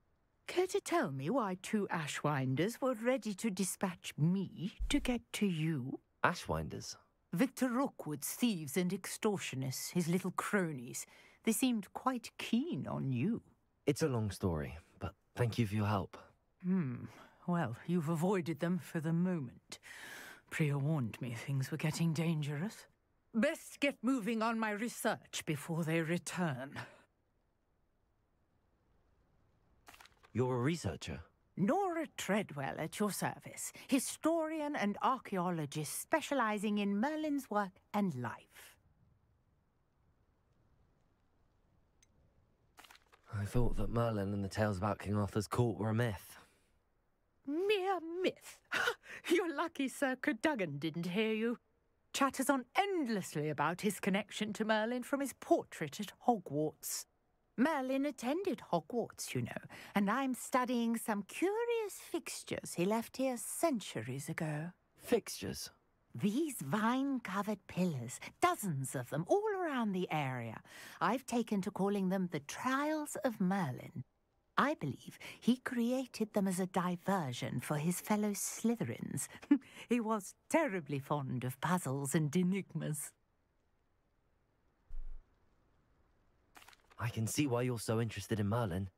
Care to tell me why two Ashwinders were ready to dispatch me to get to you? Ashwinders? Victor Rookwood's thieves and extortionists, his little cronies. They seemed quite keen on you. It's a long story, but thank you for your help. Well, you've avoided them for the moment. Priya warned me things were getting dangerous. Best get moving on my research before they return. You're a researcher? Nora Treadwell at your service, historian and archaeologist specializing in Merlin's work and life. I thought that Merlin and the tales about King Arthur's court were a myth. Mere myth. You're lucky Sir Cadogan didn't hear you. Chatters on endlessly about his connection to Merlin from his portrait at Hogwarts. Merlin attended Hogwarts, you know, and I'm studying some curious fixtures he left here centuries ago. Fixtures? These vine-covered pillars, dozens of them, all around the area. I've taken to calling them the Trials of Merlin. I believe he created them as a diversion for his fellow Slytherins. He was terribly fond of puzzles and enigmas. I can see why you're so interested in Merlin.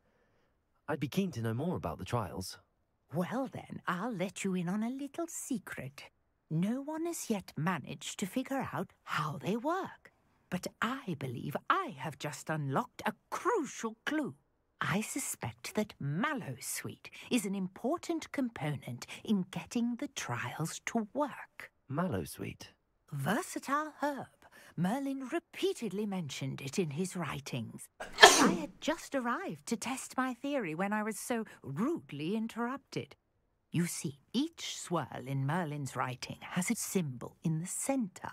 I'd be keen to know more about the trials. Well then, I'll let you in on a little secret. No one has yet managed to figure out how they work. But I believe I have just unlocked a crucial clue. I suspect that Mallowsweet is an important component in getting the trials to work. Mallowsweet? Versatile herb. Merlin repeatedly mentioned it in his writings. I had just arrived to test my theory when I was so rudely interrupted. You see, each swirl in Merlin's writing has a symbol in the center.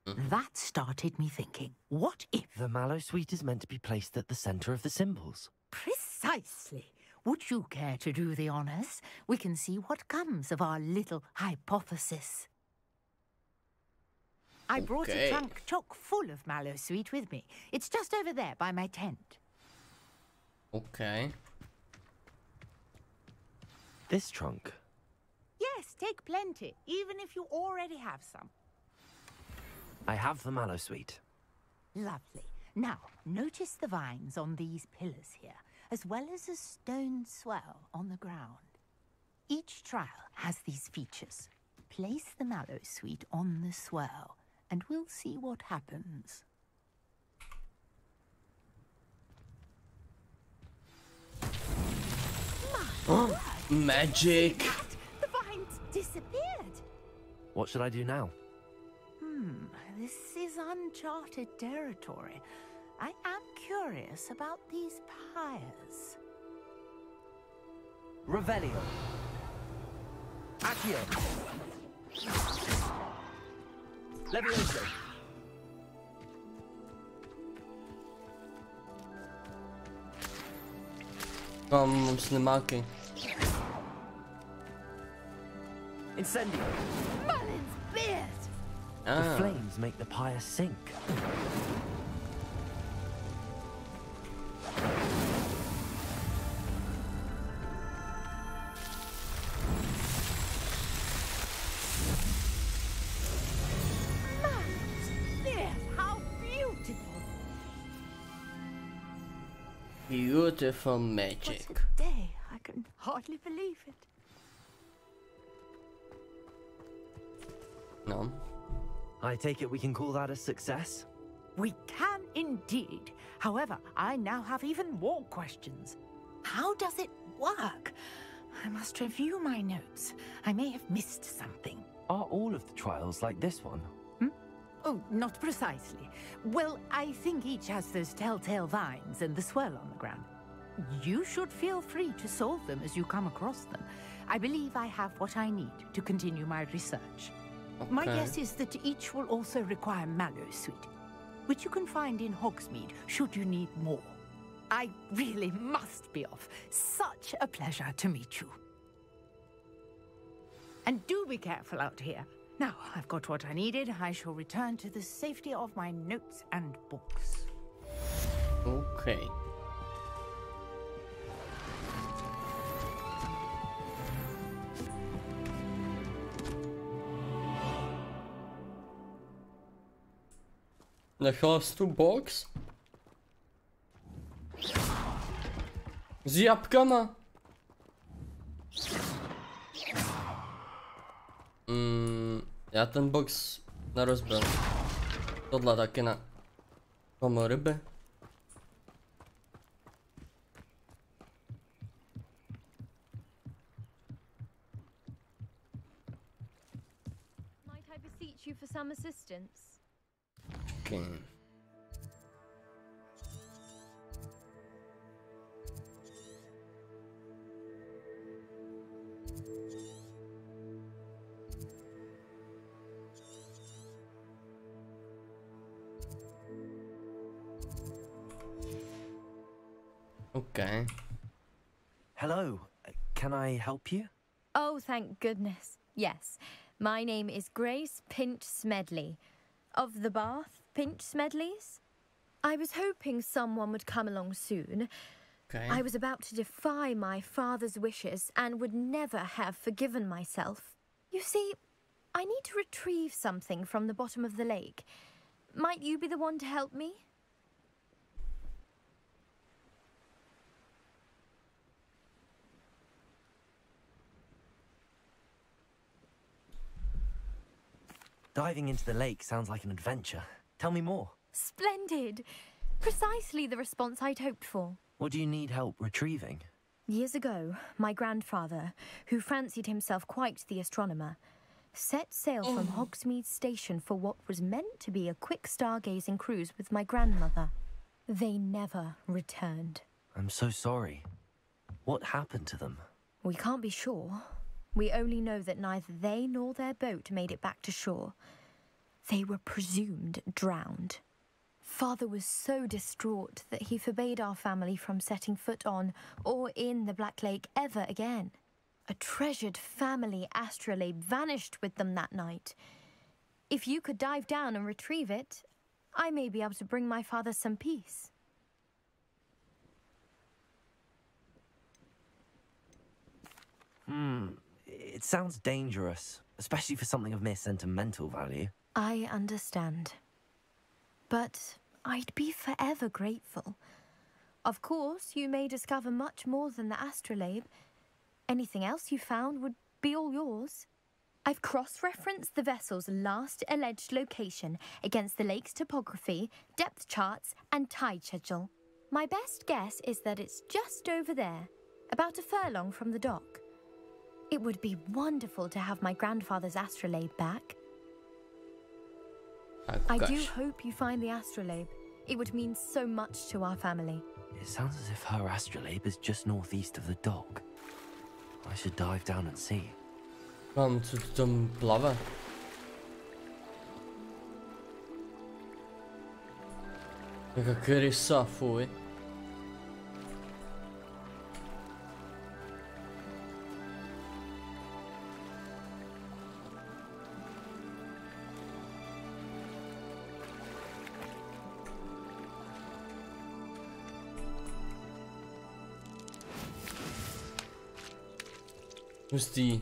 That started me thinking, what if... The Mallowsweet is meant to be placed at the center of the symbols. Precisely. Would you care to do the honors? We can see what comes of our little hypothesis. I brought a trunk chock full of Mallowsweet with me. It's just over there by my tent. Okay. This trunk? Yes, take plenty, even if you already have some. I have the Mallowsweet. Lovely. Now, notice the vines on these pillars here, as well as a stone swell on the ground. Each trial has these features. Place the Mallowsweet on the swell, and we'll see what happens. Magic! The vines disappeared! What should I do now? This is uncharted territory. I am curious about these pyres. Revelio. Accio. Levioso. Mam slimaki. Incendio. Merlin's beard! The flames make the pyre sink. Merlin's beard! How beautiful! Beautiful magic. What a day! I can hardly believe it. No. I take it we can call that a success? We can indeed. However, I now have even more questions. How does it work? I must review my notes. I may have missed something. Are all of the trials like this one? Oh, not precisely. Well, I think each has those telltale vines and the swirl on the ground. You should feel free to solve them as you come across them. I believe I have what I need to continue my research. Okay. My guess is that each will also require Mallowsweet, which you can find in Hogsmeade should you need more. I really must be off. Such a pleasure to meet you. And do be careful out here. Now, I've got what I needed. I shall return to the safety of my notes and books. Okay. Necháš tu box? S jabkama? Já ten box nerozbil. Tohle taky ne. Komu ryby? Might I beseech you for some assistance? Okay. Okay. Hello. Can I help you? Oh, thank goodness. Yes. My name is Grace Pinch Smedley. Of the Bath Pinch Smedleys? I was hoping someone would come along soon. Okay. I was about to defy my father's wishes and would never have forgiven myself. You see, I need to retrieve something from the bottom of the lake. Might you be the one to help me? Diving into the lake sounds like an adventure. Tell me more. Splendid! Precisely the response I'd hoped for. What do you need help retrieving? Years ago, my grandfather, who fancied himself quite the astronomer, set sail from Hogsmeade Station for what was meant to be a quick stargazing cruise with my grandmother. They never returned. I'm so sorry. What happened to them? We can't be sure. We only know that neither they nor their boat made it back to shore. They were presumed drowned. Father was so distraught that he forbade our family from setting foot on or in the Black Lake ever again. A treasured family astrolabe vanished with them that night. If you could dive down and retrieve it, I may be able to bring my father some peace. It sounds dangerous, especially for something of mere sentimental value. I understand. But I'd be forever grateful. Of course, you may discover much more than the astrolabe. Anything else you found would be all yours. I've cross-referenced the vessel's last alleged location against the lake's topography, depth charts, and tide schedule. My best guess is that it's just over there, about a furlong from the dock. It would be wonderful to have my grandfather's astrolabe back. I do hope you find the astrolabe. It would mean so much to our family. It sounds as if her astrolabe is just northeast of the dock. I should dive down and see. Mám co tam plave. Jaka krysa, fuj. Hustý.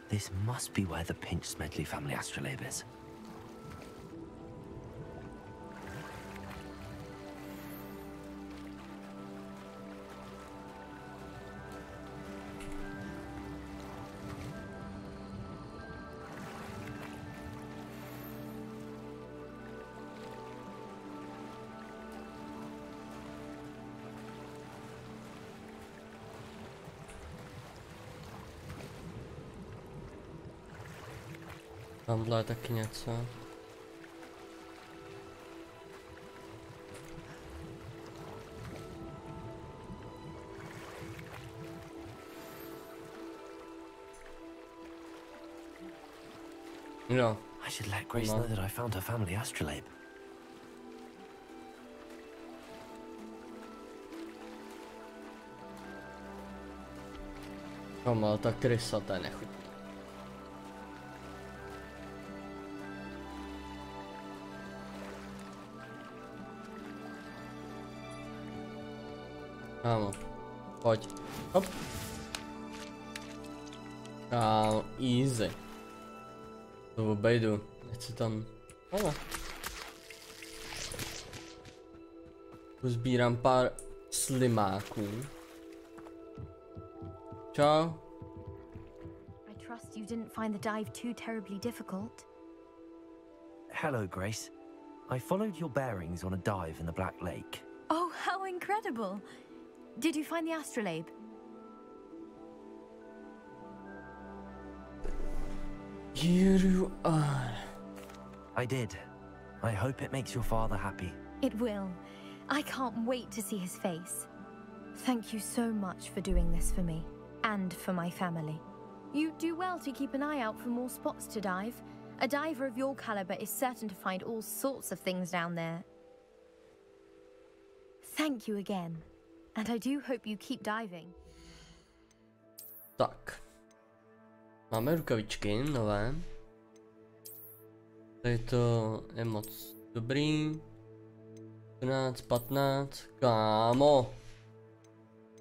This must be where the Pinch Smedley family astrolabe is. Tamhle je taky něco. No. I should let Grace know that I found her family astrolabe. Ale ta krysa, ta je nechutná. Kámo, pojď. Hop. Easy. To obejdu. Nechci tam... Ale. Uzbírám pár slimáků. Čau. I trust you didn't find the dive too terribly difficult. Hello, Grace. I followed your bearings on a dive in the Black Lake. Oh, how incredible! Did you find the astrolabe? Here you are. I did. I hope it makes your father happy. It will. I can't wait to see his face. Thank you so much for doing this for me, and for my family. You do well to keep an eye out for more spots to dive. A diver of your caliber is certain to find all sorts of things down there. Thank you again, and I do hope you keep diving. Tak. Máme rukavičky nové. Tady to je moc dobrý. 14, 15, kámo.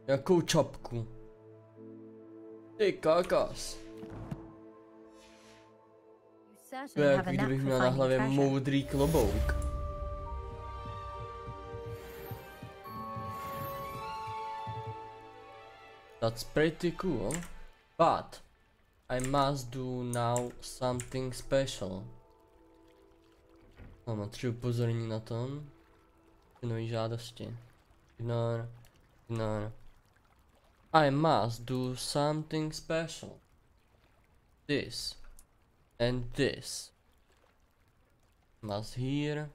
Jakou čapku? Ty kakas. To je jak kdybych měl na hlavě moudrý klobouk. That's pretty cool, but I must do now something special. Mám 3 upozornění na tom. Nový žádosti. Ignore. I must do something special. This and this must here.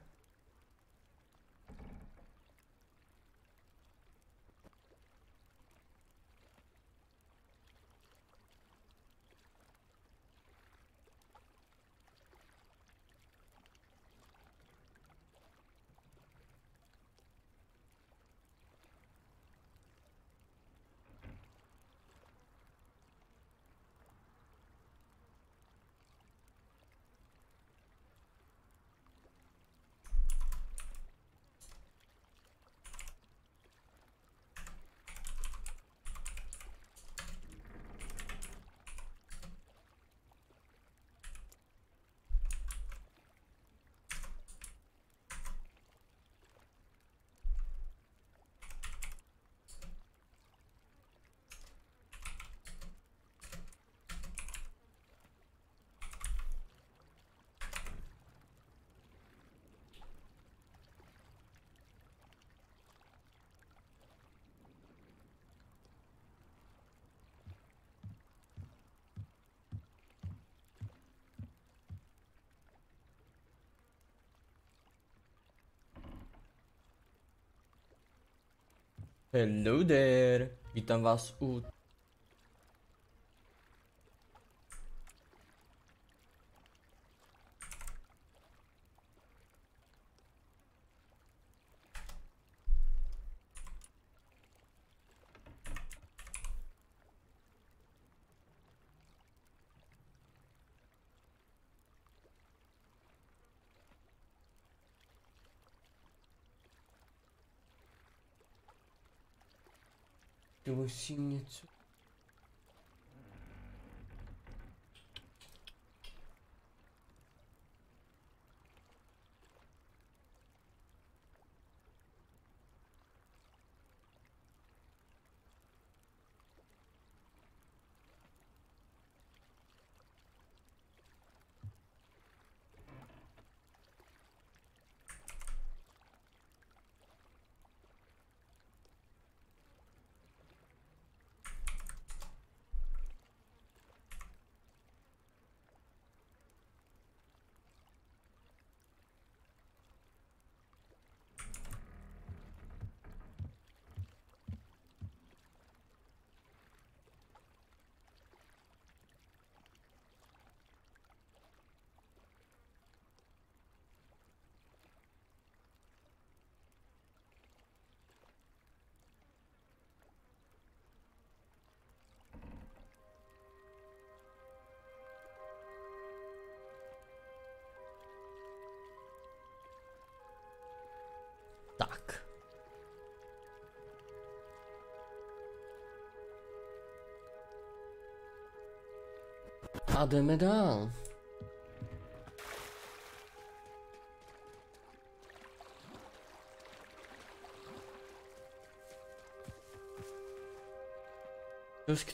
Hello there, vítám vás u... Musím něco... A jdeme dál.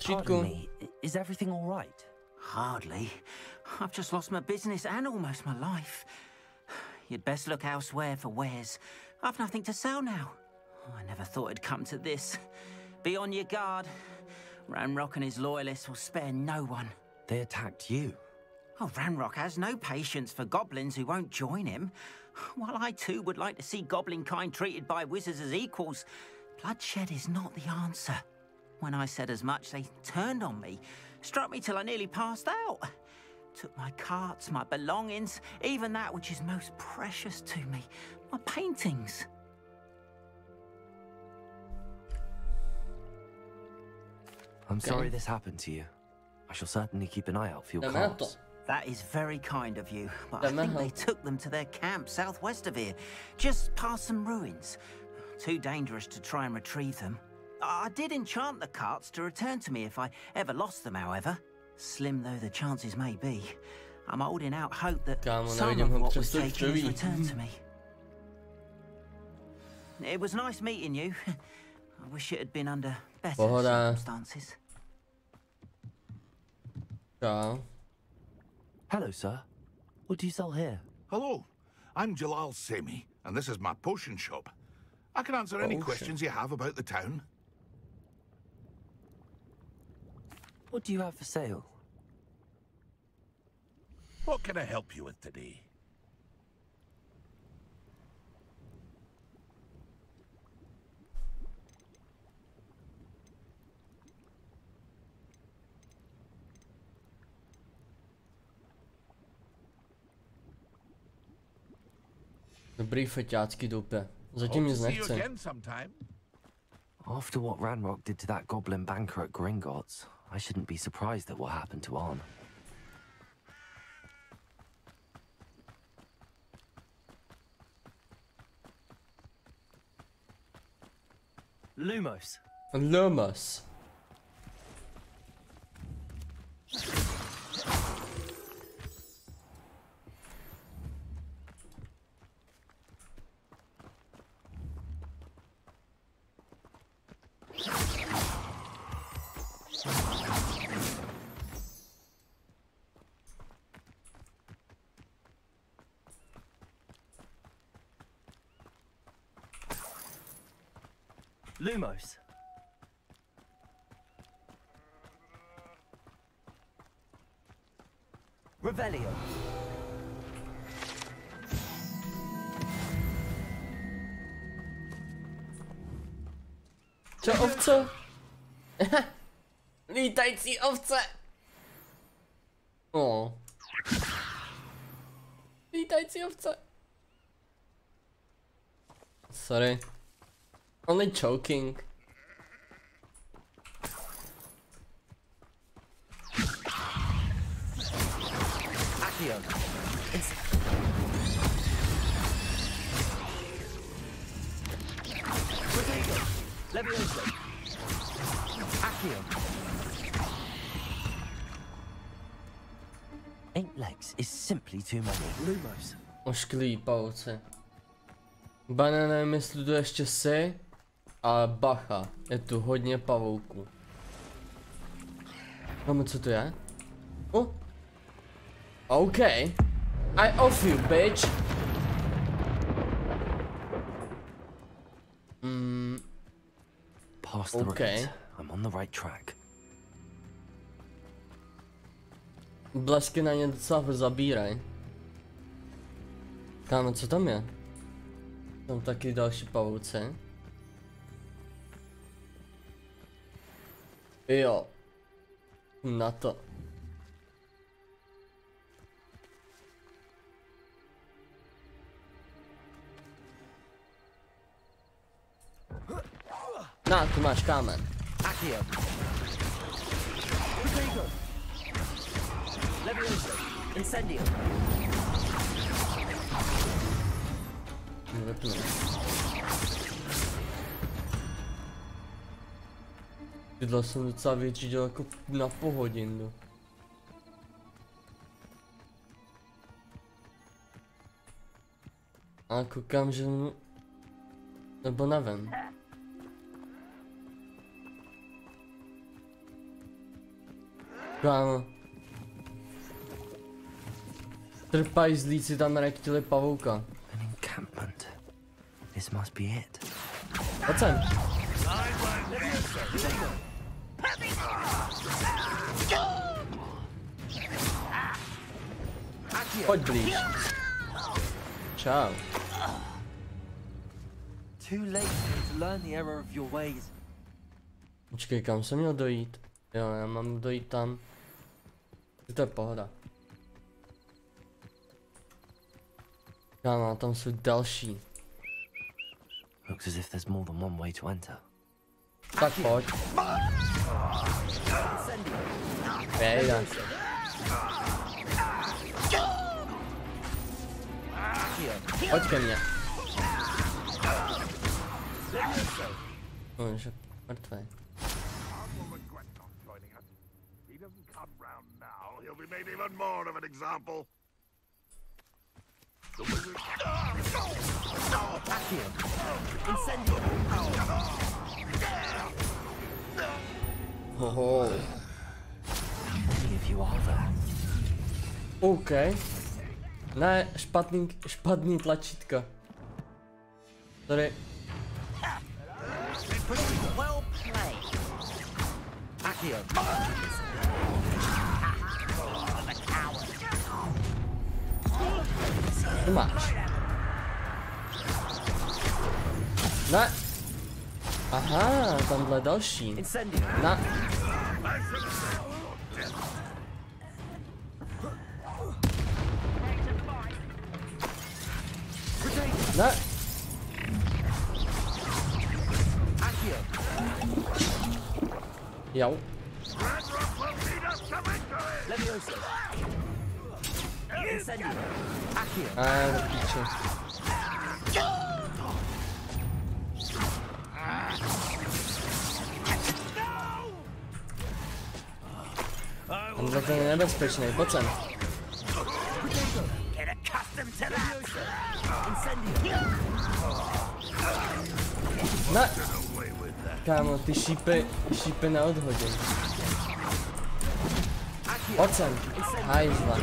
Pardon me, is everything all right? Hardly. I've just lost my business and almost my life. You'd best look elsewhere for wares. I've nothing to sell now. Oh, I never thought it'd come to this. Be on your guard. Ranrock and his loyalists will spare no one. They attacked you? Oh, Ranrock has no patience for goblins who won't join him. While I too would like to see goblin kind treated by wizards as equals, bloodshed is not the answer. When I said as much, they turned on me, struck me till I nearly passed out. Took my carts, my belongings, even that which is most precious to me, my paintings. I'm sorry this happened to you. I shall certainly keep an eye out for your carts. That is very kind of you, but I think they took them to their camp southwest of here, just past some ruins. Too dangerous to try and retrieve them. I did enchant the carts to return to me if I ever lost them, however. Slim though the chances may be, I'm holding out hope that some of what was taken is returned to me. It was nice meeting you. I wish it had been under better circumstances. Hello, sir. What do you sell here? Hello, I'm Jalal Semi, and this is my potion shop. I can answer any questions you have about the town. What do you have for sale? What can I help you with today? Dobrý feťácký doupě. Zatím nic nechce. After what Ranrock did to that goblin banker at Gringotts, I shouldn't be surprised at what happened to Arn. Lumos. Lumos. Lumos. Revelio. Co ovce? Lítající ovce. Oh. Lítající ovce. Sorry. Only choking. Accio. Rodrigo. Levioso. Accio. 8 legs is simply too many. Lumos. Ošklý pavouci. Nevím, jestli to ještě jsi, ale bacha, je tu hodně pavouků. Máme, co to je? Oh. OK. I off you, bitch. Past the ruins. I'm on the right track. Blesky na ně docela zabíraj. Kámo, co tam je? Tam taky další pavouci. Jo. Na to. Na, tu máš kámen. Accio. Rodrigo. Levioso. Incendio. Vypnu. Tyhle jsem docela větší dělal jako na pohodinu. A koukám, že... Nebo naven. Kámo. Trpajzlíci tam rektili pavouka. An encampment. This must be it. Pojď sem. Pojď blíž. Čau. Too late to learn the error of your ways. Počkej, kam jsem měl dojít? Jo, já mám dojít tam. To je pohoda. Kámo, tam jsou další. Looks as if there's more than one way to enter. Tak pojď. Bejda. Pojď ke mně. On je mrtvý. He'll be made even more of an example. Hoho. OK. Ne, špatný tlačítka. Sorry. Well played. Tu máš. Ne. Aha, tamhle další. Na. Ne. Jo. Do píče. Tenhle ten je nebezpečný, pojď sem. Ne. Kámo, ty šípy neodhodím. Pojď sem. Hajzla.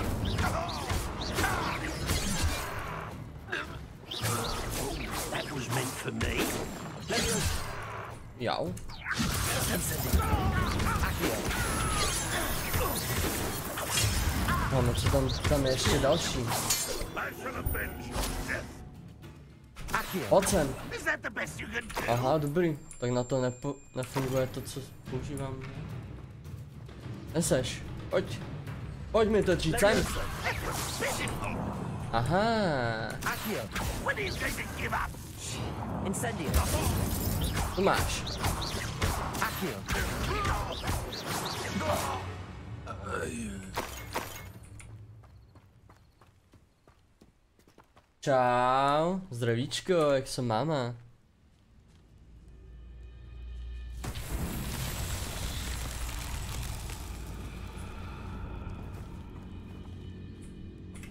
Jo. No, co tam je ještě další. Pojď sem. Aha, dobrý. Tak na to nefunguje to, co používám. Neseš. Pojď. Pojď mi to říct sem. Aha. Tu máš. Čau, zdravíčko, jak se máme?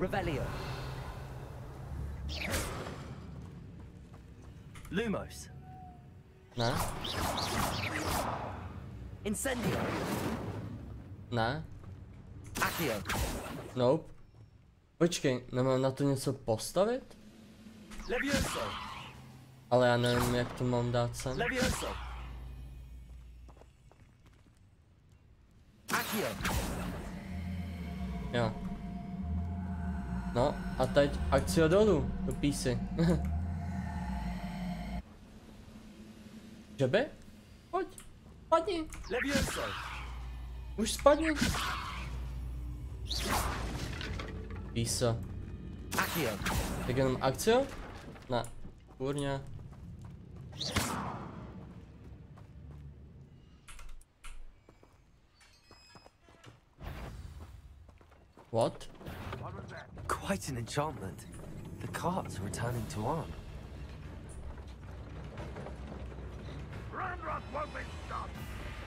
Revelio. Lumos. Ne? Incendio. Ne? Accio. Nope. Počkej, nemám na to něco postavit? Levioso. Ale já nevím, jak to mám dát sem. Levioso. Accio. Jo. No, a teď akcio dolů, do písy. Že by? Pojď, spadni. Levioso. Už spadni. Písa. Accio. Tak jenom akcio? Ne, kurňa. What? Quite an enchantment. The carts are returning to arm.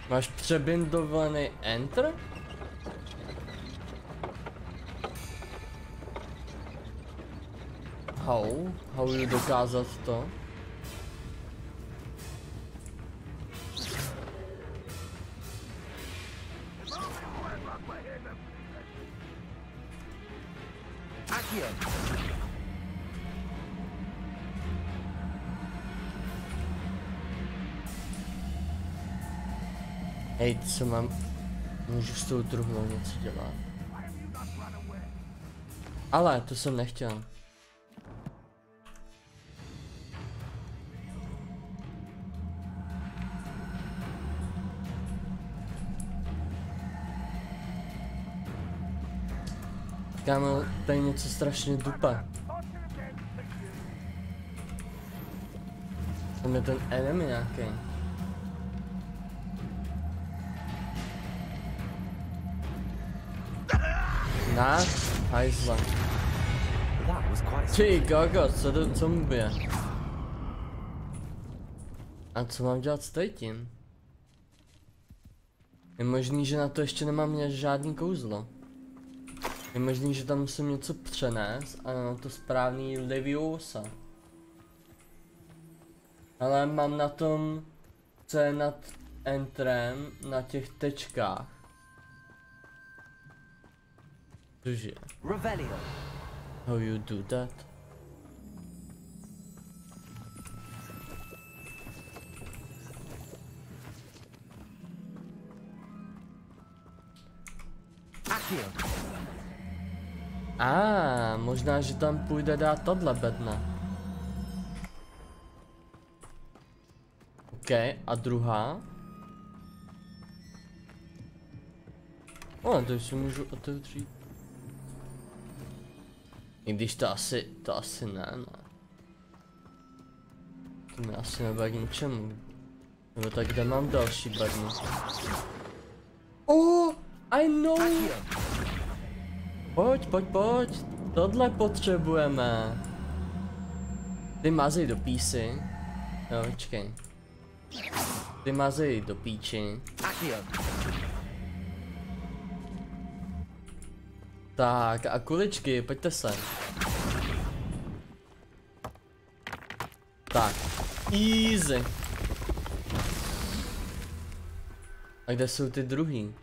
Máš přebindovaný enter? How dokázat to? Hej, co mám? Můžu s tou druhou něco dělat. Ale to jsem nechtěl. Kámo, tady něco strašně dupa. Tam je ten enemy nějaký. Na, hajzla. Ty gogo, co mu bije? A co mám dělat s tím? Je možný, že na to ještě nemám žádný kouzlo. Je možný, že tam musím něco přenést a na to správný Leviosa. Ale mám na tom, co je nad entrem, na těch tečkách. Cože? How you do that? Možná, že tam půjde dát tohle bedna. OK, a druhá? To si můžu otevřít. I když to asi ne. To mi asi nebude k ničemu. Nebo tak kde mám další bedny? I know! Pojď. Tohle potřebujeme. Ty mazej do písy. Jo, počkej. Ty mazej do píči. Tak a kuličky, pojďte sem. Tak, easy. A kde jsou ty druhý?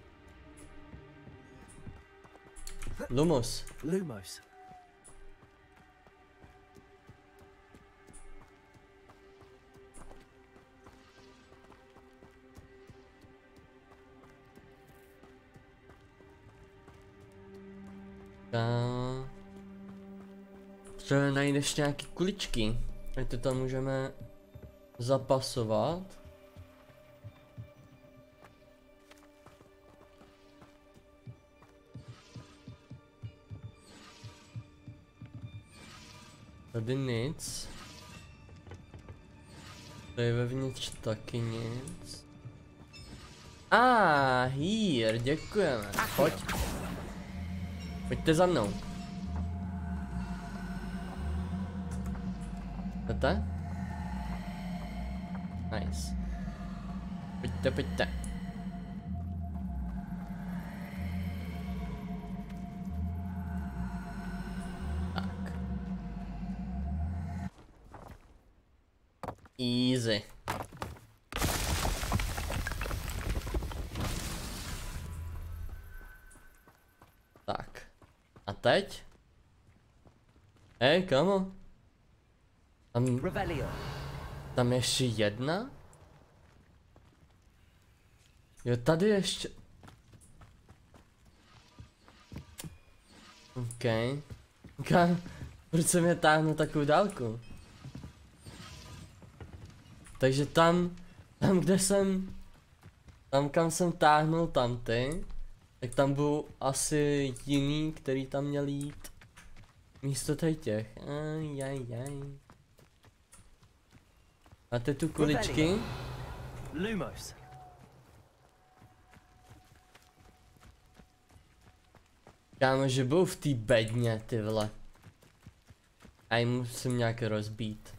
Lumos. Třeba najdeš nějaký kuličky, ať to tam můžeme zapasovat. Tady nic. Tady vevnitř taky nic. Here, děkujeme. Pojď. Pojďte za mnou. Jdete? Nice. Pojďte. Tak. Easy. Tak. A teď? Hej, kamo. Tam ještě jedna? Jo, tady ještě. OK. Proč se mě táhnu takovou dálku? Takže tam kde jsem, tam kam jsem táhnul tamty, tak tam budou asi jiný, který tam měl jít. Místo těch. Máte tu kuličky? Lumos. Kámo, že budou v té bedně, ty vole. A jim musím nějak rozbít.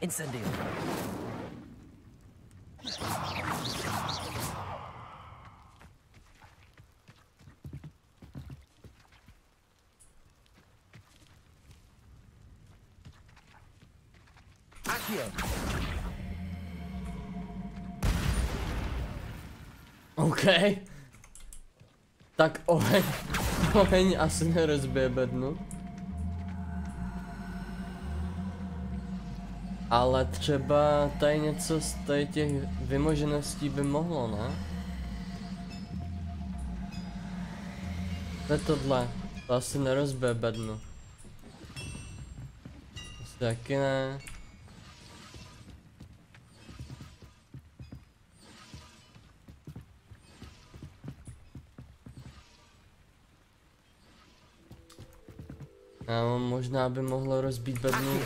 Incendio. OK. Tak oheň asi nerozbije bednu. Ale třeba tady něco z těch vymožeností by mohlo, ne? To je tohle. To asi nerozbije bednu. Asi taky ne. No, možná by mohlo rozbít bednu.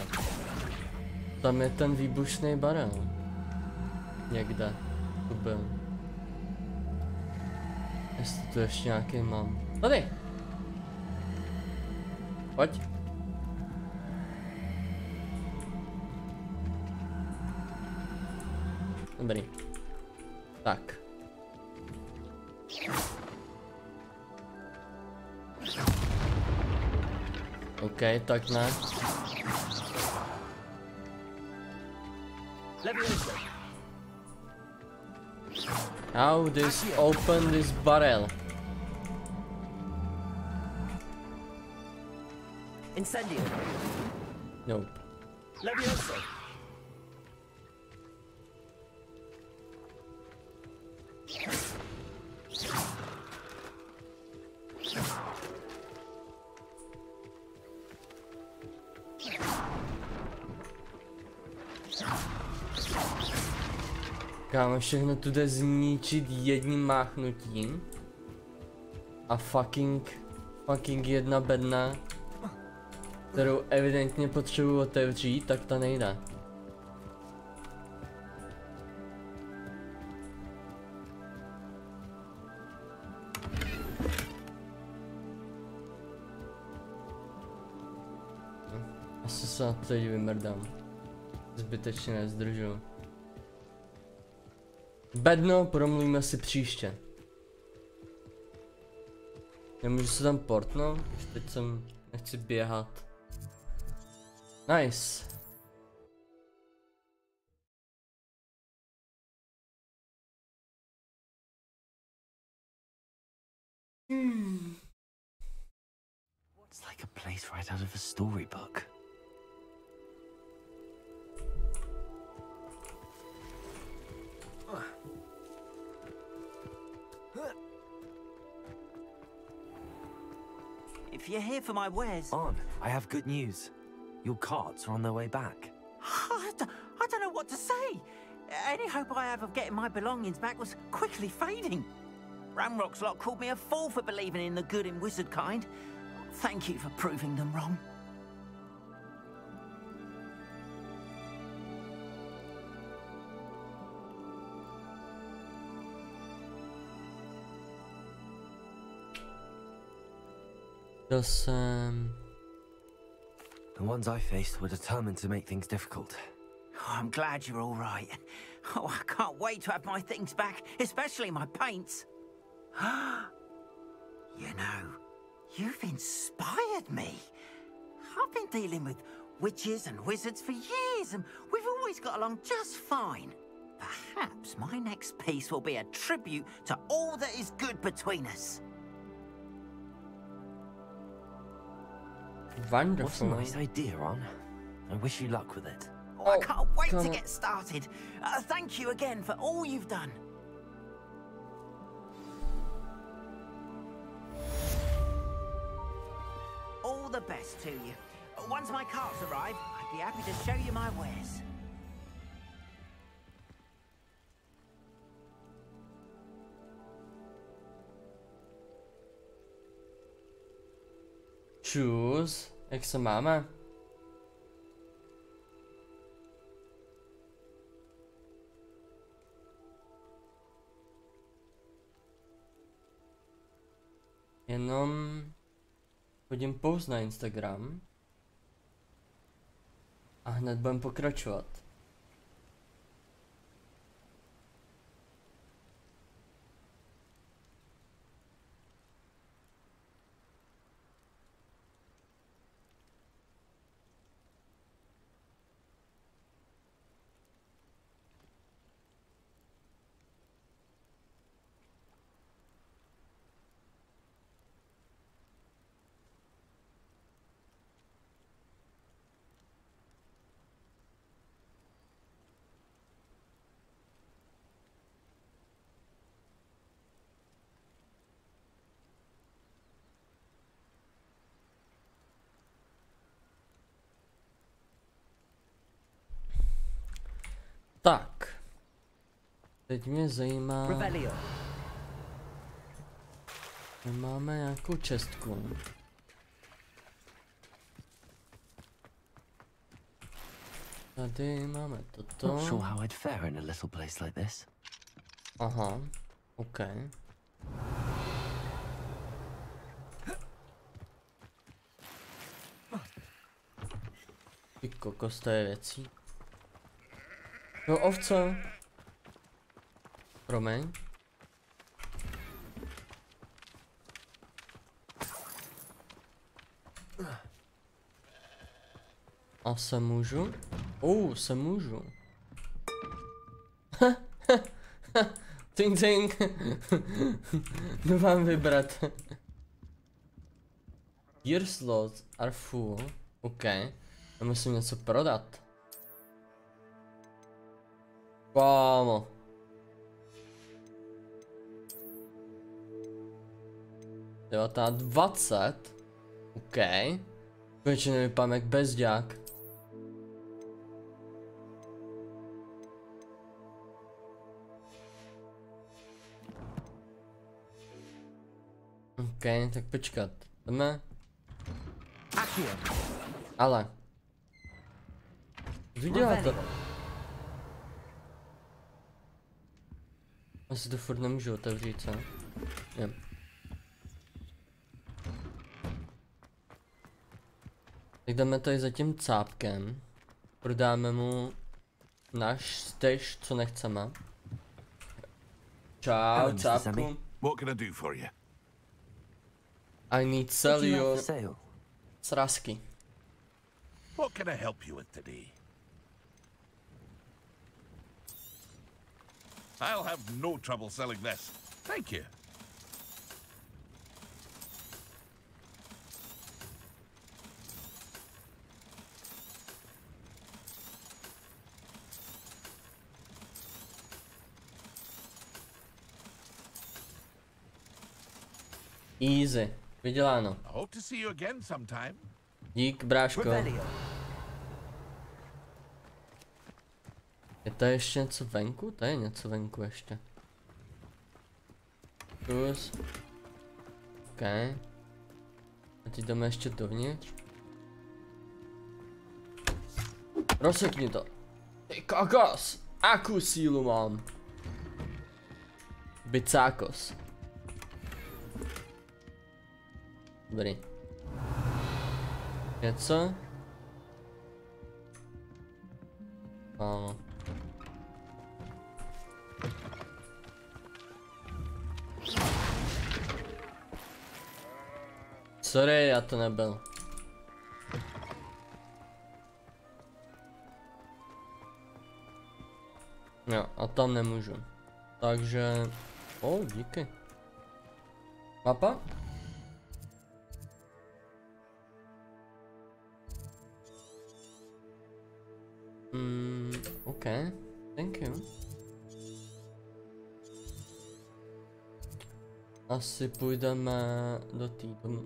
Tam je ten výbušný barel. Někde. Tu byl. Jestli tu ještě nějaký mám. Tady! Pojď. Dobrý. Tak. OK, tak ne. How this open this barrel? Incendio. Nope. Levioso. Kámo, všechno tu jde zničit jedním máchnutím. A fucking jedna bedna, kterou evidentně potřebuji otevřít, tak ta nejde. Asi se na to teď vymrdám. Zbytečně nezdržu. Bedno, promluvíme si příště. Nemůžu se tam portnout, už teď nechci běhat. Nice. It's like a place right out of a storybook. If you're here for my wares... On, I have good news. Your carts are on their way back. I don't know what to say. Any hope I have of getting my belongings back was quickly fading. Ramrock's lot called me a fool for believing in the good in wizard kind. Thank you for proving them wrong. The ones I faced were determined to make things difficult. Oh, I'm glad you're all right. Oh, I can't wait to have my things back, especially my paints. You know, you've inspired me. I've been dealing with witches and wizards for years, and we've always got along just fine. Perhaps my next piece will be a tribute to all that is good between us. Wonderful. What a nice idea, Ron. I wish you luck with it. Oh, I can't wait to get started. Thank you again for all you've done. All the best to you. Once my carts arrive, I'd be happy to show you my wares. Čus, jak se máme? Jenom hodím post na Instagram a hned budem pokračovat. Teď mě zajímá... Máme nějakou čestku. Tady máme toto. Not sure how I'd fare in a little place like this. Aha, OK. Ty kokos, to je věcí. No ovce. Promiň. A se můžu? Se můžu. Ting ting. Nemám vybrat. Gear slots are full. OK. Já musím něco prodat. Kámo. Jo, ta 20. OK. Konečně nevypadám jak bezďák. OK, tak počkat. Jdeme. Ale. Vyděláte. Asi to furt nemůžu otevřít, co? Jo. Tak jdeme tady za tím cápkem. Prodáme mu náš stash, co nechceme. Čau, cápku. What can I do for you? I need sell your srasky. What can I help you with today? I'll have no trouble selling this. Thank you. Easy. Vyděláno. I hope to see you again sometime. Dík, bráško. Je to ještě něco venku? To je něco venku ještě. Kus. OK. A teď jdeme ještě dovnitř. Rozsekni to. Ty kokos! Akou sílu mám? Bicákos. Dobrý. Něco? Ano. Sorry, já to nebyl. Jo, a tam nemůžu. Takže... díky. Mapa? OK. Thank you. Asi půjdeme do té domu.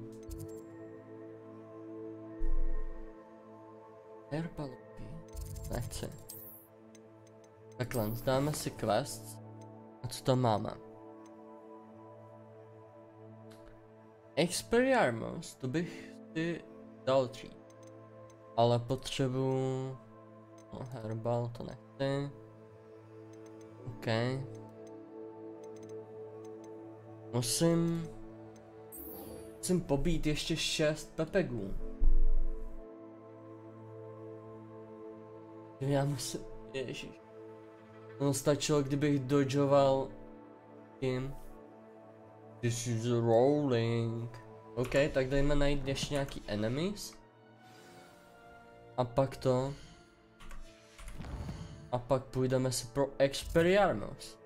Herbalky. Nechci. Takhle, zdáme si quest. A co tam máme? Experiarmos, to bych si dal dřív. Ale potřebuji... herbal, to nechci. OK. Musím pobít ještě 6 pepegů. Já musím... Ježiš. No stačilo, kdybych dodžoval tím. This is rolling. OK, tak dejme najít ještě nějaký enemies. A pak to. A pak půjdeme si pro Experiarmos.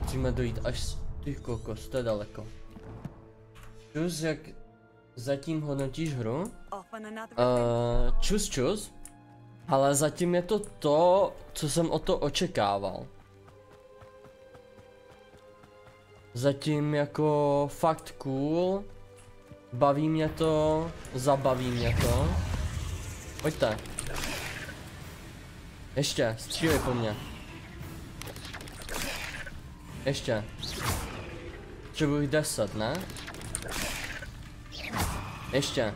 Musíme dojít až ty kokos, to je daleko. Čus, jak zatím hodnotíš hru? Čus. Ale zatím je to, co jsem o to očekával. Zatím jako fakt cool. Baví mě to, zabaví mě to. Pojďte. Ještě, střílej po mně. Ještě. Potřebuji 10, ne? Ještě.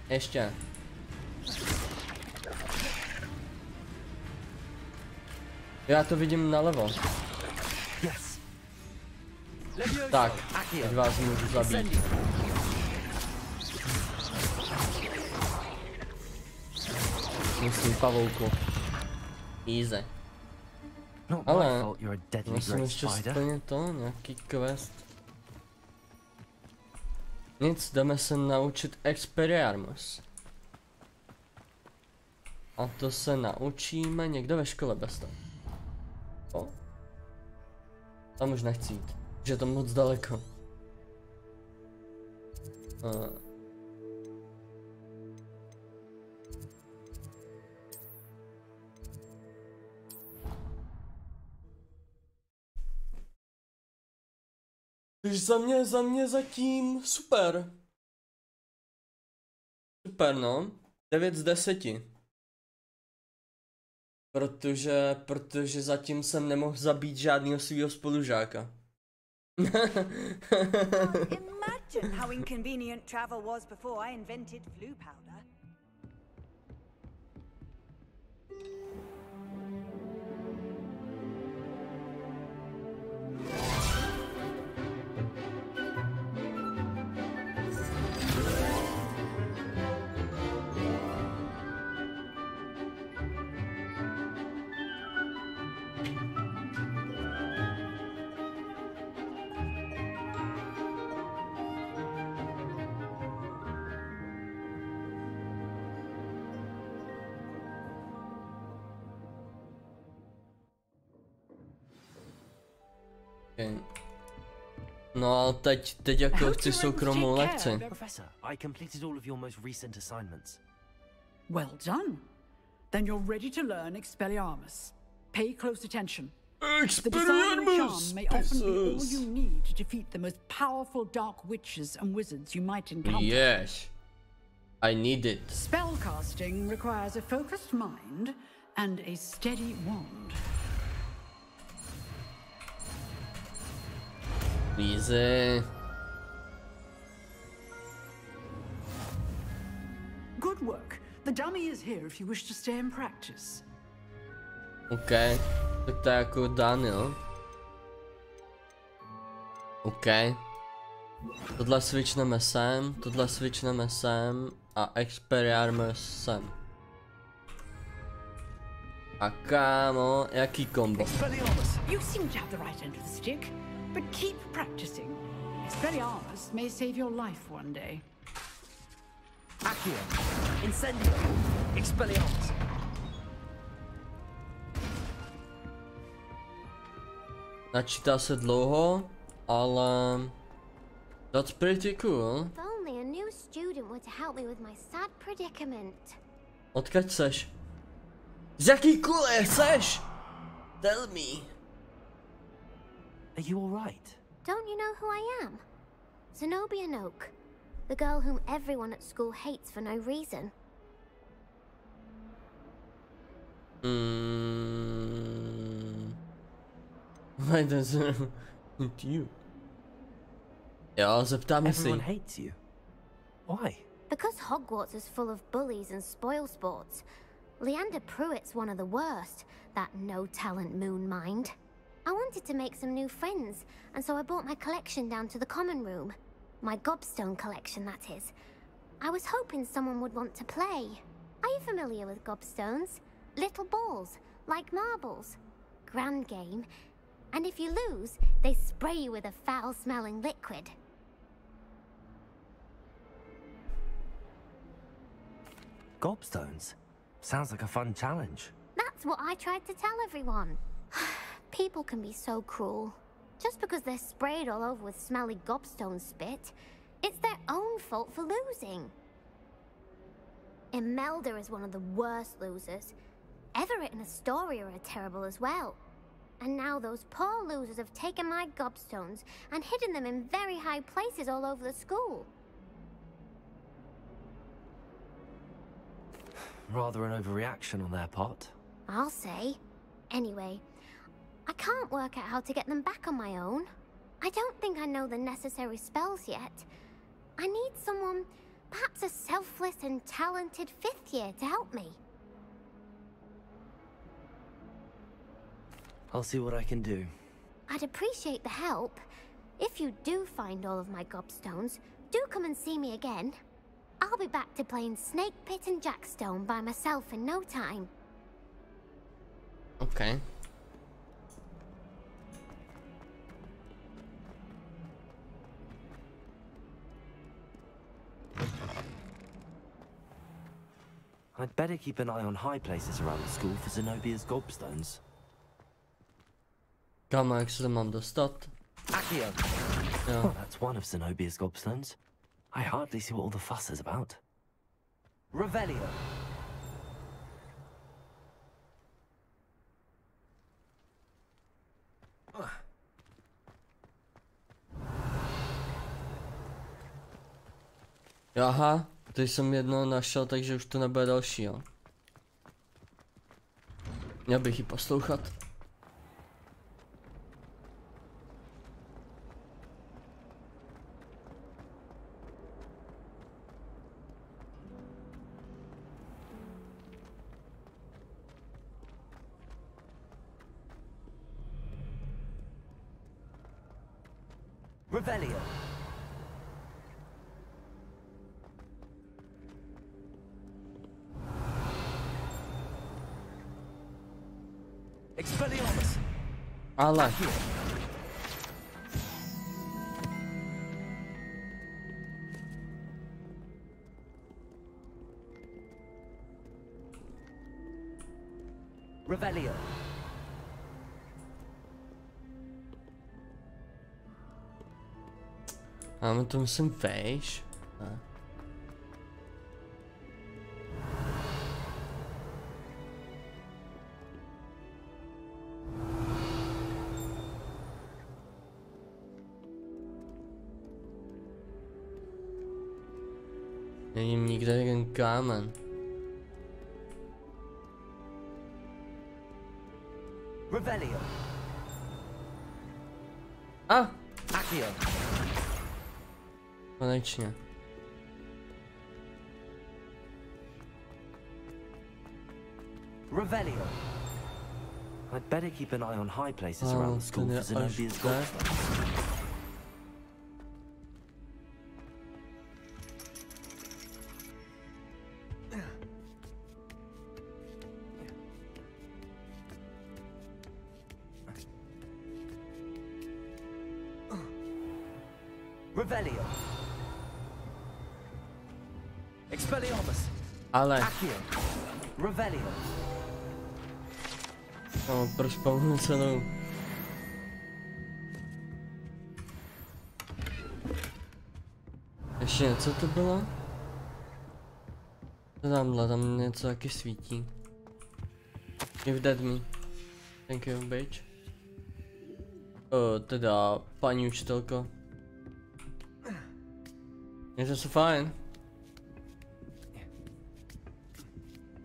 Ještě. Já to vidím nalevo. Tak, teď vás můžu zabít. Myslím pavouku. Easy. Ale musím ještě splnit to, nějaký quest. Nic, jdeme se naučit Expelliarmus. A to se naučíme někde ve škole bez toho. O. Tam už nechci jít, že je to moc daleko. Takže za mě zatím super. Super, no. 9 z 10. Protože zatím jsem nemohl zabít žádného svého spolužáka. Imagine how inconvenient travel was before I invented flu powder. No ale teď jako chci soukromou lekci. Professor, I completed all of your most recent assignments. Well done. Then you're ready to learn Expelliarmus. Pay close attention. The disarming charm may often be all you need to defeat the most powerful dark witches and wizards you might encounter. Yes. I need it. Spellcasting requires a focused mind and a steady wand. Easy. Good work. The dummy is here if you wish to stay and practice. OK, tak to je jako Daniel. OK. Tohle switchneme sem a Expelliarmus sem. A kámo, jaký kombo? You seem to have the right end of the stick, but keep practicing. Expelliarmus may save your life one day. Accio, Incendio, Expelliarmus. Načítá se dlouho, ale that's pretty cool. If only a new student were to help me with my sad predicament. Odkud seš? Z jaký kule seš? Tell me. Are you all right? Don't you know who I am? Zenobia Noak, the girl whom everyone at school hates for no reason. Why does it hate you? Jo, zeptáme si. Everyone hates you. Why? Because Hogwarts is full of bullies and spoilsports. Leander Pruitt's one of the worst, that no-talent moon mind. I wanted to make some new friends, and so I brought my collection down to the common room. My gobstone collection, that is. I was hoping someone would want to play. Are you familiar with gobstones? Little balls, like marbles. Grand game. And if you lose, they spray you with a foul-smelling liquid. Gobstones? Sounds like a fun challenge. That's what I tried to tell everyone. People can be so cruel. Just because they're sprayed all over with smelly gobstone spit, it's their own fault for losing. Imelda is one of the worst losers. Everett and Astoria are terrible as well. And now those poor losers have taken my gobstones and hidden them in very high places all over the school. Rather an overreaction on their part. I'll say. Anyway, I can't work out how to get them back on my own. I don't think I know the necessary spells yet. I need someone, perhaps a selfless and talented 5th year to help me. I'll see what I can do. I'd appreciate the help. If you do find all of my gobstones, do come and see me again. I'll be back to playing Snake Pit and Jackstone by myself in no time. Okay. I'd better keep an eye on high places around the school for Zenobia's gobstones. Kam, jak se mám dostat? Accio! Yeah. Oh, that's one of Zenobia's gobstones. I hardly see what all the fuss is about. Revelio! Aha, teď jsem jedno našel, takže už to nebude další, jo. Měl bych ji poslouchat. Revelio! Expelliarmus! Ale. Revelio! Máme to musím vejš. Ne. Nevidím nikde jeden kámen. Revelio! A! Accio! Konečně. Revelio! I'd better keep an eye on high places around the school for Zenobia's gobstones. Revelio! Expelliarmus! Ale. Accio! Revelio! No, proč spavnu celou? Ještě něco to bylo? Tam něco taky svítí. You've dead me. Thank you, bitch. Teda, paní učitelko. Mějte se fajn.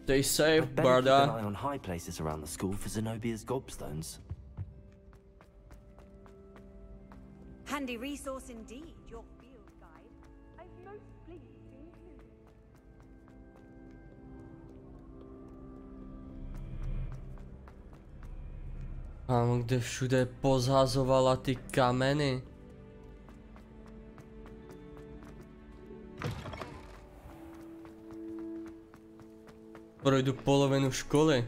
Stay safe, I'd better keep brother. an eye on high places around the school for Zenobia's gobstones. Handy resource indeed, your field guide. I'm most pleased to include. Kámo, kde všude pozhazovala ty kameny. Projdu polovinu školy.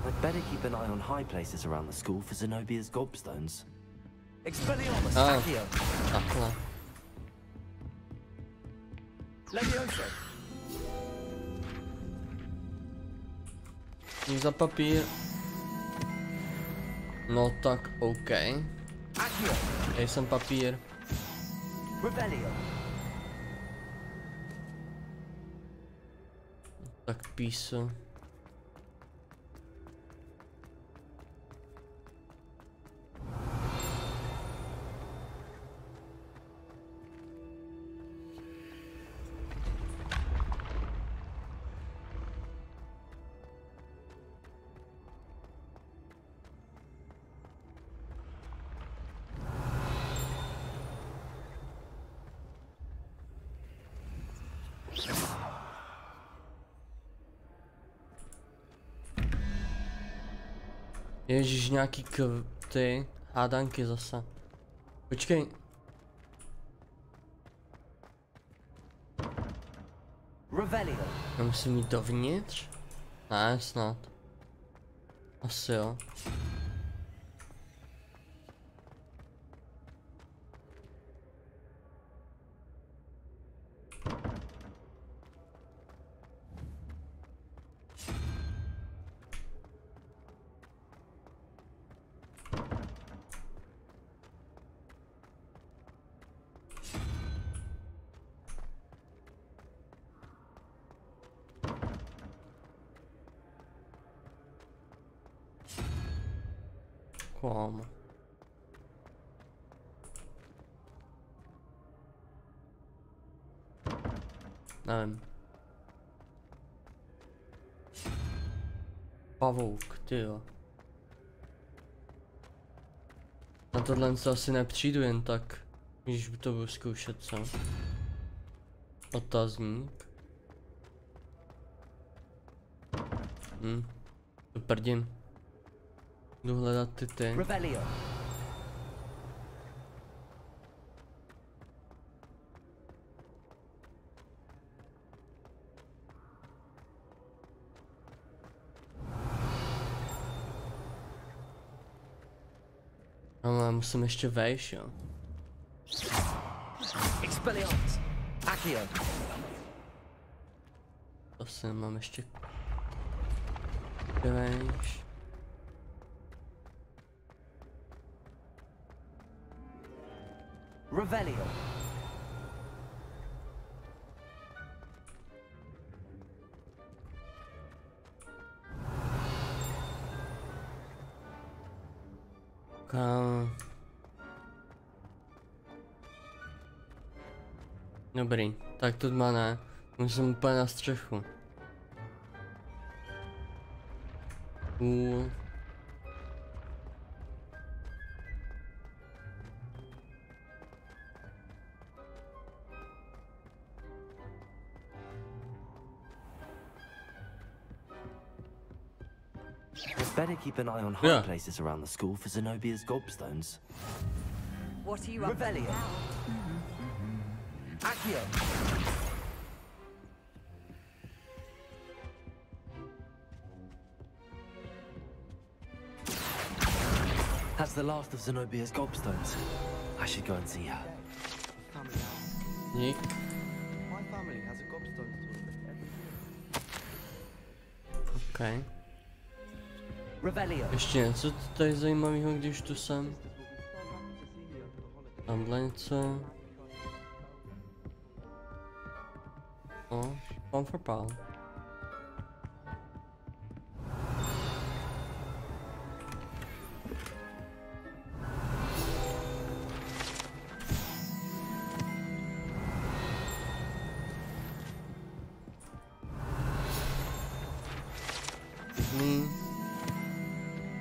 I'd better keep an eye on high places around the school for Zenobia's gobstones. Expelliarmus! Ah. Accio! Takhle. Levioso! Jdu za papír. No tak, OK. Accio! Dej sem papír. Revelio! Tak písu. Ježíš, nějaký ty hádanky zase. Počkej. Já musím jít dovnitř? Ne, snad. Asi jo. Como? Nevím. Pavouk, tyjo. Na tohle se asi nepřijdu jen tak, když by to budu zkoušet, co? Otazník. To prdím. Jdu hledat ty. Ale musím ještě vejš, jo. Asi mám ještě vejš. Revelio. Dobrý, tak to má ne. Musím úplně na střechu. Better keep an eye on high places around the school for Zenobia's gobstones. What are you up to Revelio. now? Accio. That's the last of Zenobia's gobstones. I should go and see her. Nick. My family has a gobstone tournament every year. Okay. Revelio. Ještě něco tady zajímavého, když tu jsem. Tamhle něco. Pan for pal.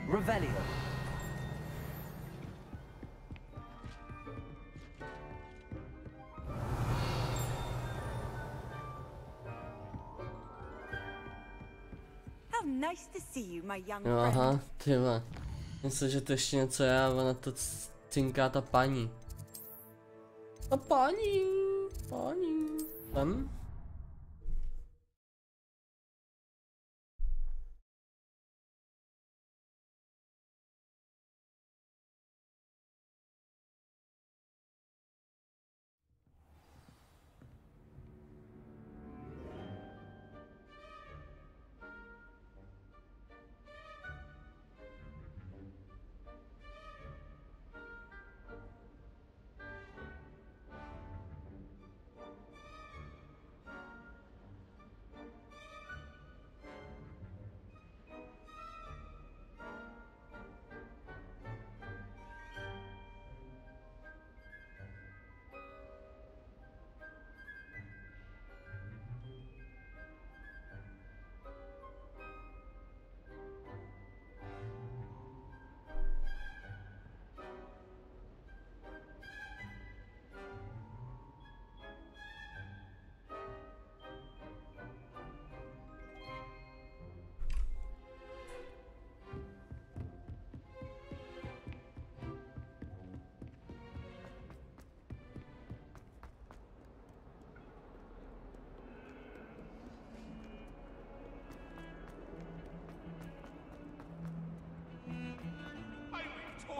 Revelio. How nice to see you, my young Jo, aha, friend. tyhle. Myslím, že to ještě něco je a ona to cinká ta paní. Ta paní. Tam?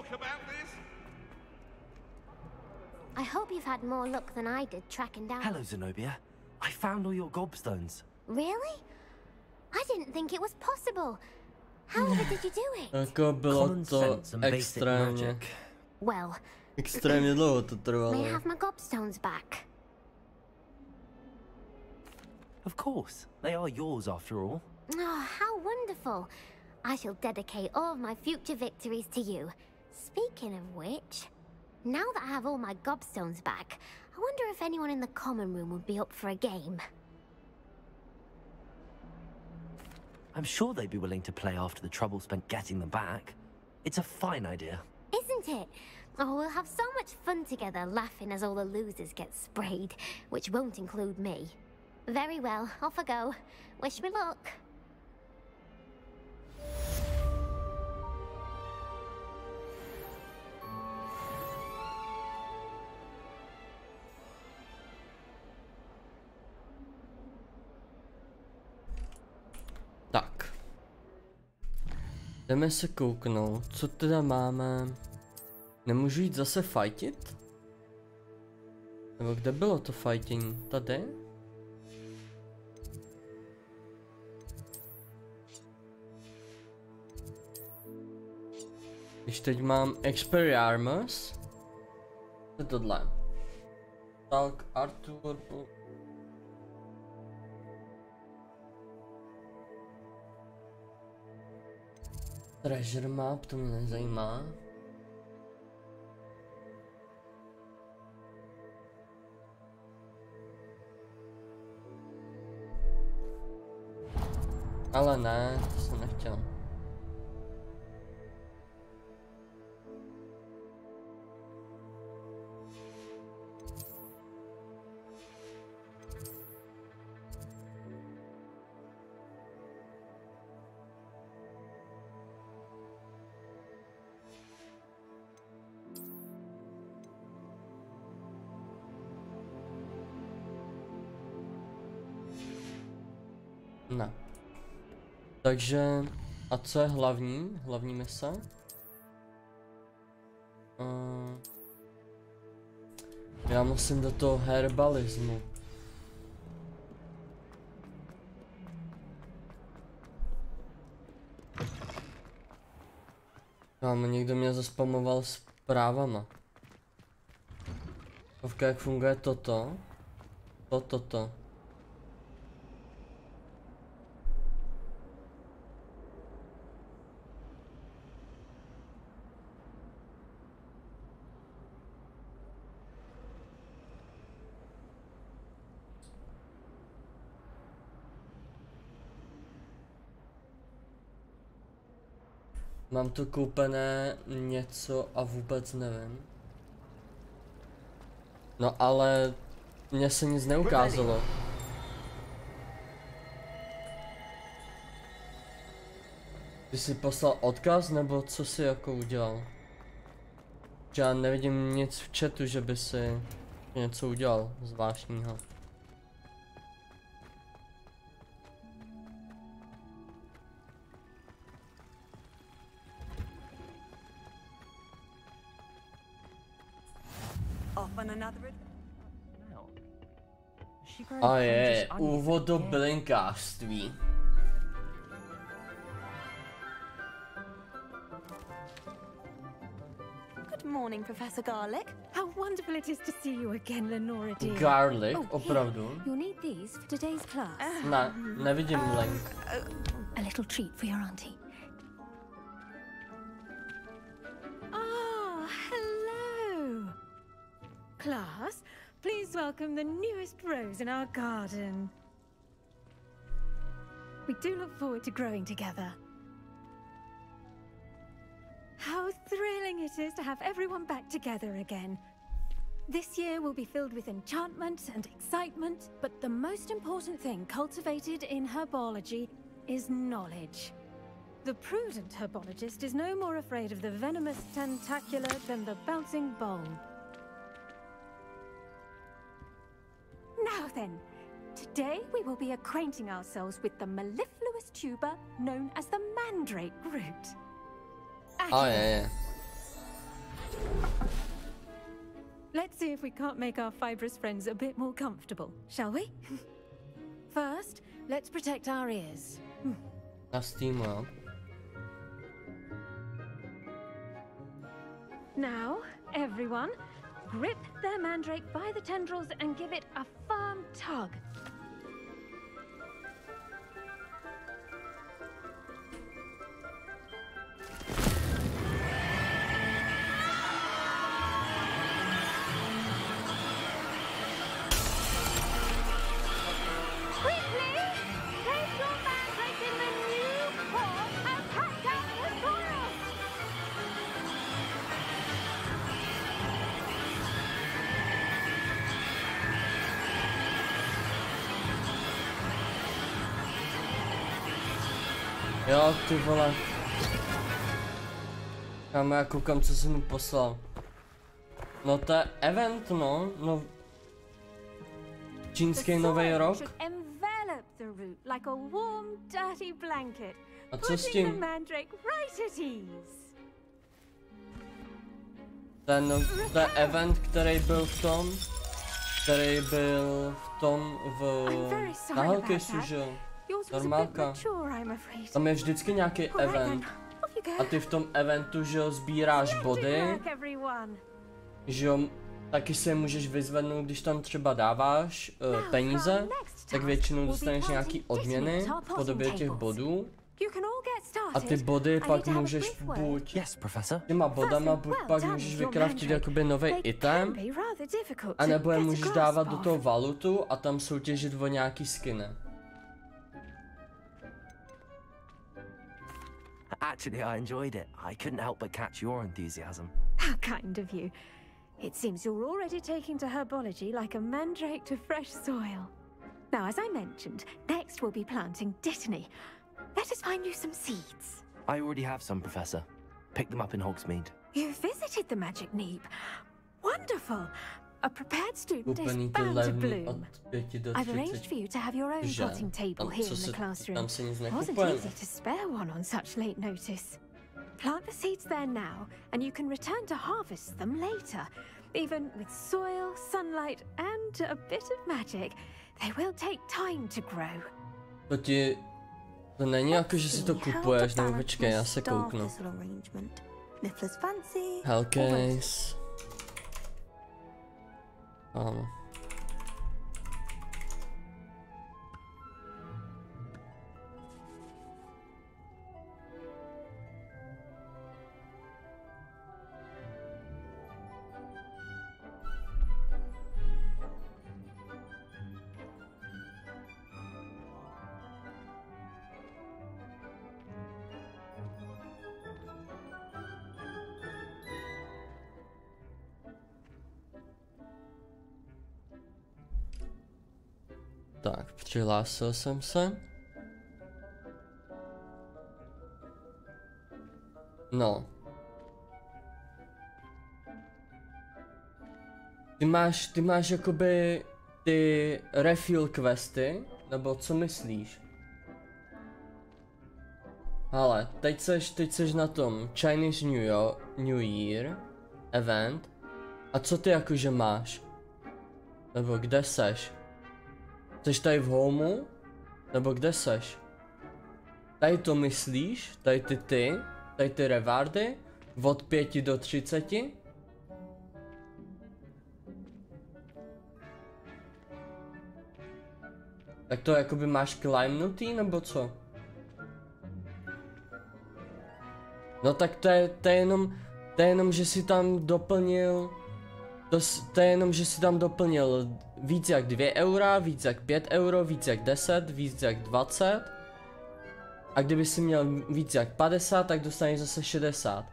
book about this? I hope you've had more luck than I did tracking down. Hello, Zenobia. I found all your gobstones. Really? I didn't think it was possible. However did you do it? Jako bylo to extrémně. Well, Extrémně dlouho to trvalo. may I have my gobstones back? Of course. They are yours after all. Oh, how wonderful. I shall dedicate all of my future victories to you. Speaking of which, now that I have all my gobstones back, I wonder if anyone in the common room would be up for a game. I'm sure they'd be willing to play after the trouble spent getting them back. It's a fine idea. Isn't it? Oh, we'll have so much fun together, laughing as all the losers get sprayed, which won't include me. Very well, off I go. Wish me luck. Tak. Jdeme se kouknout, co teda máme. Nemůžu jít zase fightit? Nebo kde bylo to fighting? Tady? Když teď mám Experiarmus. Co je tohle? Tak, Arthur... Treasure map, to mě nezajímá. Ale ne, to jsem nechtěl. Ne. Takže, a co je hlavní mise? Já musím do toho herbalismu. Kámo, někdo mě zaspamoval zprávama. Kovka, jak funguje toto? Toto. Mám tu koupené něco a vůbec nevím. No ale mně se nic neukázalo. Ty jsi poslal odkaz nebo co jsi jako udělal? Že já nevidím nic v chatu, že by si něco udělal zvláštního. A je, úvod do bylinkářství. Good morning, Professor Garlic. How wonderful it is to see you again, Lenora dear. Garlic, opravdu? You'll need these for today's class. Ne, nevidím link. A little treat for your auntie. Ah, hello. Class, please welcome the newest rose in our garden. We do look forward to growing together. How thrilling it is to have everyone back together again. This year will be filled with enchantment and excitement, but the most important thing cultivated in herbology is knowledge. The prudent herbologist is no more afraid of the venomous tentacula than the bouncing bulb. Now then, today we will be acquainting ourselves with the mellifluous tuber known as the mandrake root. Oh, yeah. Let's see if we can't make our fibrous friends a bit more comfortable, shall we? First, let's protect our ears. Na Steamu, jo. Now, everyone, grip their mandrake by the tendrils and give it a firm tug. Jo, ty vole. Já koukám, co jsi mi poslal. No to je event, no. Čínský nový rok. A co s tím? Ten event, který byl v tom, na Hellcaseu, že jo? Normálka. Tam je vždycky nějaký event. A ty v tom eventu, že jo, sbíráš body. Že jo, taky si je můžeš vyzvednout, když tam třeba dáváš peníze, tak většinou dostaneš nějaký odměny v podobě těch bodů. A ty body pak můžeš buď těma bodama, buď pak můžeš vykraftit jakoby nový item, anebo je můžeš dávat do toho valutu a tam soutěžit o nějaký skiny. Actually, I enjoyed it. I couldn't help but catch your enthusiasm. How kind of you. It seems you're already taking to herbology like a mandrake to fresh soil. Now, as I mentioned, next we'll be planting Dittany. Let us find you some seeds. I already have some, Professor. Pick them up in Hogsmeade. You visited the Magic Neep. Wonderful. A prepared student is bound to bloom. I've arranged for you to have your own potting table here in the classroom. Wasn't easy to spare one on such late notice. Plant the seeds there now, and you can return to harvest them later. Even with soil, sunlight, and a bit of magic, they will take time to grow. To není jako, že si to kupuješ, nebo počkej, já se kouknu. Hellcase. Ano. Tak, přihlásil jsem se. No. Ty máš jakoby ty refuel questy, nebo co myslíš? Ale, teď seš na tom Chinese New Year event. A co ty jakože máš? Nebo kde seš? Seš tady v homeu? Nebo kde seš? Tady to myslíš? Tady ty rewardy? Od 5 do 30? Tak to jakoby máš climbnutý, nebo co? No tak to je jenom, že si tam doplnil... To je jenom, že si tam doplnil víc jak 2 eura, víc jak 5 euro, víc jak 10, víc jak 20. A kdyby si měl víc jak 50, tak dostaneš zase 60.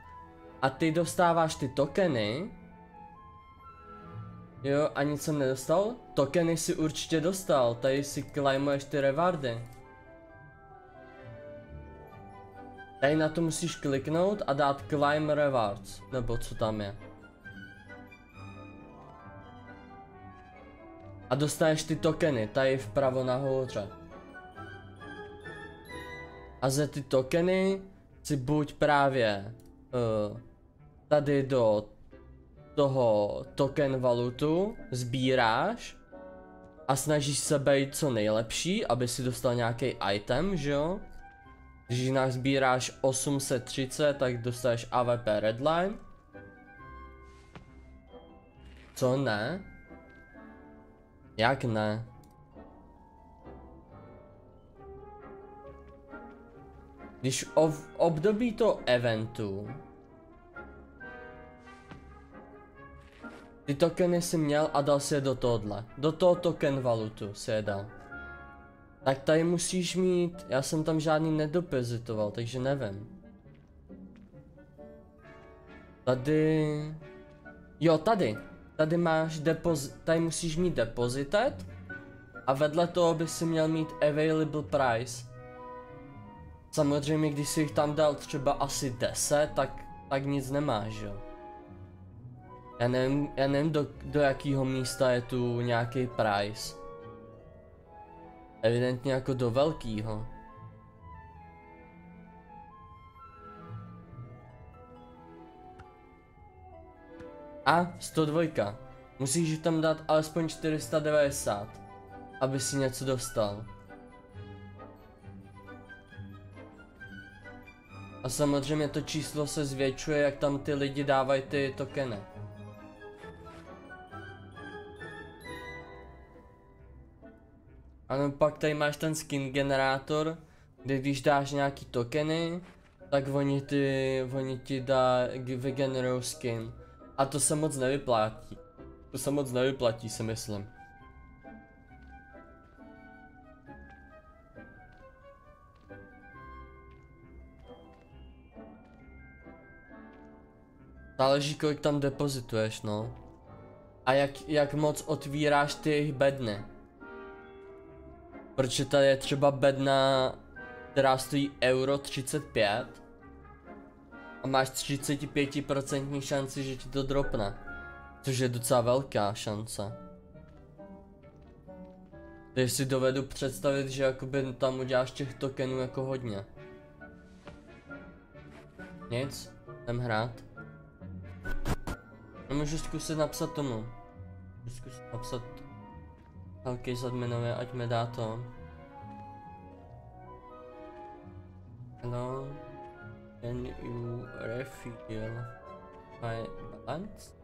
A ty dostáváš ty tokeny. Jo, a nic jsem nedostal? Tokeny si určitě dostal, tady si climbuješ ty rewardy. Tady na to musíš kliknout a dát climb rewards, nebo co tam je. A dostaneš ty tokeny, tady vpravo nahoře. A za ty tokeny si buď právě tady do toho token valutu, sbíráš a snažíš se být co nejlepší, aby si dostal nějaký item, že jo? Když nazbíráš 830, tak dostaneš AVP Redline. Co ne? Jak ne? Když v období toho eventu ty tokeny si měl a dal si je do tohohle. Do toho token valutu si je dal. Tak tady musíš mít, já jsem tam žádný nedepozitoval, takže nevím. Tady... Jo, tady. Tady máš tady musíš mít deposited. A vedle toho by si měl mít available price. Samozřejmě, když si jich tam dal třeba asi 10, tak nic nemáš, jo. Já nevím do jakého místa je tu nějaký price. Evidentně jako do velkýho. A 102. Musíš tam dát alespoň 490, aby si něco dostal. A samozřejmě to číslo se zvětšuje, jak tam ty lidi dávají ty tokeny. Ano, pak tady máš ten skin generátor, kde když dáš nějaký tokeny, tak oni ti vygenerujou skin. A to se moc nevyplatí. To se moc nevyplatí, si myslím. Záleží, kolik tam depozituješ, no. A jak moc otvíráš ty jejich bedny. Protože tady je třeba bedna, která stojí €35 a máš 35% šanci, že ti to dropne. Což je docela velká šance. Takže si dovedu představit, že jakoby tam uděláš těch tokenů jako hodně. Nic, jdem hrát. Můžu zkusit napsat tomu. Můžu zkusit napsat Helky z adminově, ať mi dá to. Hello, can you refill my balance?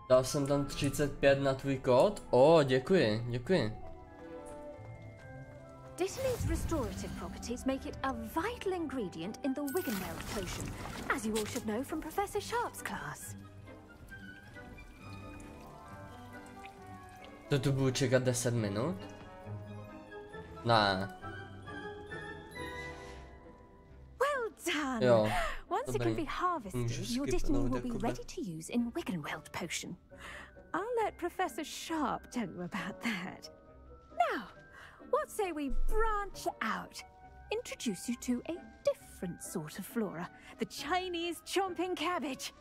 Dal jsem tam 35 na tvůj kód? Děkuji, děkuji. Ditalite's restorative properties make it a vital ingredient in the Wiggenweld potion, as you all should know from Professor Sharp's class. To tu budu čekat 10 minut? Ne. Well done! Jo. Once it can be harvested, your ditalite will be ready to use in Wiggenweld potion. I'll let Professor Sharp tell you about that. Now, what say we branch out? Introduce you to a different sort of flora, the Chinese chomping cabbage.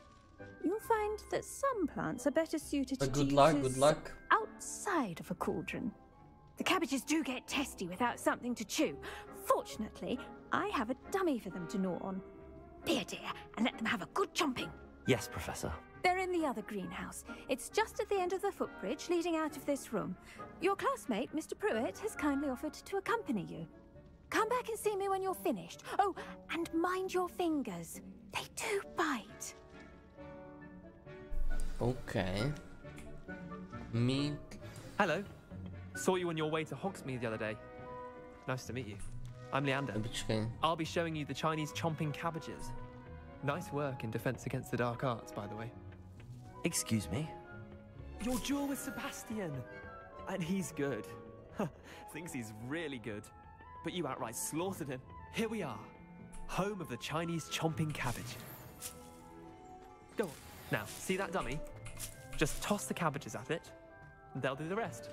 You'll find that some plants are better suited to uses outside of a cauldron. The cabbages do get testy without something to chew. Fortunately, I have a dummy for them to gnaw on. Be a dear and let them have a good chomping. Yes, Professor. They're in the other greenhouse. It's just at the end of the footbridge leading out of this room. Your classmate, Mr. Pruitt, has kindly offered to accompany you. Come back and see me when you're finished. Oh, and mind your fingers. They do bite. Okay. Meet. Hello. Saw you on your way to Hogsmeade the other day. Nice to meet you. I'm Leander. I'll be showing you the Chinese chomping cabbages. Nice work in Defense Against the Dark Arts, by the way. Excuse me? Your duel with Sebastian. And he's good. Thinks he's really good. But you outright slaughtered him. Here we are. Home of the Chinese chomping cabbage. Go on. Now, see that dummy? Just toss the cabbages at it, and they'll do the rest.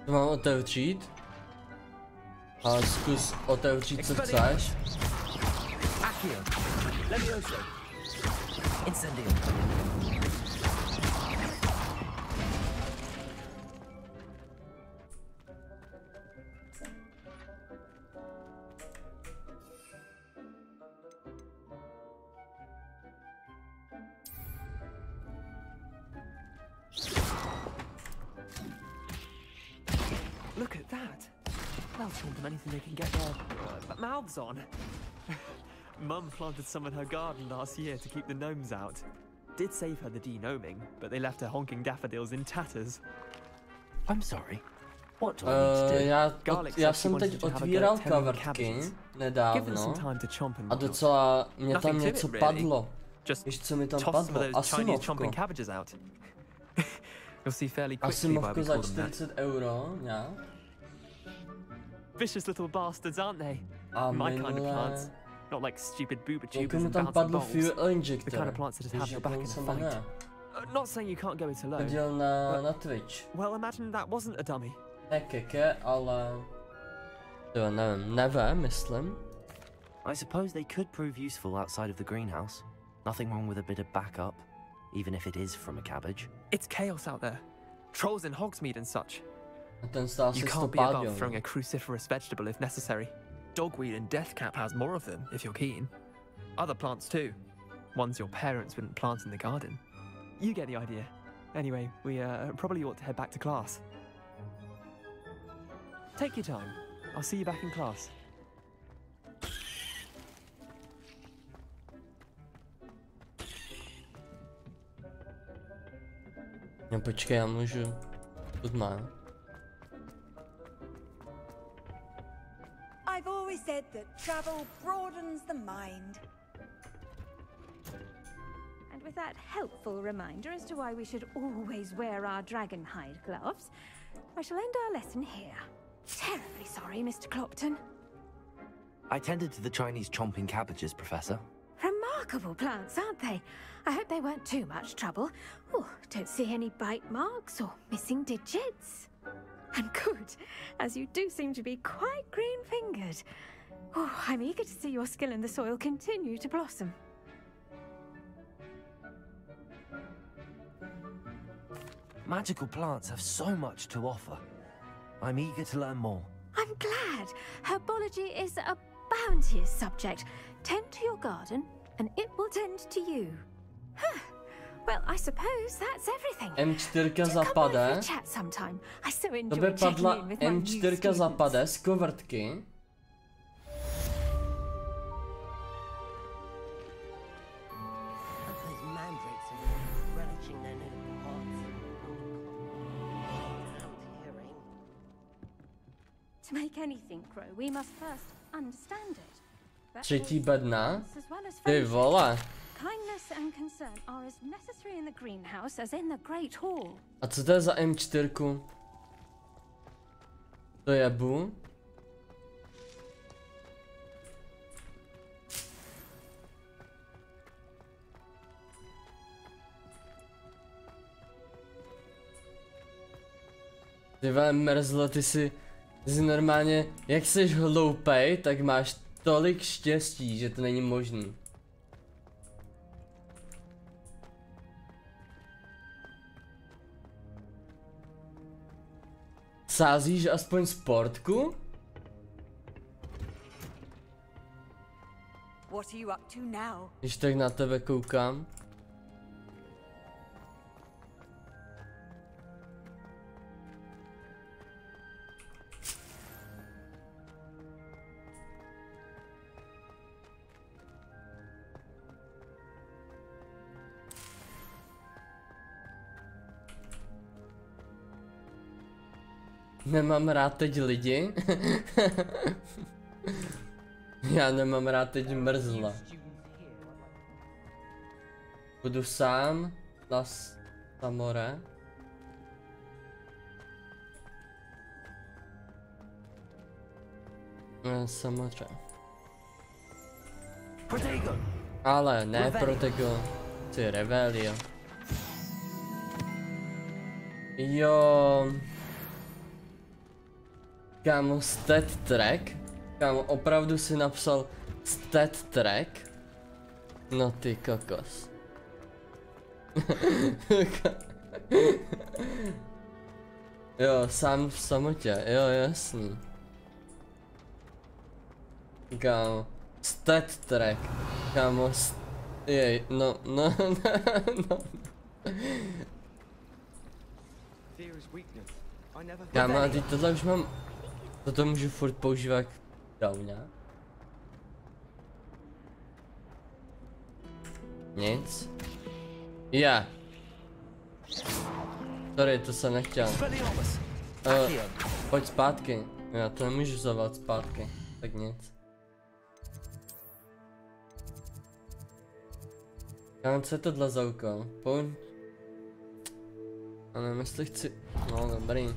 Mám otevřít? A zkus otevřít, co chceš. Accio. Levioso. Incendio. taught them anything they can get their mouths on. Mum planted some in her garden last year to keep the gnomes out. Did save her the de-gnoming, but they left her honking daffodils in tatters. I'm sorry. What do I need to do? Já jsem teď otvíral coverky nedávno a docela mě tam něco padlo. Víš, co mi tam padlo? Asimovko. Asimovko za 40 €, nějak. Vicious little bastards, aren't they? A my kind of minule... plants. Not like stupid booba tubers and bouncing balls. Injector. The kind of plants that just have your back in a fight. Not saying you can't go it alone. Chodil na Twitch. Well, imagine that wasn't a dummy. Nekeke, ale... To nevím, myslím. I suppose they could prove useful outside of the greenhouse. Nothing wrong with a bit of backup, even if it is from a cabbage. It's chaos out there. Trolls in Hogsmeade and such. You can't be above throwing a cruciferous vegetable if necessary. Dogweed and deathcap has more of them, if you're keen. Other plants too. Ones your parents wouldn't plant in the garden. You get the idea. Anyway, we probably ought to head back to class. Take your time. I'll see you back in class. No počkej, já můžu... Тут má. I've always said that travel broadens the mind. And with that helpful reminder as to why we should always wear our dragon hide gloves, I shall end our lesson here. Terribly sorry, Mr. Clopton. I tended to the Chinese chomping cabbages, Professor. Remarkable plants, aren't they? I hope they weren't too much trouble. Oh, don't see any bite marks or missing digits. And good, as you do seem to be quite green-fingered. Oh, I'm eager to see your skill in the soil continue to blossom. Magical plants have so much to offer. I'm eager to learn more. I'm glad. Herbology is a bounteous subject. Tend to your garden, and it will tend to you. Huh. Well, I suppose that's everything. M4 zapade. To by padla M4 zapade z kovrtky. To make anything grow, we must first understand it. Třetí bedna. Ty vole. Kindness and concern are as necessary in the greenhouse as in the great hall. A co to je za M4? To je bu. Ty vole, mrzlo, ty jsi normálně, jak jsi hloupej, tak máš tolik štěstí, že to není možný. Sázíš aspoň sportku? What are you up to now? Když tak na tebe koukám. Nemám rád teď lidi. Já nemám rád teď mrzla. Budu sám na Samore. Samoře. Ale ne Protego. Ty Revelio. Jo. Kámo, stat track? Kámo, opravdu si napsal stat track? No ty kokos. Jo, sám v samotě, jo, jasný. Kámo, stat track. Kámo, jej, no. Kámo, a teď tohle už mám To můžu furt používat k downě. Nic. Já. Sorry, to jsem nechtěl. Pojď zpátky. Já to nemůžu zavolat zpátky. Tak nic. Já co je tohle za úkol? Pojď. A nevím, jestli chci... No, dobrý.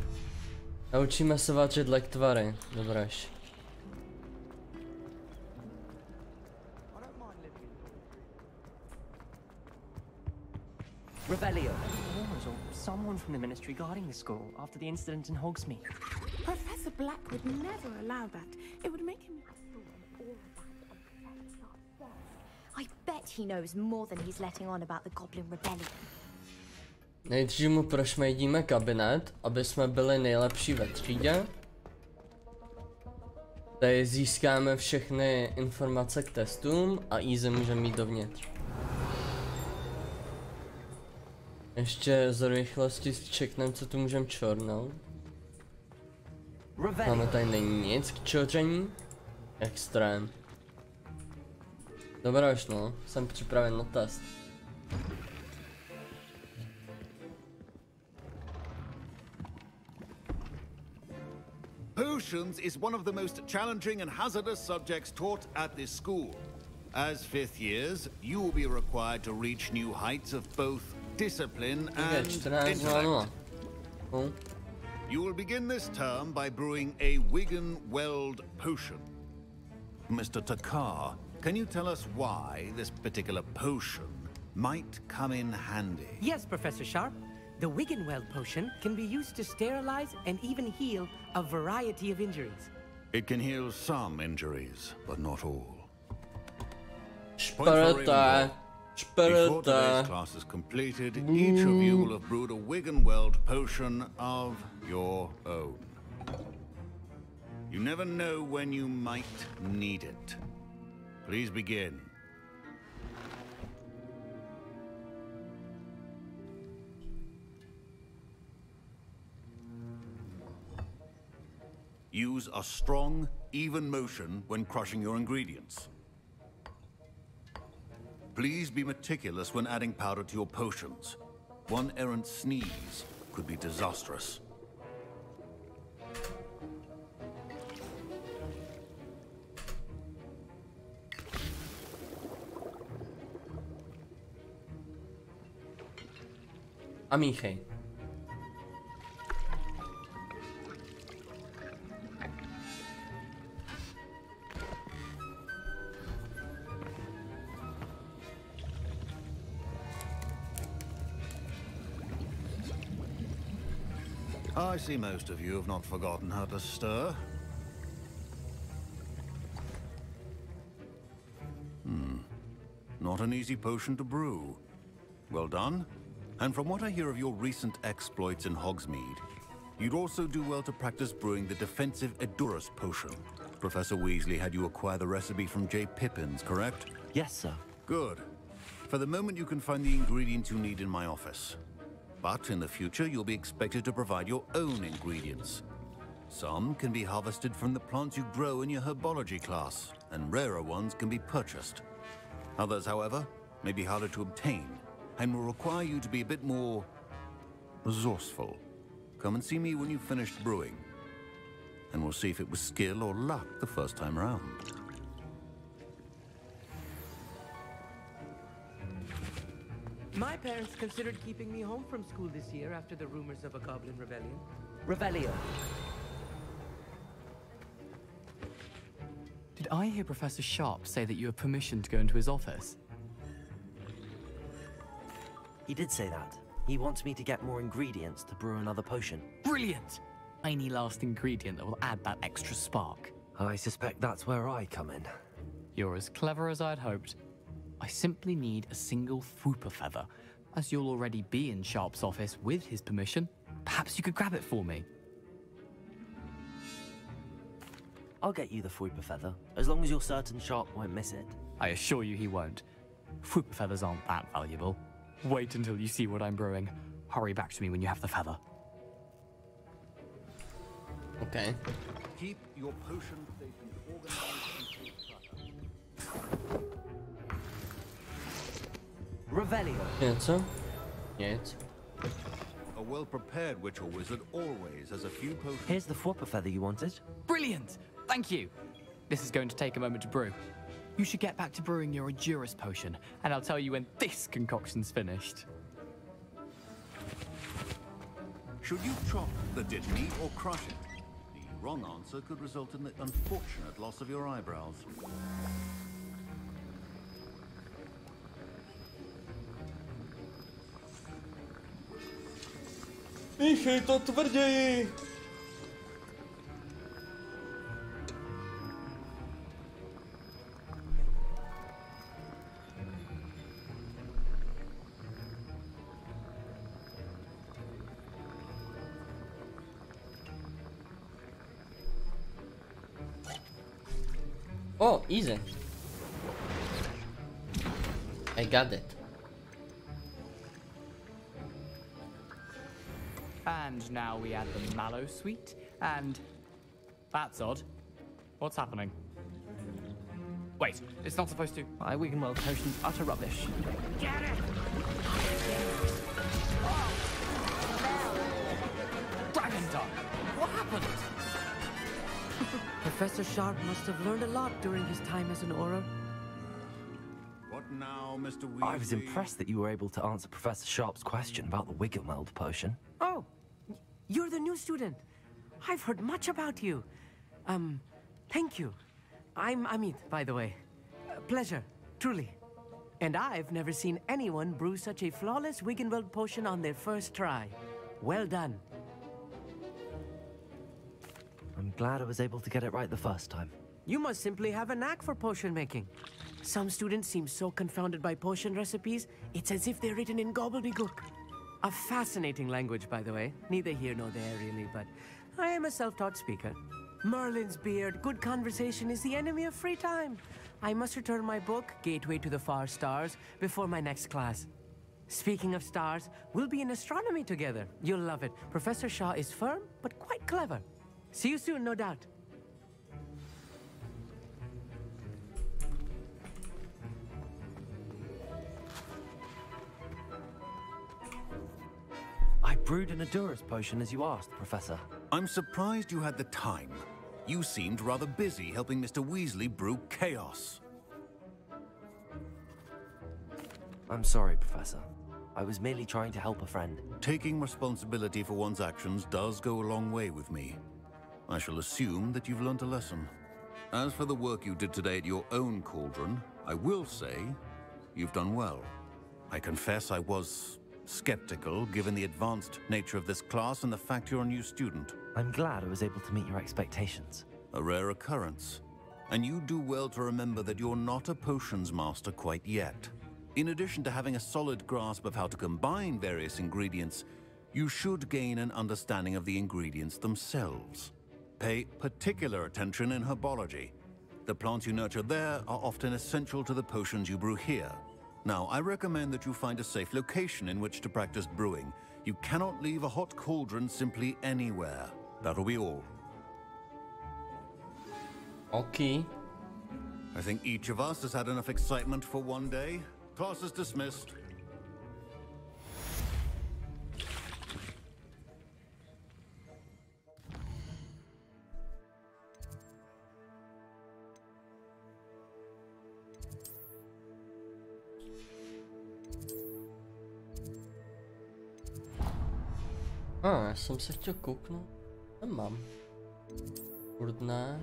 Naučíme se váčet lektvary. Dobráš. Revelio. Or someone from the ministry guarding the school after the incident in Hogsmeade. Professor Black would never allow that. It would make him... I bet he knows more than he's letting on about the Goblin Rebellion. Nejdřív mu prošmejdíme kabinet, aby jsme byli nejlepší ve třídě. Tady získáme všechny informace k testům a easy můžeme jít dovnitř. Ještě z rychlosti čekneme, co tu můžeme čornout. Máme tady není nic k čoření. Extrém. Dobroš no, jsem připraven na test. Potions is one of the most challenging and hazardous subjects taught at this school. As fifth years, you will be required to reach new heights of both discipline and intellect. You will begin this term by brewing a Wigan-Weld potion. Mr. Takar, can you tell us why this particular potion might come in handy? Yes, Professor Sharp. The Wigan-Weld potion can be used to sterilize and even heal a variety of injuries. It can heal some injuries, but not all. Before today's class is completed, each of you will have brewed a Wigan-Weld potion of your own. You never know when you might need it. Please begin. Use a strong, even motion when crushing your ingredients. Please be meticulous when adding powder to your potions. One errant sneeze could be disastrous. Amíchej. I see most of you have not forgotten how to stir. Not an easy potion to brew. Well done. And from what I hear of your recent exploits in Hogsmeade, you'd also do well to practice brewing the defensive Edurus potion. Professor Weasley had you acquire the recipe from J. Pippins, correct? Yes, sir. Good. For the moment, you can find the ingredients you need in my office. But in the future, you'll be expected to provide your own ingredients. Some can be harvested from the plants you grow in your herbology class, and rarer ones can be purchased. Others, however, may be harder to obtain, and will require you to be a bit more resourceful. Come and see me when you've finished brewing, and we'll see if it was skill or luck the first time around. My parents considered keeping me home from school this year after the rumors of a Goblin Rebellion. Revelio. Did I hear Professor Sharp say that you have permission to go into his office? He did say that. He wants me to get more ingredients to brew another potion. Brilliant! Tiny last ingredient that will add that extra spark. I suspect that's where I come in. You're as clever as I'd hoped. I simply need a single Fwooper feather. As you'll already be in Sharp's office with his permission, perhaps you could grab it for me. I'll get you the Fwooper feather, as long as you're certain Sharp won't miss it. I assure you he won't. Fwooper feathers aren't that valuable. Wait until you see what I'm brewing. Hurry back to me when you have the feather. Okay. Keep your potion stations organized and Revelio. Něco? Nic. A well-prepared witch or wizard always has a few potions. Here's the flopper feather you wanted. Brilliant! Thank you. This is going to take a moment to brew. You should get back to brewing your Adurus potion, and I'll tell you when this concoction's finished. Should you chop the dead meat or crush it? The wrong answer could result in the unfortunate loss of your eyebrows. Míchej to tvrději! Oh, easy. I got it. And now we add the mallow sweet, and... That's odd. What's happening? Wait, it's not supposed to... My Wiggenweld potion's utter rubbish. Get it! Dragon Tongue! What happened? Professor Sharp must have learned a lot during his time as an Auror. What now, Mr. Weasley? I was impressed that you were able to answer Professor Sharp's question about the Wiggenweld potion. Oh, you're the new student. I've heard much about you. Thank you. I'm Amit, by the way. Pleasure, truly. And I've never seen anyone brew such a flawless Wiggenweld potion on their first try. Well done. I'm glad I was able to get it right the first time. You must simply have a knack for potion making. Some students seem so confounded by potion recipes, it's as if they're written in gobbledygook. A fascinating language, by the way. Neither here nor there, really, but I am a self-taught speaker. Merlin's beard, good conversation is the enemy of free time. I must return my book, Gateway to the Far Stars, before my next class. Speaking of stars, we'll be in astronomy together. You'll love it. Professor Shaw is firm, but quite clever. See you soon, no doubt. I brewed an Adurus potion as you asked, Professor. I'm surprised you had the time. You seemed rather busy helping Mr. Weasley brew chaos. I'm sorry, Professor. I was merely trying to help a friend. Taking responsibility for one's actions does go a long way with me. I shall assume that you've learnt a lesson. As for the work you did today at your own cauldron, I will say you've done well. I confess I was skeptical given the advanced nature of this class and the fact you're a new student. I'm glad I was able to meet your expectations. A rare occurrence. And you do well to remember that you're not a potions master quite yet. In addition to having a solid grasp of how to combine various ingredients, you should gain an understanding of the ingredients themselves. Pay particular attention in herbology. The plants you nurture there are often essential to the potions you brew here. Now, I recommend that you find a safe location in which to practice brewing. You cannot leave a hot cauldron simply anywhere. That'll be all. Okay. I think each of us has had enough excitement for one day. Class is dismissed. Já jsem se chtěl kouknout. Nemám. Furt ne.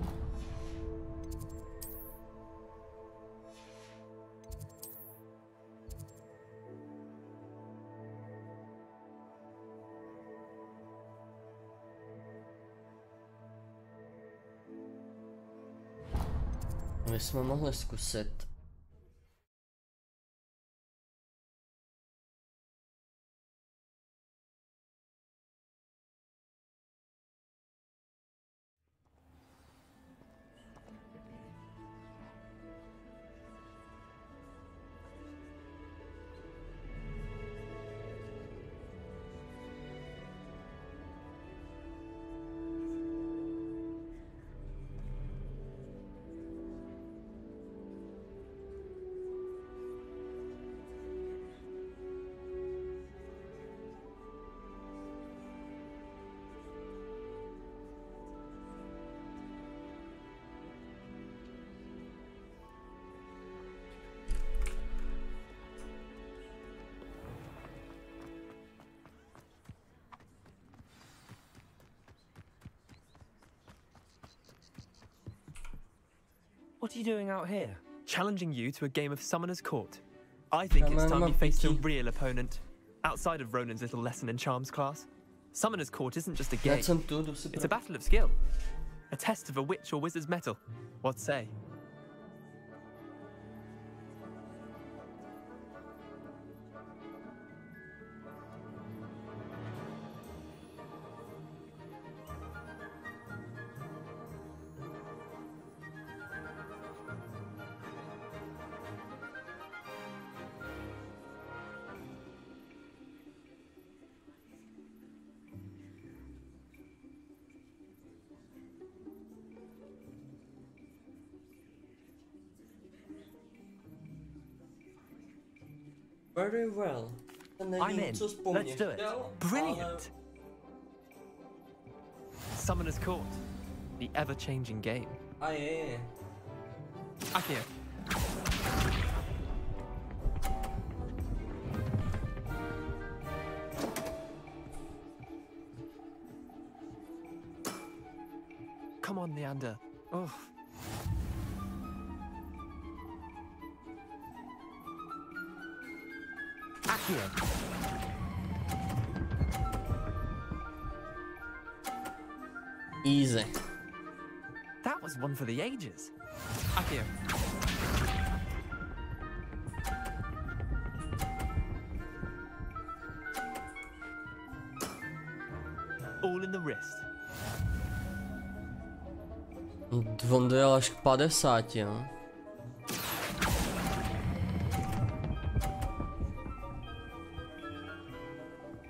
My jsme mohli zkusit. What are you doing out here? Challenging you to a game of Summoner's Court. I think it's time you faced a real opponent, outside of Ronan's little lesson in charms class. Summoner's Court isn't just a game. It's a battle of skill. A test of a witch or wizard's mettle. What say? Very well. I'm in. Let's do it. Brilliant. Summoner's Court. The ever-changing game. Ah, yeah. Akio. Come on, Leander. Oh. Akio. Easy. That was one for the ages. Akio. All in the wrist. On dojel až k 50, jo.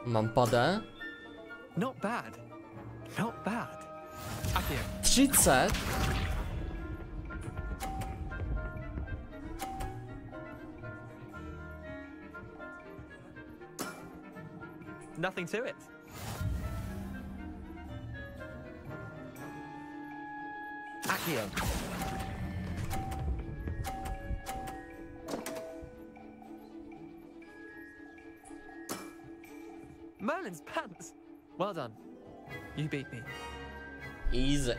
Mám padé? Not bad. Not bad. Akio. 30? Nothing to it. Akio. Merlin's pants. Well done. You beat me. Easy.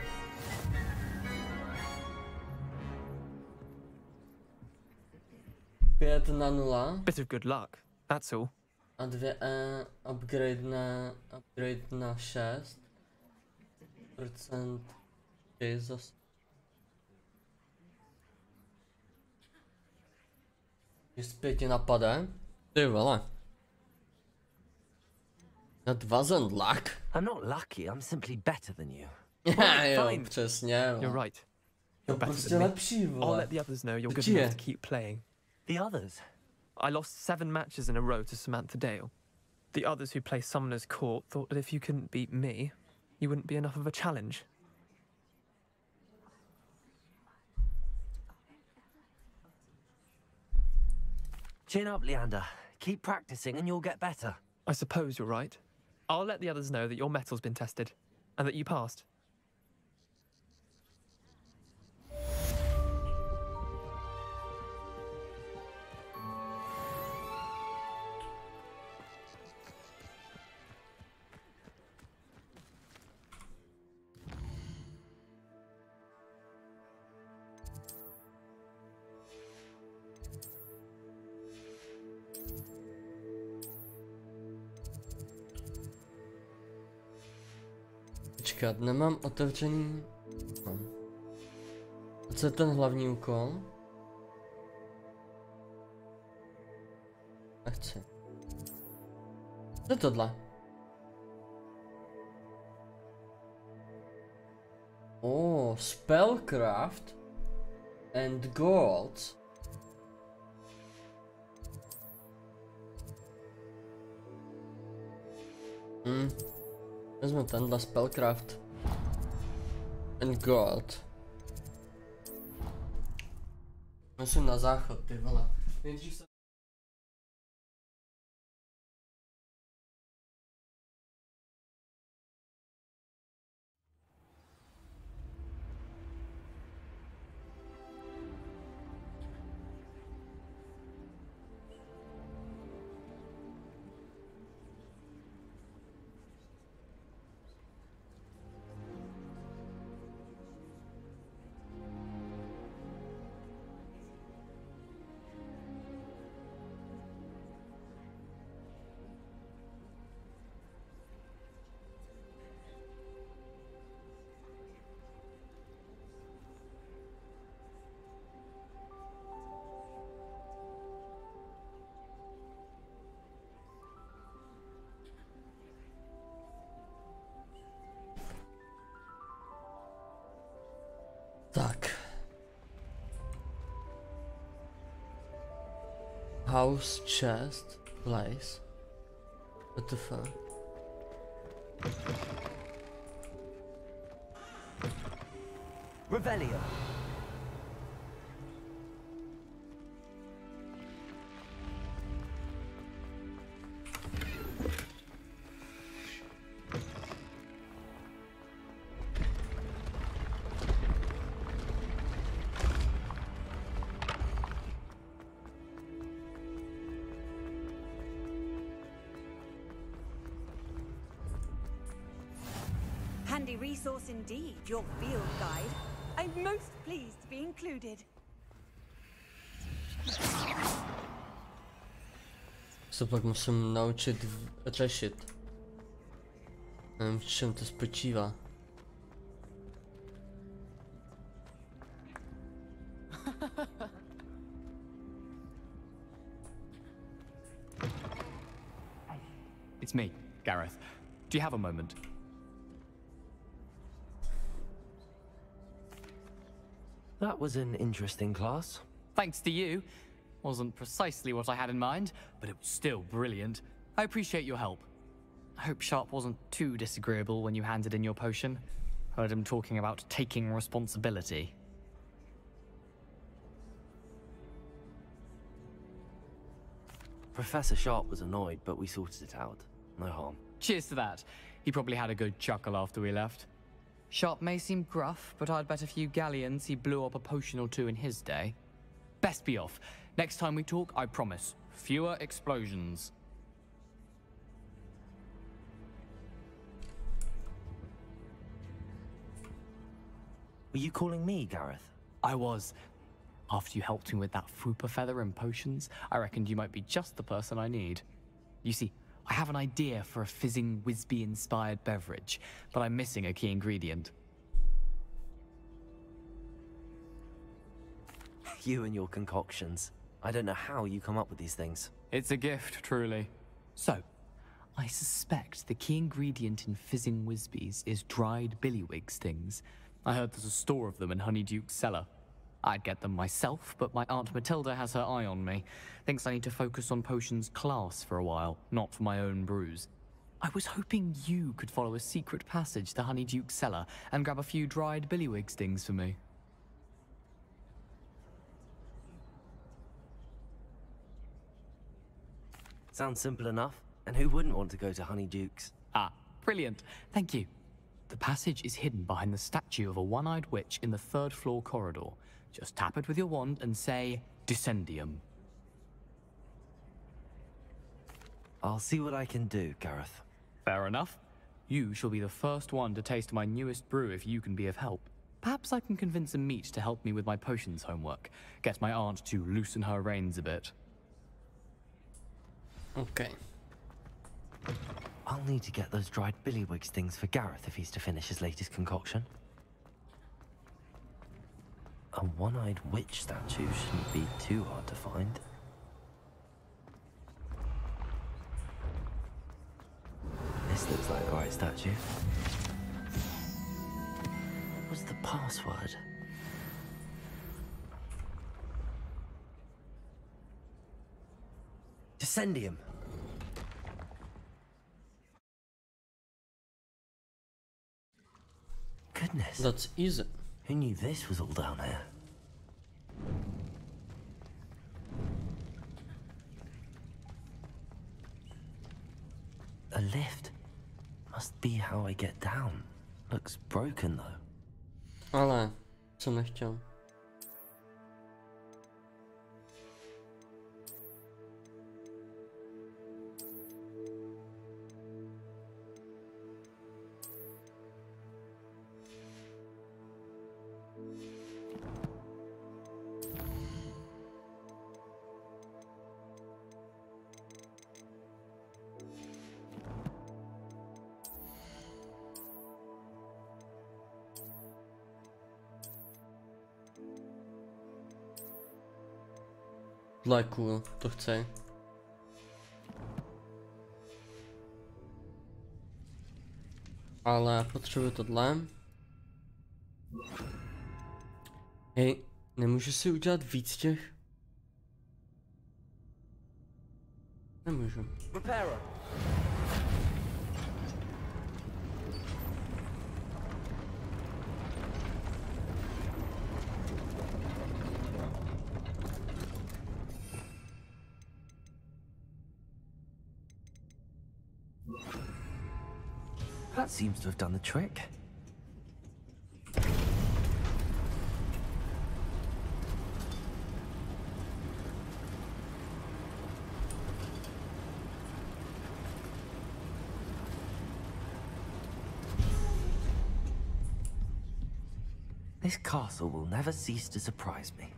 Pět na 0. Bit of good luck, that's all. A 2 upgrade na 6. Procent. Jesus. Z 5 napadé. Ty vole. That wasn't luck. I'm not lucky, I'm simply better than you. Jo, přesně. You're right. To prostě lepší, I'll vole. let the others know you're good enough to keep playing. The others? I lost 7 matches in a row to Samantha Dale. The others who play Summoner's Court thought that if you couldn't beat me, you wouldn't be enough of a challenge. Chin up, Leander. Keep practicing and you'll get better. I suppose you're right. I'll let the others know that your metal's been tested, and that you passed. Počkat, nemám otevřený... No. Co je ten hlavní úkol? Nechci. Co je tohle? Oh, spellcraft and gold. Vezmu tenhle spellcraft and gold. Musím na záchod, ty vole. Nejdřív se... Tak. House, chest, place. What the fuck? Revelio. Handy resource indeed, your field guide. I'm most pleased to be included. Se pak musím naučit řešit. Nevím, v čem to spočívá. It's me, Gareth. Do you have a moment? That was an interesting class. Thanks to you. Wasn't precisely what I had in mind, but it was still brilliant. I appreciate your help. I hope Sharp wasn't too disagreeable when you handed in your potion. Heard him talking about taking responsibility. Professor Sharp was annoyed, but we sorted it out. No harm. Cheers to that. He probably had a good chuckle after we left. Sharp may seem gruff, but I'd bet a few galleons he blew up a potion or two in his day. Best be off. Next time we talk, I promise, fewer explosions. Were you calling me, Gareth? I was. After you helped me with that Fupa feather and potions, I reckoned you might be just the person I need. You see, I have an idea for a fizzing Wisby-inspired beverage, but I'm missing a key ingredient. You and your concoctions. I don't know how you come up with these things. It's a gift, truly. So, I suspect the key ingredient in fizzing Wisbies is dried billywig stings. I heard there's a store of them in Honeyduke's cellar. I'd get them myself, but my Aunt Matilda has her eye on me. Thinks I need to focus on potions class for a while, not for my own brews. I was hoping you could follow a secret passage to Honeyduke's cellar and grab a few dried billywig stings for me. Sounds simple enough. And who wouldn't want to go to Honeyduke's? Ah, brilliant. Thank you. The passage is hidden behind the statue of a one-eyed witch in the third-floor corridor. Just tap it with your wand and say, Descendium. I'll see what I can do, Gareth. Fair enough. You shall be the first one to taste my newest brew if you can be of help. Perhaps I can convince a meat to help me with my potions homework. Get my aunt to loosen her reins a bit. Okay. I'll need to get those dried billywig stings for Gareth if he's to finish his latest concoction. A one-eyed witch statue shouldn't be too hard to find. This looks like the right statue. What was the password? Descendium. Goodness. That's easy. Who knew this was all down here? A lift. Must be how I get down. Looks broken though. Ale co nechtěl. Lajkuju, to chci. Ale potřebuji tohle. Hej, nemůžu si udělat víc těch? Nemůžu. That seems to have done the trick. This castle will never cease to surprise me.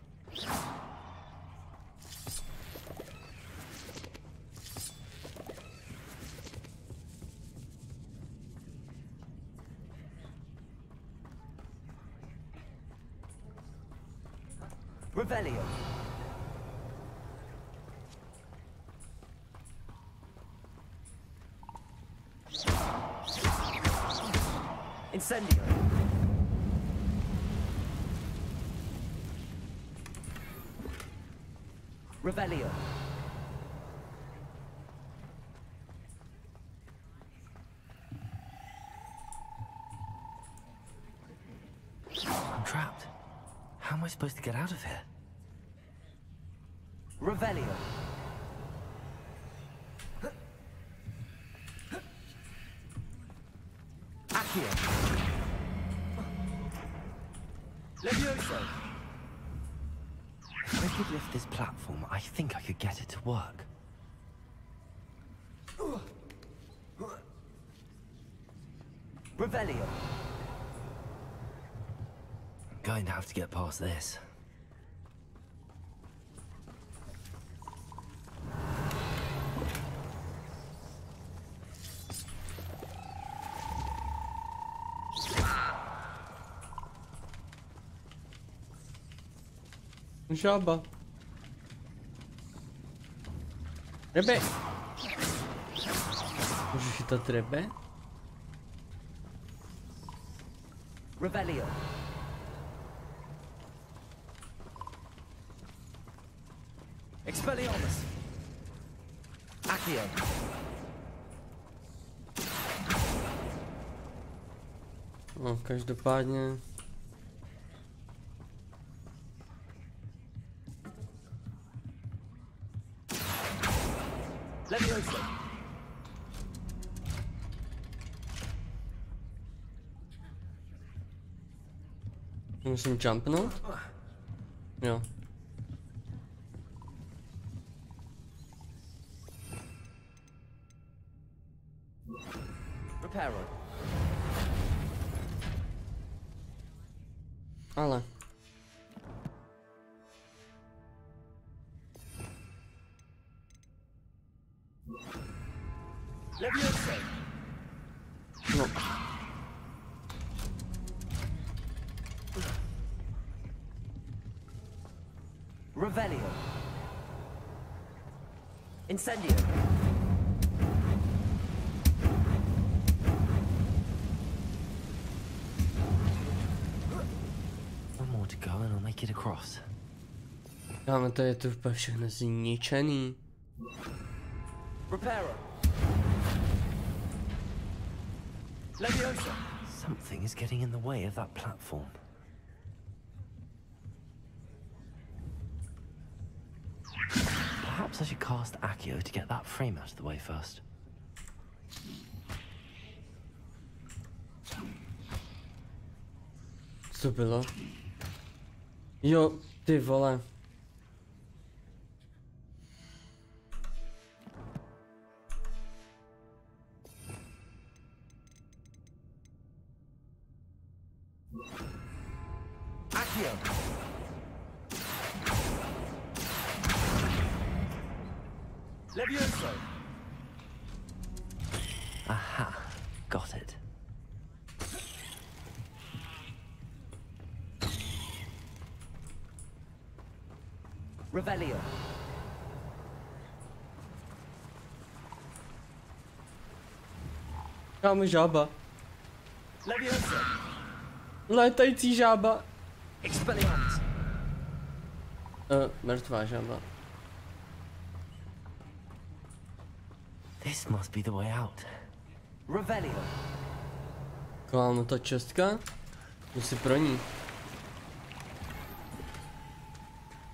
Revelio. Incendio. Revelio. I'm trapped. How am I supposed to get out of here? Revelio. Accio. Levioso. If I could lift this platform, I think I could get it to work. Revelio. I'm going to have to get past this. Žába. Ryby. Můžu chytat ryby? Revelio. Expelliarmus. Accio. No, každopádně. Levioso. Musím jumpnout? Jo. Reparo. Ale. Levioso. No. Revelio. Incendio. One more to go and I'll make it across. Dáme to je tu úplně všechno zničený. Reparo. Levioso. Something is getting in the way of that platform. Perhaps I should cast Accio to get that frame out of the way first. Co to bylo? Jo, ty vole. Accio. Levioso. Aha, got it. Revelio. Kámo, žába. Levioso. Létající žába. Expelliarmus. Mrtvá žába. This must be the way out. Revelio. Kámo, ta čestka? Jdu si pro ní.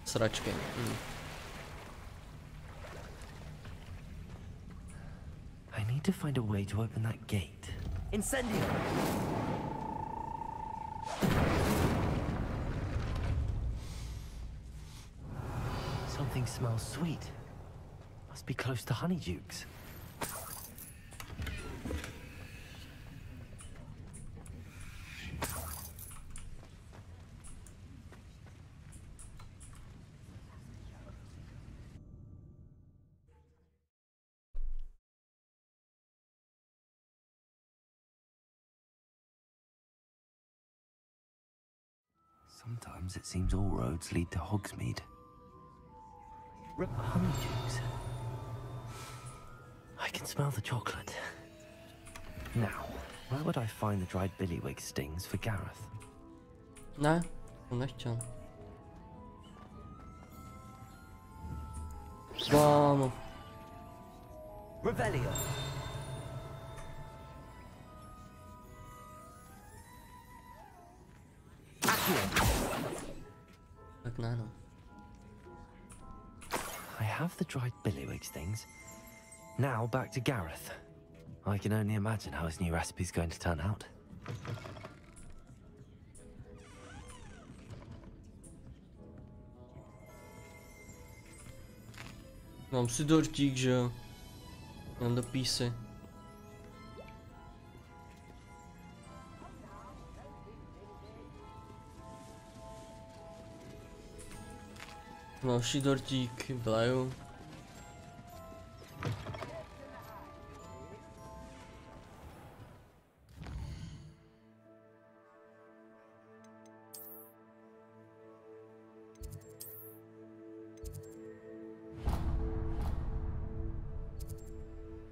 Sračky. I need to find a way to open that gate. Incendio! Something smells sweet. Must be close to Honeydukes. Sometimes it seems all roads lead to Hogsmeade. Honeydukes. I can smell the chocolate. Now, where would I find the dried billywig stings for Gareth? Ne, to nechtěl. Kámo. Revelio. Tak ne, no. I have the dried billywig stings. Now back to Gareth. I can only imagine how his new recipe's going to turn out. Mám si dortík, že jo? Mám do písy. Další dortík, vleju.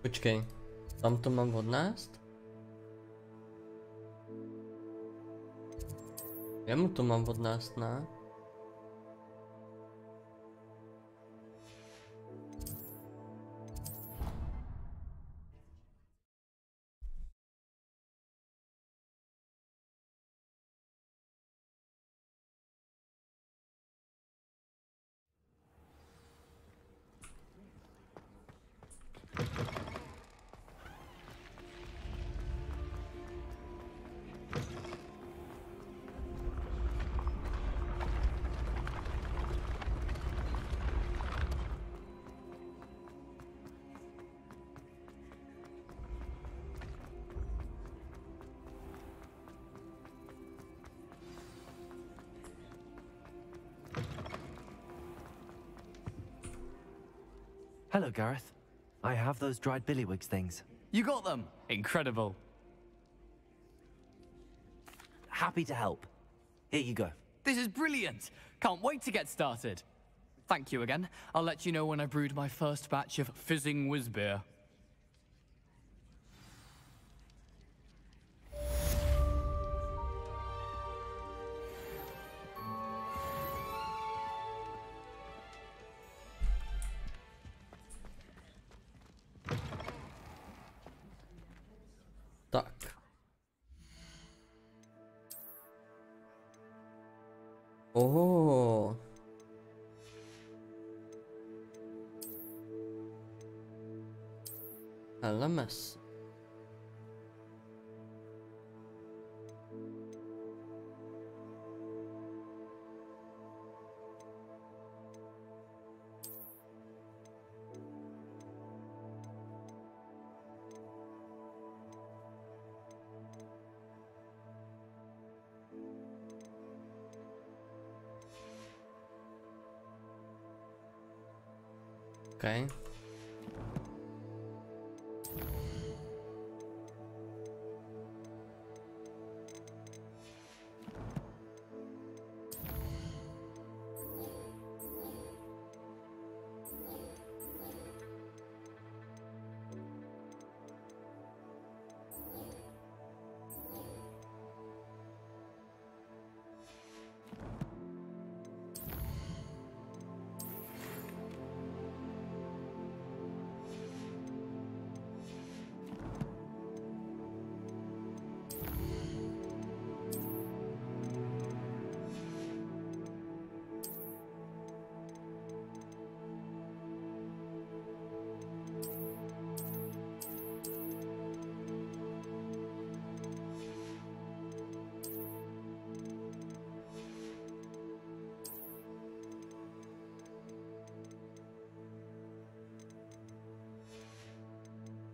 Počkej, tam to mám odnést? Jemu to mám odnést, ne? Hello, Gareth. I have those dried billywig things. You got them! Incredible. Happy to help. Here you go. This is brilliant! Can't wait to get started. Thank you again. I'll let you know when I brewed my first batch of fizzing whizbeer. Tak. Oh. LMS. Okay.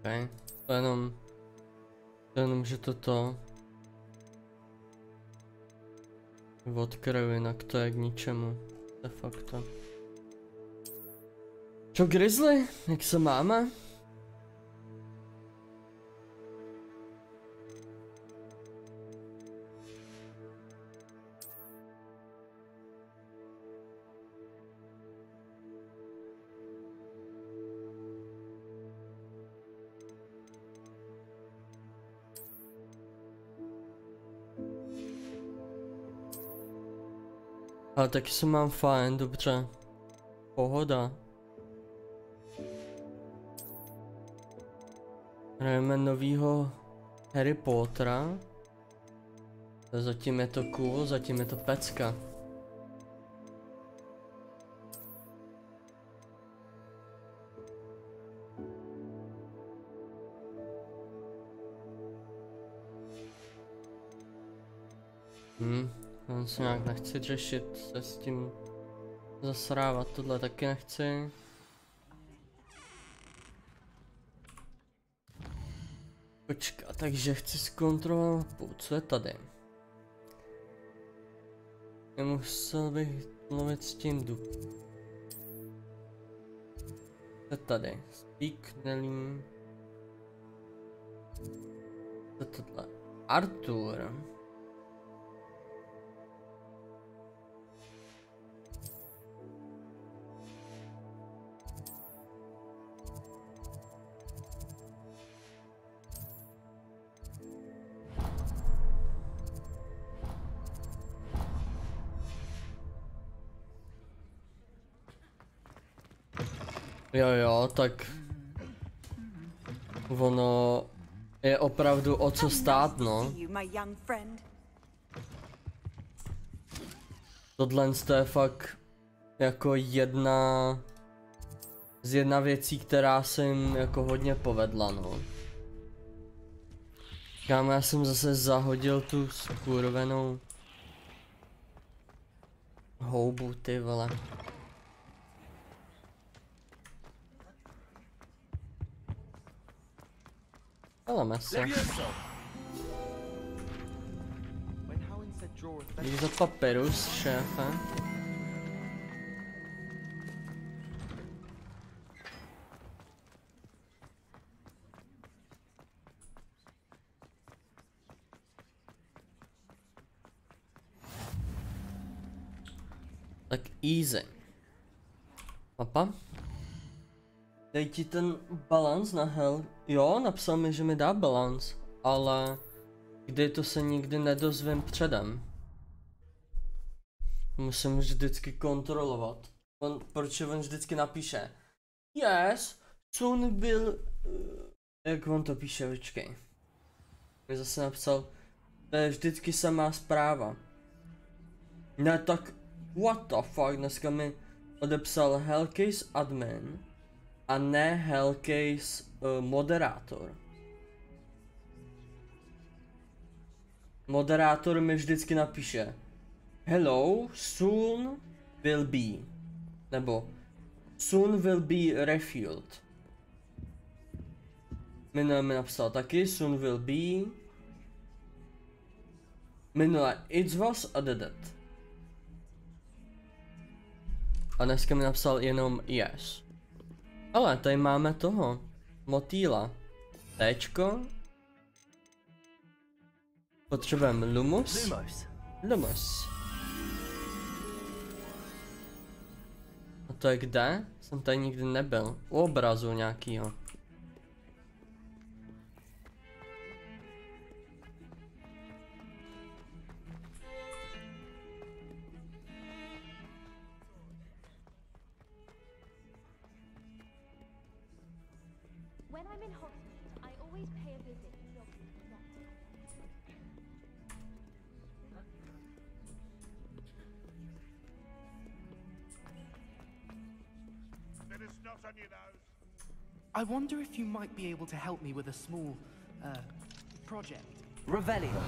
Okay. To jenom, že toto odkryju, jinak to je k ničemu. De facto. Čo Grizzly? Jak se máme? Ale taky se mám fajn, dobře. Pohoda. Hrajeme novýho Harry Pottera. Zatím je to cool, zatím je to pecka. On se nějak nechci řešit, se s tím zasrávat, tohle taky nechci. Počkat, takže chci zkontrolovat, co je tady. Nemusel bych mluvit s tím Co je tady? Speak, nevím. Co je tohle? Arthur. Jo, tak ono je opravdu o co stát, no. Tohle je fakt jako jedna věcí, která se jim jako hodně povedla, no. Kámo, já jsem zase zahodil tu skurvenou houbu, ty vole. Ale se. Dík za papirus, šéfe. Tak easy. Papa? Dej ti ten balans na hell. Jo, napsal mi, že mi dá balans, ale kdy to se nikdy nedozvím předem. Musím vždycky kontrolovat. Protože on vždycky napíše yes, soon will... Jak on to píše, počkej. Mi zase napsal, to je vždycky samá zpráva. Ne, tak what the fuck, dneska mi odepsal Hellcase admin a ne Hellcase moderátor. Moderátor mi vždycky napíše hello, soon will be, nebo soon will be refueled. Minule mi napsal taky soon will be. Minule it was a dead. A dneska mi napsal jenom yes. Ale tady máme toho motýla. Téčko. Potřebujeme Lumos. Lumos. A to je kde? Jsem tady nikdy nebyl. U obrazu nějakýho. I wonder if you might be able to help me with a small, project. Revelio.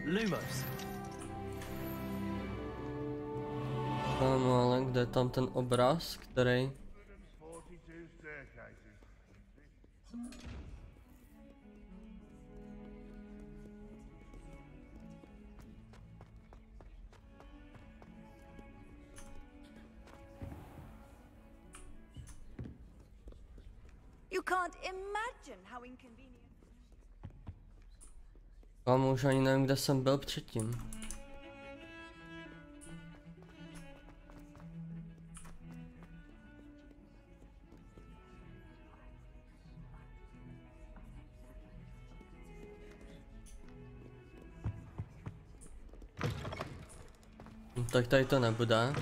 Lumos. Ano, ale kde je tam ten obraz, který You can't imagine how inconvenient. Kámo, už ani nevím, kde jsem byl předtím. Tak tady to nebude.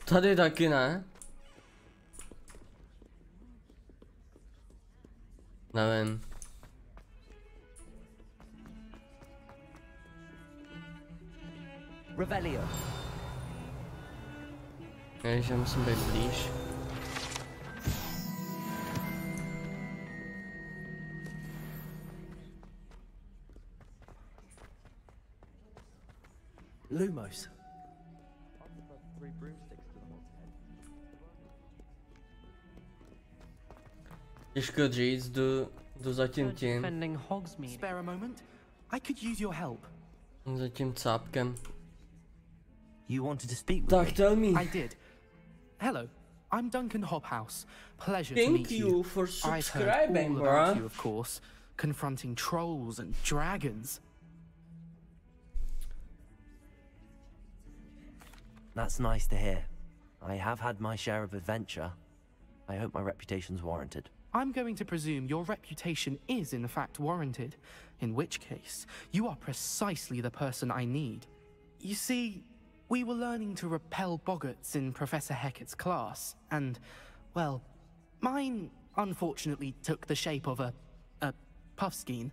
Tady taky ne. Nevím. Revelio. Ježiš, já musím být blíž. Lumos. Těžko říct, jdu zatím tím. Spare a moment? I could use your help. Za tím cápkem. You wanted to speak with Tak, me? tell me. I did. Hello, I'm Duncan Hobhouse. Pleasure to Thank meet you you. for I've heard subscribing, all about bruh. you, of course, confronting trolls and dragons. That's nice to hear. I have had my share of adventure. I hope my reputation's warranted. I'm going to presume your reputation is in fact warranted, in which case, you are precisely the person I need. You see, we were learning to repel boggarts in Professor Hecat's class, and, well, mine unfortunately took the shape of a puffskein.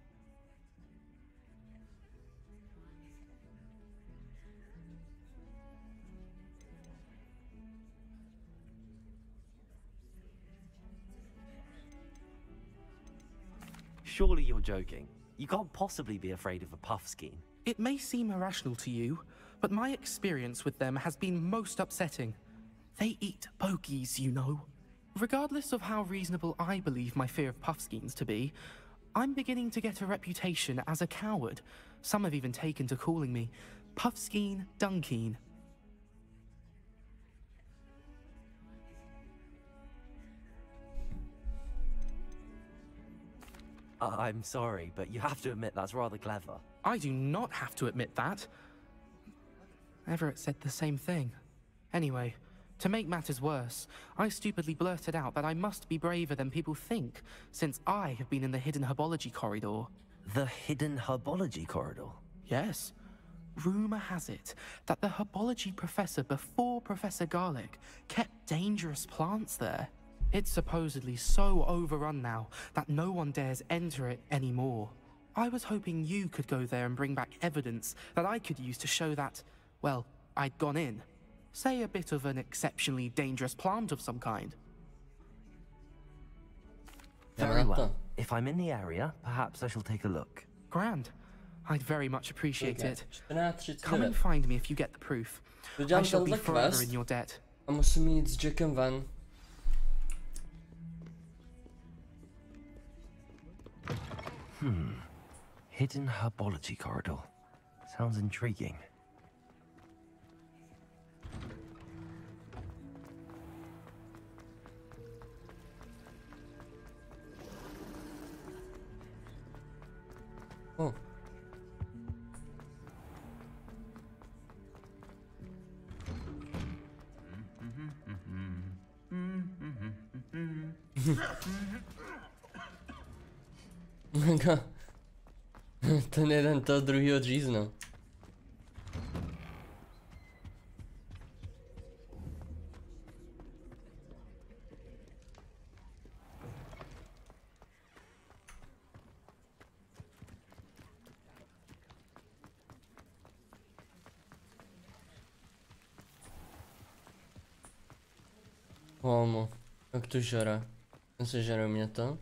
Surely you're joking. You can't possibly be afraid of a puffskein. It may seem irrational to you, but my experience with them has been most upsetting. They eat bogies, you know. Regardless of how reasonable I believe my fear of puffskeins to be, I'm beginning to get a reputation as a coward. Some have even taken to calling me Puffskein Dunkeen. I'm sorry, but you have to admit that's rather clever. I do not have to admit that. Everett said the same thing. Anyway, to make matters worse, I stupidly blurted out that I must be braver than people think, since I have been in the hidden herbology corridor. The hidden herbology corridor? Yes. Rumor has it that the herbology professor before Professor Garlic kept dangerous plants there. It's supposedly so overrun now that no one dares enter it anymore. I was hoping you could go there and bring back evidence that I could use to show that, well, I'd gone in. Say a bit of an exceptionally dangerous plant of some kind. Very well. If I'm in the area, perhaps I shall take a look. Grand. I'd very much appreciate it. Come and find me if you get the proof. I shall be forever in your debt. A musím jít s Jackem ven. Hidden herbology corridor. Sounds intriguing. Oh. Ten jeden toho druhýho dřízno. Homo, jak to žere? Sežere mě to?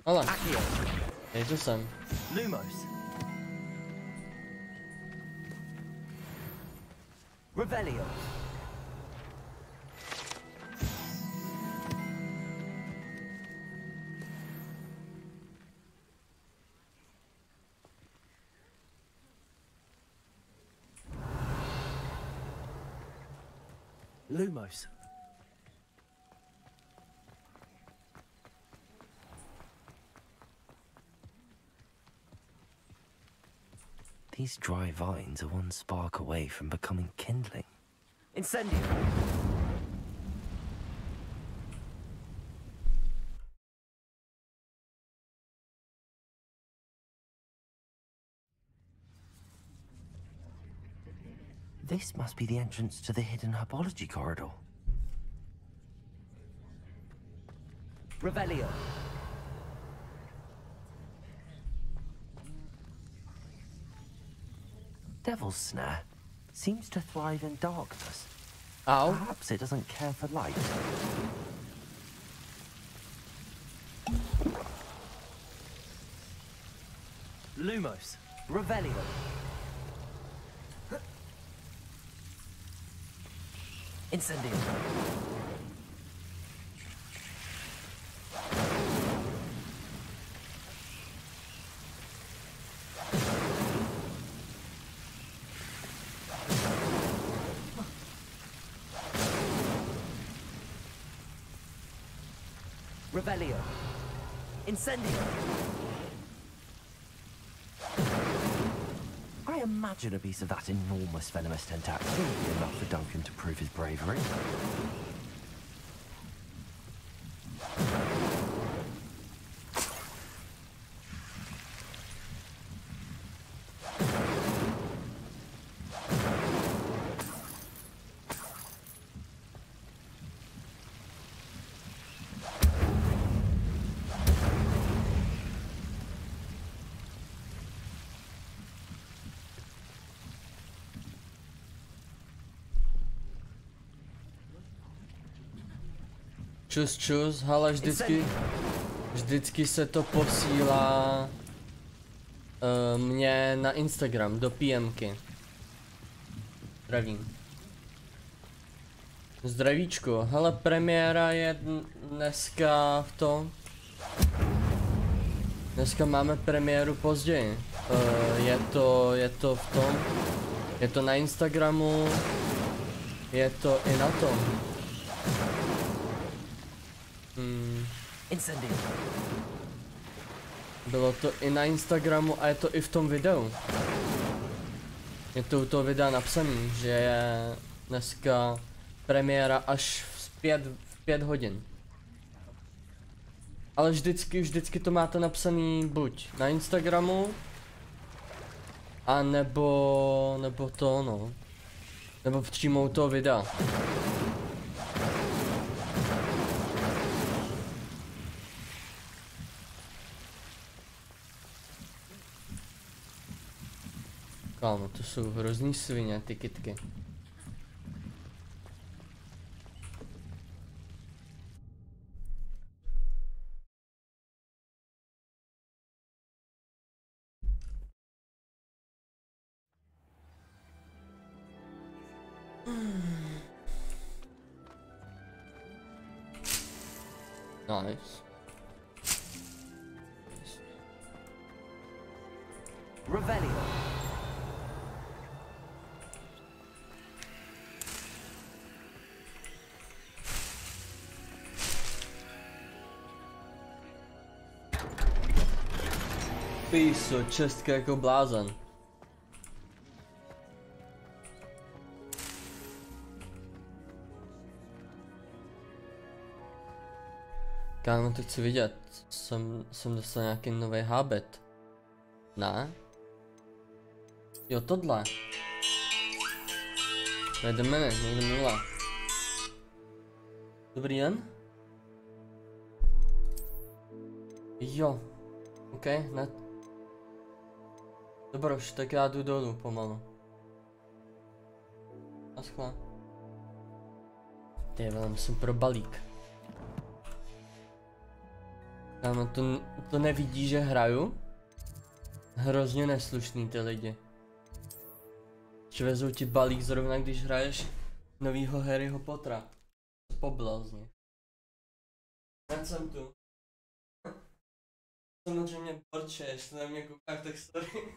Ale, je to sem. Lumos. Revelio. Lumos. These dry vines are one spark away from becoming kindling. Incendio. This must be the entrance to the hidden herbology corridor. Revelio. Devil's Snare seems to thrive in darkness. Ow. Perhaps it doesn't care for light. Lumos. Revelio. Incendio. Revelio. Incendio. I imagine a piece of that enormous venomous tentacle will be enough for Duncan to prove his bravery. Čus, ale vždycky se to posílá mně na Instagram, do PMky. Zdravím. Zdravíčko, hele, premiéra je dneska v tom. Dneska máme premiéru později. Je to v tom. Je to na Instagramu. Je to i na tom. Bylo to i na Instagramu a je to i v tom videu. Je to u toho videa napsaný, že je dneska premiéra až v 5 hodin. Ale vždycky to máte napsaný buď na Instagramu, a nebo to no. Nebo přímo u toho videa. Kámo, to jsou hrozný svině, ty kytky. Nice. Revelio. Píso, čestka jako blázen. Kámo, to chci vidět. Jsem dostal nějaký nový habit. Ne? Jo, tohle. Wait a minute, někde minule. Dobrý den? Jo. OK, ne. Dobroš, tak já jdu dolů pomalu. Naschle. Ty vole, jsem pro balík. Kámo, to nevidí, že hraju? Hrozně neslušný ty lidi. Že vezou ti balík zrovna, když hraješ novýho Harryho Pottera. Poblázni. Já jsem tu. Samozřejmě porče, jestli na mě koukáš, tak sorry.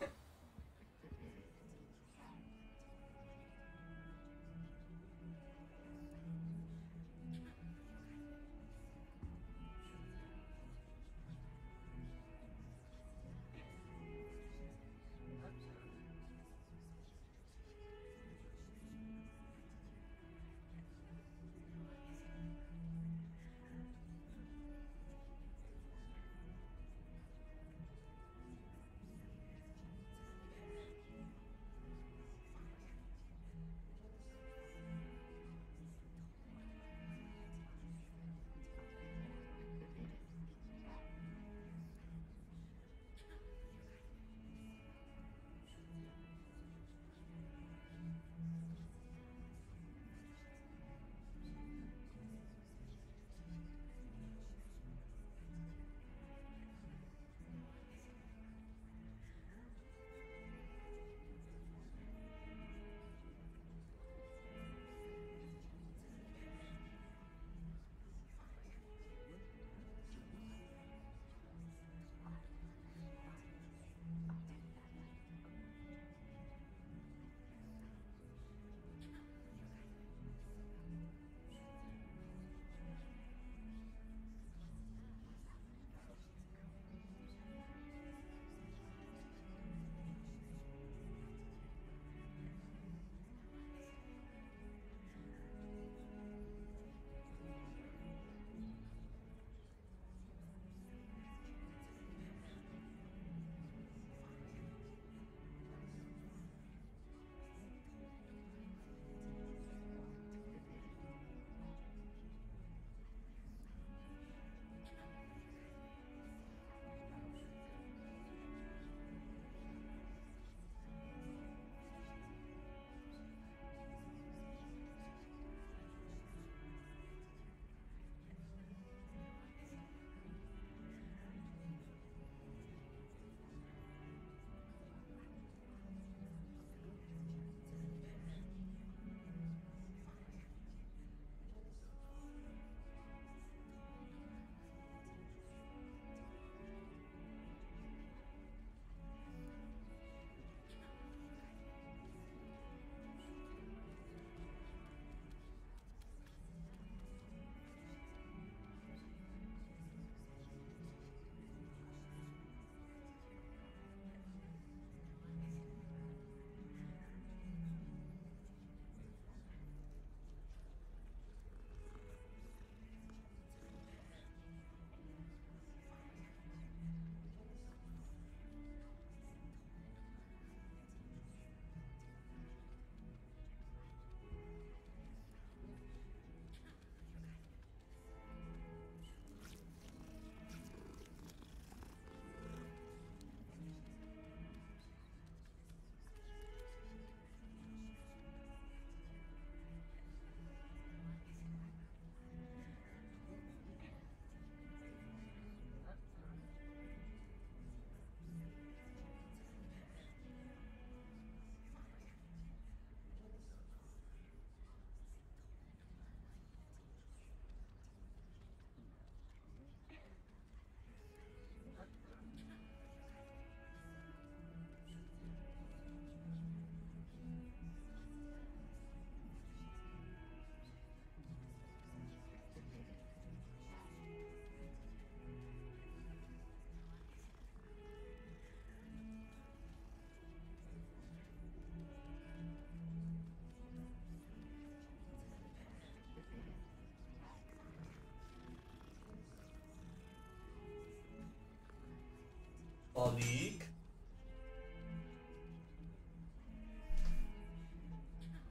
Balík.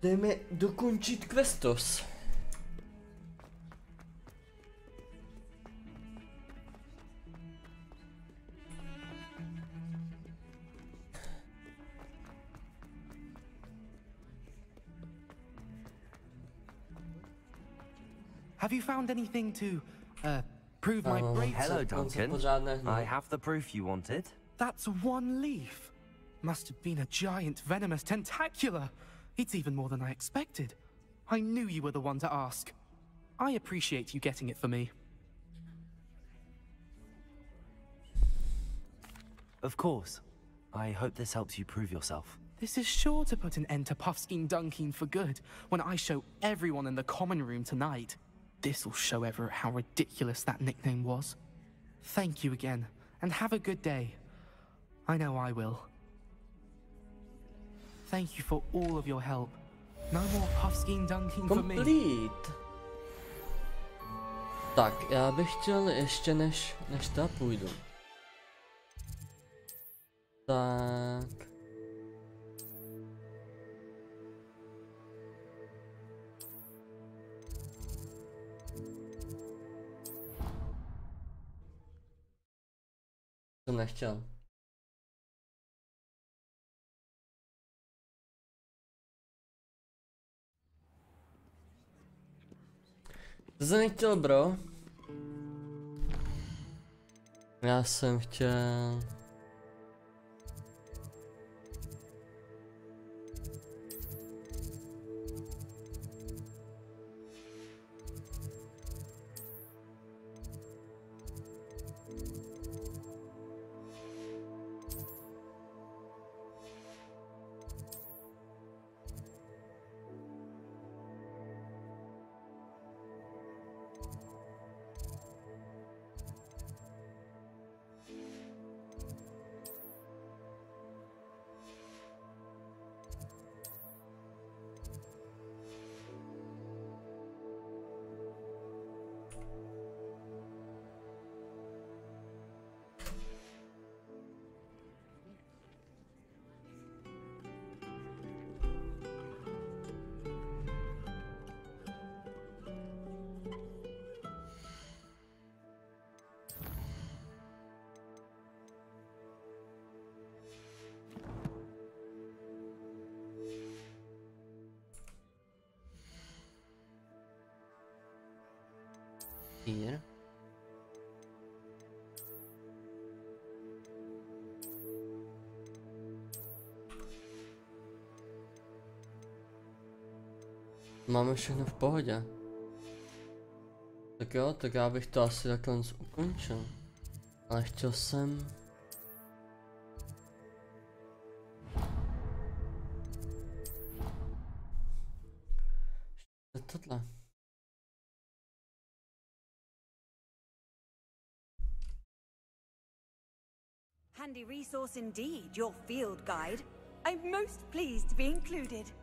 Jdeme dokončit questos. Have you found anything to, prove my bravery? Hello, Duncan. I have the proof you wanted. That's one leaf. Must have been a giant venomous tentacula. It's even more than I expected. I knew you were the one to ask. I appreciate you getting it for me. Of course. I hope this helps you prove yourself. This is sure to put an end to Puffskein Dunkeen for good when I show everyone in the common room tonight. This'll show Everett how ridiculous that nickname was. Thank you again, and have a good day. I know I will. Thank you for all of your help. No more Puffskein Dunkeen for me. Complete. Tak, já bych chtěl ještě než ta půjdu. Tak. To nechtěl. To jsem nechtěl, bro. Já jsem chtěl... Here. Máme všechno v pohodě. Tak jo, tak já bych to asi takhle ukončil. Ale chtěl jsem... Tohle. Handy resource indeed, your field guide. I'm most pleased to be included.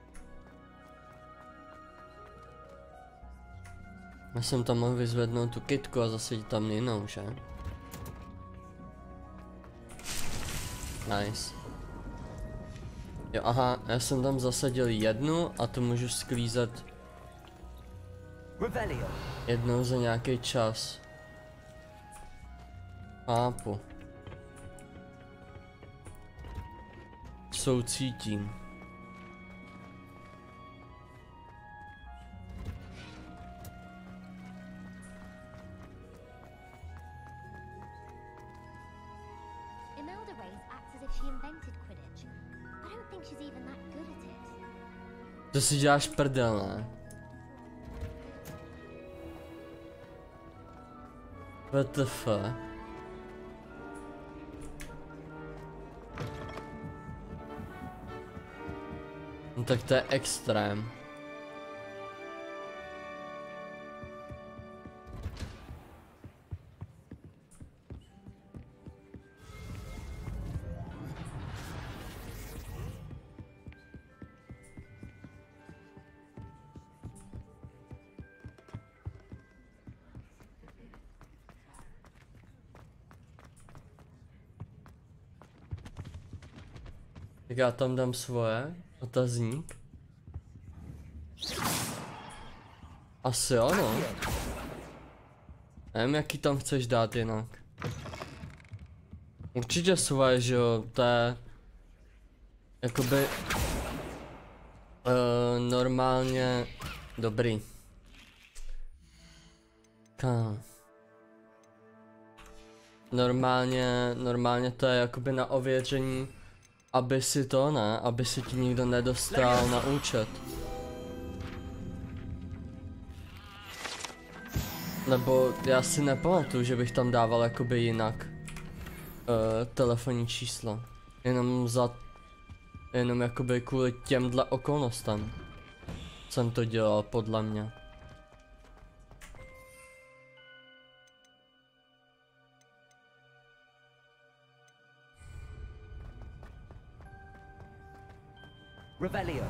Já jsem tam mohl vyzvednout tu kytku a zasadit tam jinou, že? Nice. Jo, aha, já jsem tam zasadil jednu a to můžu sklízet jednou za nějaký čas. Chápu. Soucítím. To si děláš prdel, ne? WTF? No tak to je extrém. Tak já tam dám svoje, otazník. Asi ano. Nevím, jaký tam chceš dát jinak. Určitě svoje, že jo, to je... Jakoby... normálně... Dobrý. Normálně to je jakoby na ověření aby si to ne, aby si ti nikdo nedostal na účet. Nebo já si nepamatuju, že bych tam dával jakoby jinak telefonní číslo. Jenom jakoby kvůli těmhle okolnostem jsem to dělal podle mě. Revelio.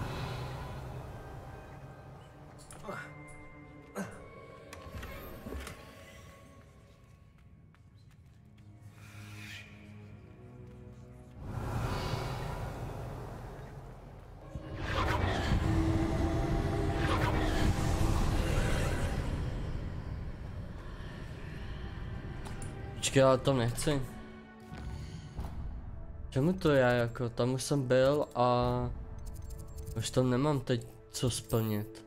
Počkej, ale to nechci. Čemu to je jako, tam už jsem byl a už tam nemám teď co splnit.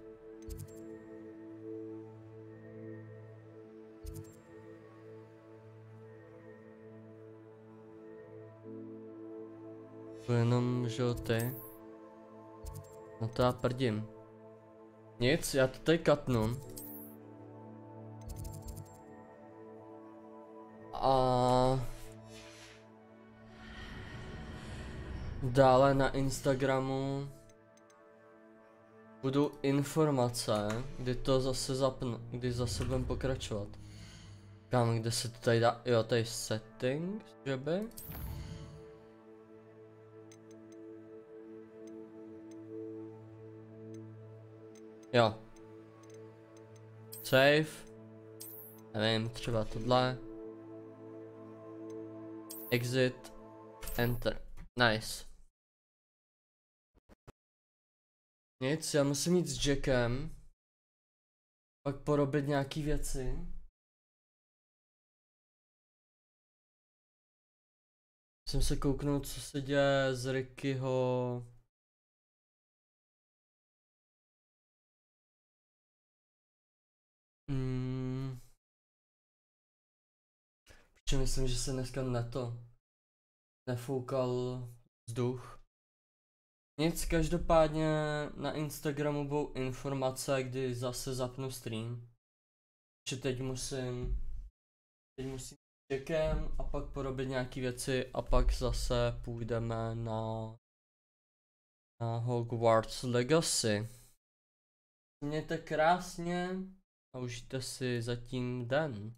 To jenom, že jo, ty. No to já prdím. Nic, já to tady katnu. A dále na Instagramu budou informace, kdy to zase zapnu, kdy zase budem pokračovat. Kam, kde se to tady dá, jo, tady settings, že by? Jo. Save. Nevím, třeba tohle. Exit. Enter. Nice. Nic, já musím jít s Jackem. Pak porobit nějaký věci. Musím se kouknout, co se děje z Rickyho. Protože myslím, že se dneska nefoukal vzduch. Nic, každopádně na Instagramu budou informace, kdy zase zapnu stream. Že teď musím s Jackem a pak porobit nějaký věci a pak zase půjdeme na Hogwarts Legacy. Mějte krásně a užijte si zatím den.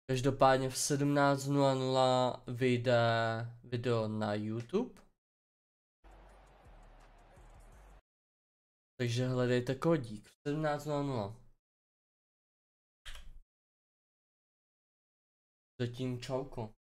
Každopádně v 17:00 vyjde video na YouTube. Takže hledejte kódík v 17:00. Zatím čauko.